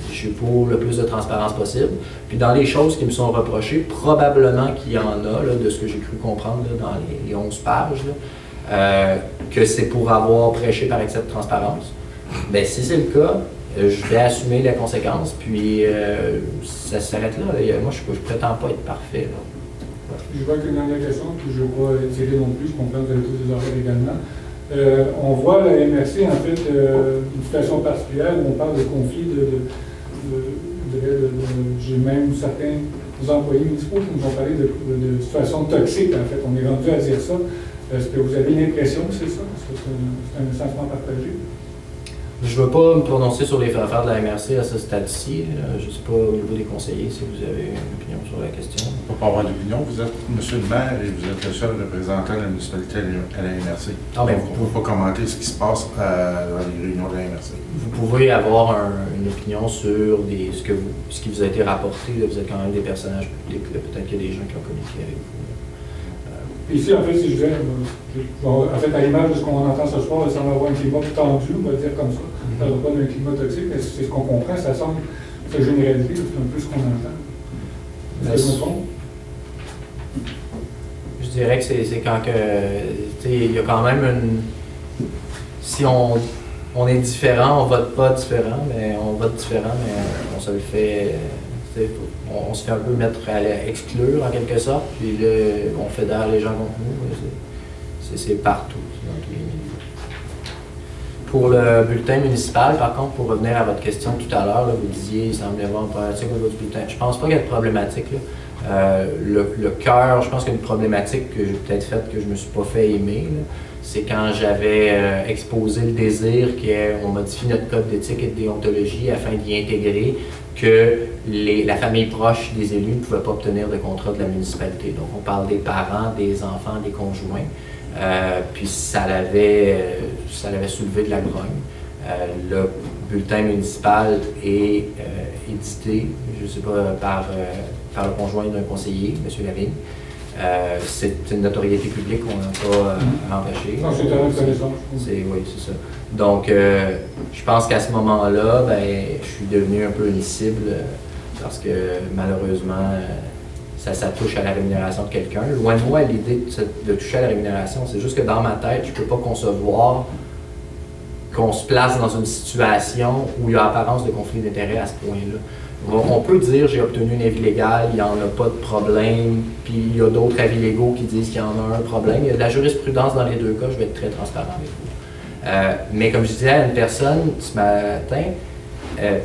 Je suis pour le plus de transparence possible. Puis dans les choses qui me sont reprochées, probablement qu'il y en a, là, de ce que j'ai cru comprendre là, dans les 11 pages, là, que c'est pour avoir prêché par excès de transparence. Bien, si c'est le cas, je vais assumer les conséquences, puis ça s'arrête là. Moi, je ne prétends pas être parfait. Là. Ouais. Je vois qu'une dernière question, puis je ne veux pas tirer non plus, je comprends que vous avez tous des oreilles également. On voit la MRC, en fait, une situation particulière où on parle de conflit j'ai même certains employés municipaux qui nous ont parlé de situations toxiques, en fait. On est rendu à dire ça. Est-ce que vous avez l'impression que c'est ça? Est-ce que c'est un sentiment partagé? Je ne veux pas me prononcer sur les affaires de la MRC à ce stade-ci. Je ne sais pas au niveau des conseillers si vous avez une opinion sur la question. On ne peut pas avoir d'opinion. Vous êtes monsieur le maire et vous êtes le seul représentant de la municipalité à la MRC. Ah, ben, vous ne pouvez pas commenter ce qui se passe dans les réunions de la MRC. Vous pouvez avoir une opinion sur ce qui vous a été rapporté. Là, vous êtes quand même des personnages publics. Peut-être qu'il y a des gens qui ont communiqué avec vous. Ici, en fait, si je viens, en fait, à l'image de ce qu'on entend ce soir, ça semble avoir un climat plus tendu, on va dire comme ça. Ça ne va pas d'un climat toxique, mais c'est ce qu'on comprend, ça semble se généraliser, c'est un peu ce qu'on entend. Est-ce que je me trompe? Je dirais que c'est quand que, il y a quand même une... Si on est différent, on vote pas différent, mais on vote différent, mais on se le fait... On se fait un peu mettre à exclure en quelque sorte, puis là, on fédère les gens contre nous. C'est partout. Dans tous les milieux. Pour le bulletin municipal, par contre, pour revenir à votre question tout à l'heure, vous disiez il semblait avoir une problématique au niveau du bulletin. Je pense pas qu'il y ait de problématique. Là. Le cœur, je pense qu'il y a une problématique que j'ai peut-être faite que je me suis pas fait aimer. C'est quand j'avais exposé le désir qu'on modifie notre code d'éthique et de déontologie afin d'y intégrer que la famille proche des élus ne pouvait pas obtenir de contrat de la municipalité. Donc, on parle des parents, des enfants, des conjoints. Puis ça l'avait soulevé de la grogne. Le bulletin municipal est édité, je ne sais pas, par le conjoint d'un conseiller, M. Lavigne. C'est une notoriété publique qu'on n'a pas à empêcher. Non, c'est une reconnaissance. Oui, c'est ça. Donc, je pense qu'à ce moment-là, ben, je suis devenu un peu une cible parce que malheureusement, ça touche à la rémunération de quelqu'un. Loin de moi l'idée de toucher à la rémunération, c'est juste que dans ma tête, je ne peux pas concevoir qu'on se place dans une situation où il y a apparence de conflit d'intérêts à ce point-là. On peut dire j'ai obtenu un avis légal, il n'y en a pas de problème, puis il y a d'autres avis légaux qui disent qu'il y en a un problème. Il y a de la jurisprudence dans les deux cas, je vais être très transparent avec vous. Mais comme je disais à une personne ce matin,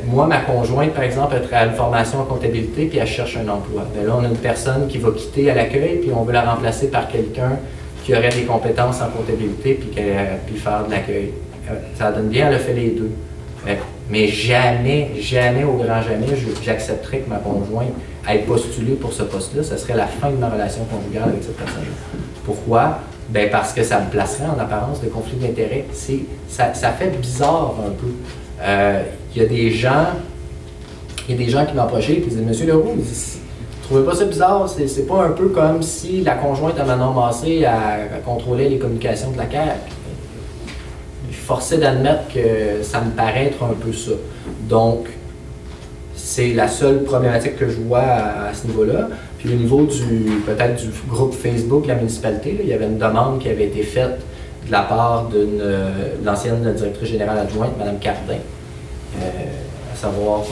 moi, ma conjointe, par exemple, elle a une formation en comptabilité, puis elle cherche un emploi. Bien là, on a une personne qui va quitter à l'accueil, puis on veut la remplacer par quelqu'un qui aurait des compétences en comptabilité, puis qui pu faire de l'accueil. Ça donne bien, elle a fait les deux. Mais jamais, jamais, au grand jamais, j'accepterais que ma conjointe être postulé pour ce poste-là, ce serait la fin de ma relation conjugale avec cette personne-là. Pourquoi? Ben parce que ça me placerait en apparence de conflit d'intérêt. Ça fait bizarre un peu. Il y a des gens qui m'ont approché et qui disaient « Monsieur Leroux, vous trouvez pas ça bizarre? C'est pas un peu comme si la conjointe à Manon Massé contrôlait les communications de la CAQ. » Je suis forcé d'admettre que ça me paraît être un peu ça. Donc, c'est la seule problématique que je vois à ce niveau-là. Puis au niveau peut-être du groupe Facebook de la municipalité, là, il y avait une demande qui avait été faite de la part de l'ancienne directrice générale adjointe, Mme Cardin, à savoir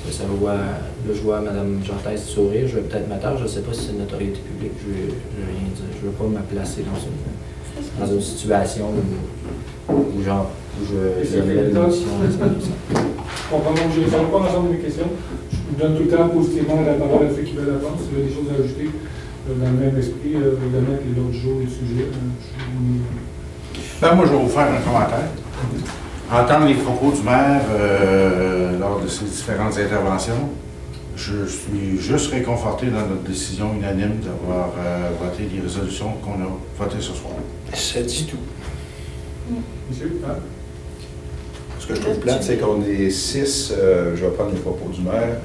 je vois Mme Jean-Thèse sourire, je vais peut-être m'attendre, je ne sais pas si c'est une notoriété publique, je ne veux rien dire, je ne veux pas me placer dans une situation où je donnerais une émission. Bon, vraiment, je ne vais pas l'ensemble de mes questions. Je donne tout le temps positivement la parole à ceux qui veulent la prendre. S'il y a des choses à ajouter dans le même esprit, évidemment, que l'autre jour, les sujets. Moi, je vais vous faire un commentaire. Entendre les propos du maire lors de ses différentes interventions, je suis juste réconforté dans notre décision unanime d'avoir voté les résolutions qu'on a votées ce soir. Ça dit tout. Monsieur, Ce que je trouve plate, c'est qu'on est 6, je vais prendre les propos du maire,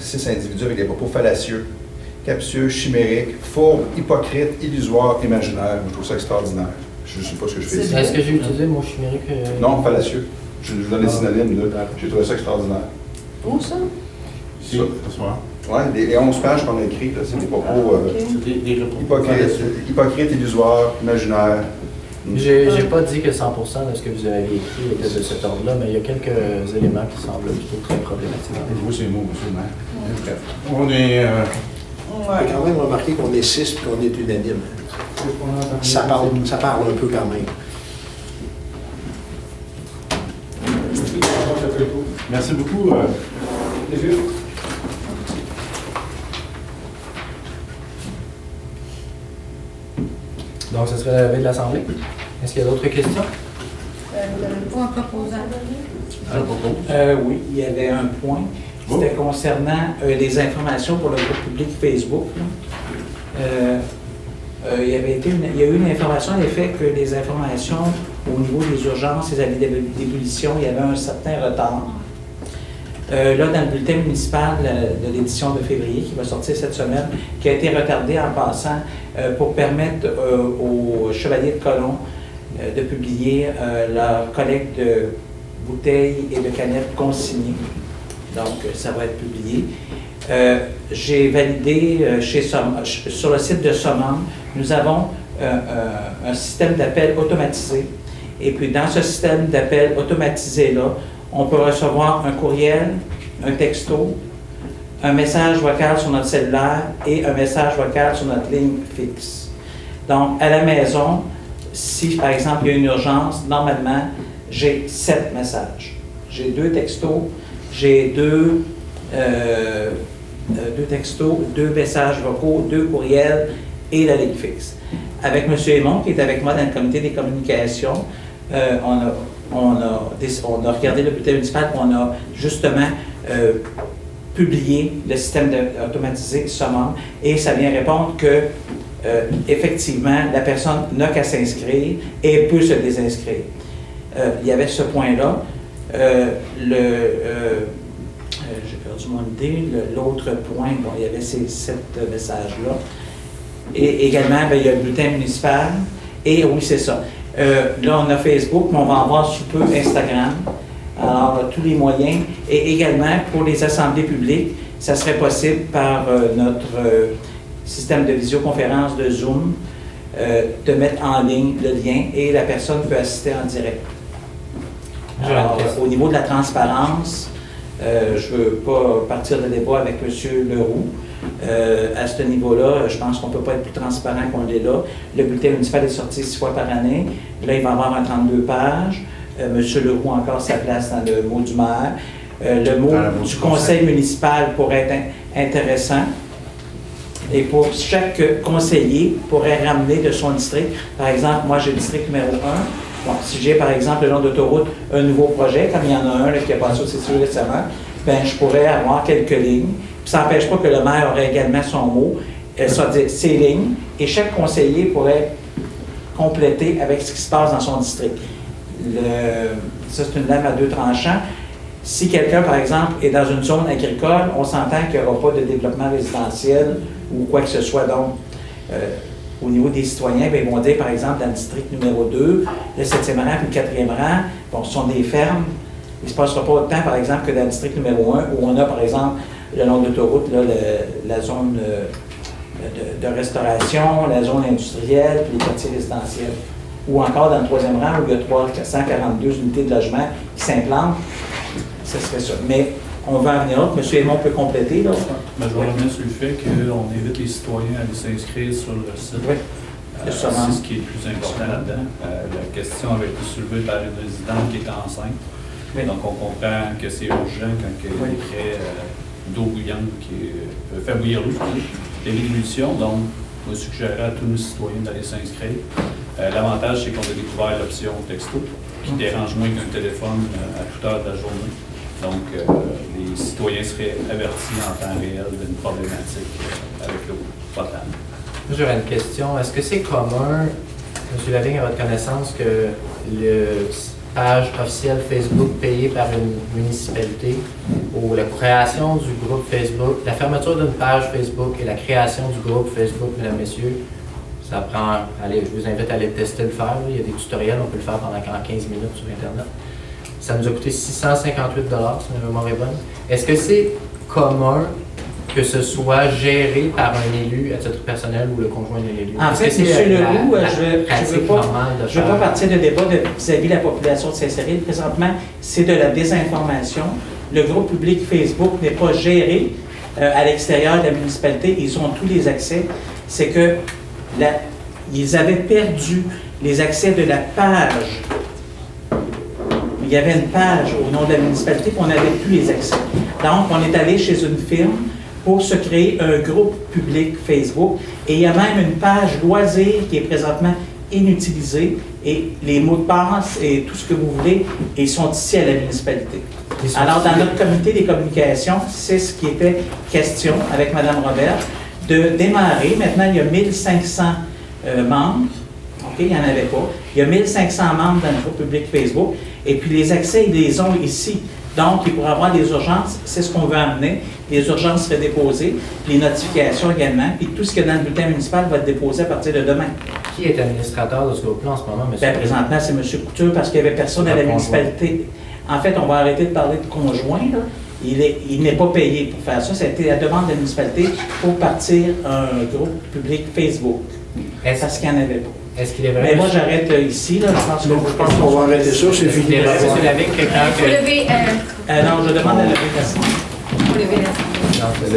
6 individus avec des propos fallacieux, captieux, chimériques, fourbes, hypocrites, illusoires, imaginaires. Je trouve ça extraordinaire. Je ne sais pas ce que je fais ici. Est-ce que j'ai utilisé le mot chimérique? Non, fallacieux. Je vous donne les synonymes, là. J'ai trouvé ça extraordinaire. Où ça? Ici, ce soir. Oui, les 11 pages qu'on a écrites, c'est des propos hypocrites, illusoires, imaginaires. J'ai pas dit que 100% de ce que vous avez écrit était de cet ordre-là, mais il y a quelques éléments qui semblent plutôt très problématiques. Je vois ces mots, monsieur le maire. Bref. On est... On a quand même remarqué qu'on est 6 et qu'on est unanime. Ça parle un peu quand même. Merci beaucoup. Donc, ce serait la levée de l'Assemblée. Est-ce qu'il y a d'autres questions? Ou un proposant. Oui, il y avait un point. C'était concernant les informations pour le groupe public Facebook. Il y a eu une information, à l'effet que les informations au niveau des urgences, les avis d'ébullition, il y avait un certain retard. Là, dans le bulletin municipal de l'édition de février, qui va sortir cette semaine, qui a été retardé en passant pour permettre aux Chevaliers de Colomb de publier leur collecte de bouteilles et de canettes consignées. Donc, ça va être publié. J'ai validé sur le site de Summum, nous avons un système d'appel automatisé. Et puis, dans ce système d'appel automatisé-là, on peut recevoir un courriel, un texto, un message vocal sur notre cellulaire et un message vocal sur notre ligne fixe. Donc, à la maison, si, par exemple, il y a une urgence, normalement, j'ai 7 messages. J'ai 2 textos, j'ai 2 textos, 2 messages vocaux, 2 courriels et la ligne fixe. Avec M. Aymon, qui est avec moi dans le comité des communications, on a regardé le bulletin municipal, on a justement publié le système automatisé Summum et ça vient répondre que effectivement, la personne n'a qu'à s'inscrire et peut se désinscrire. Il y avait ce point-là. J'ai perdu mon idée. L'autre point, bon, il y avait ces 7 messages-là. Et également, il y a le bulletin municipal. Et oui, c'est ça. Là, on a Facebook, mais on va avoir sous peu Instagram. Alors, tous les moyens. Et également, pour les assemblées publiques, ça serait possible par notre système de visioconférence de Zoom, de mettre en ligne le lien et la personne peut assister en direct. Alors, au niveau de la transparence, je ne veux pas partir de débat avec M. Leroux. À ce niveau-là, je pense qu'on ne peut pas être plus transparent qu'on l'est là. Le bulletin municipal est sorti 6 fois par année. Là, il va y avoir un 32 pages. M. Leroux a encore sa place dans le mot du maire. Le mot du conseil municipal pourrait être intéressant. Et pour chaque conseiller, pourrait ramener de son district. Par exemple, moi, j'ai le district numéro 1. Bon, si j'ai, par exemple, le long d'autoroute, un nouveau projet, comme il y en a un là, qui a passé au CCE récemment, ben, je pourrais avoir quelques lignes Ça n'empêche pas que le maire aurait également son mot, c'est-à-dire ses lignes, et chaque conseiller pourrait compléter avec ce qui se passe dans son district. Ça, c'est une lame à deux tranchants. Si quelqu'un, par exemple, est dans une zone agricole, on s'entend qu'il n'y aura pas de développement résidentiel ou quoi que ce soit. Donc, au niveau des citoyens, bien, ils vont dire, par exemple, dans le district numéro 2, le 7e rang et le 4e rang, bon, ce sont des fermes. Il ne se passera pas autant, par exemple, que dans le district numéro 1, où on a, par exemple, le long de l'autoroute, la zone de restauration, la zone industrielle, puis les quartiers résidentiels. Ou encore dans le 3e rang, où il y a 342 unités de logement qui s'implantent. Ce serait ça. Mais on va en venir autre. M. Aymon peut compléter. Là. Je vais revenir sur le fait qu'on invite les citoyens à aller s'inscrire sur le site. Oui. C'est ce qui est le plus important là-dedans. La question avait été soulevée par une résidente qui est enceinte. Oui. Donc, on comprend que c'est urgent quand il y a des frais d'eau bouillante qui fait bouillir l'eau, l'ébullition. Donc, on va suggérer à tous nos citoyens d'aller s'inscrire. L'avantage, c'est qu'on a découvert l'option texto, qui dérange moins qu'un téléphone à toute heure de la journée. Donc, les citoyens seraient avertis en temps réel d'une problématique avec l'eau potable. J'aurais une question. Est-ce que c'est commun, M. Lavigne, à votre connaissance, que le page officielle Facebook payée par une municipalité ou la création du groupe Facebook, la fermeture d'une page Facebook et la création du groupe Facebook, mesdames, messieurs, ça prend, allez, je vous invite à aller tester le faire. Il y a des tutoriels, on peut le faire pendant 15 minutes sur Internet. Ça nous a coûté 658 $, si ma mémoire est bonne. Est-ce que c'est commun que ce soit géré par un élu à titre personnel ou le conjoint d'un élu? En fait, M. Leroux, je ne veux pas partir de débat vis-à-vis de la population de Saint-Cyril. Présentement, c'est de la désinformation. Le groupe public Facebook n'est pas géré à l'extérieur de la municipalité. Ils ont tous les accès. C'est que ils avaient perdu les accès de la page. Il y avait une page au nom de la municipalité, puis on n'avait plus les accès. Donc, on est allé chez une firme pour se créer un groupe public Facebook. Et il y a même une page loisir qui est présentement inutilisée. Et les mots de passe et tout ce que vous voulez, ils sont ici à la municipalité. Alors, dans notre comité des communications, c'est ce qui était question avec Mme Robert, de démarrer. Maintenant, il y a 1500 membres. OK, il n'y en avait pas. Il y a 1500 membres dans le groupe public Facebook. Et puis, les accès, ils les ont ici. Donc, il pourrait y avoir des urgences. C'est ce qu'on veut amener. Les urgences seraient déposées. Les notifications également. Puis, tout ce qui est dans le bulletin municipal va être déposé à partir de demain. Qui est administrateur de ce groupe-là en ce moment, M. Bien, présentement, c'est M. Couture parce qu'il n'y avait personne à la municipalité. En fait, on va arrêter de parler de conjoint, là. Il n'est pas payé pour faire ça. Ça a été la demande de la municipalité pour partir un groupe public Facebook. Parce qu'il n'y en avait pas. Est-ce qu'il est vrai? Mais moi, j'arrête ici. Là. Je pense qu'on va arrêter ça, c'est fini. M. Lavigne, quelqu'un Vous levez, non, je demande à la rédaction. vous levez la Non, c'est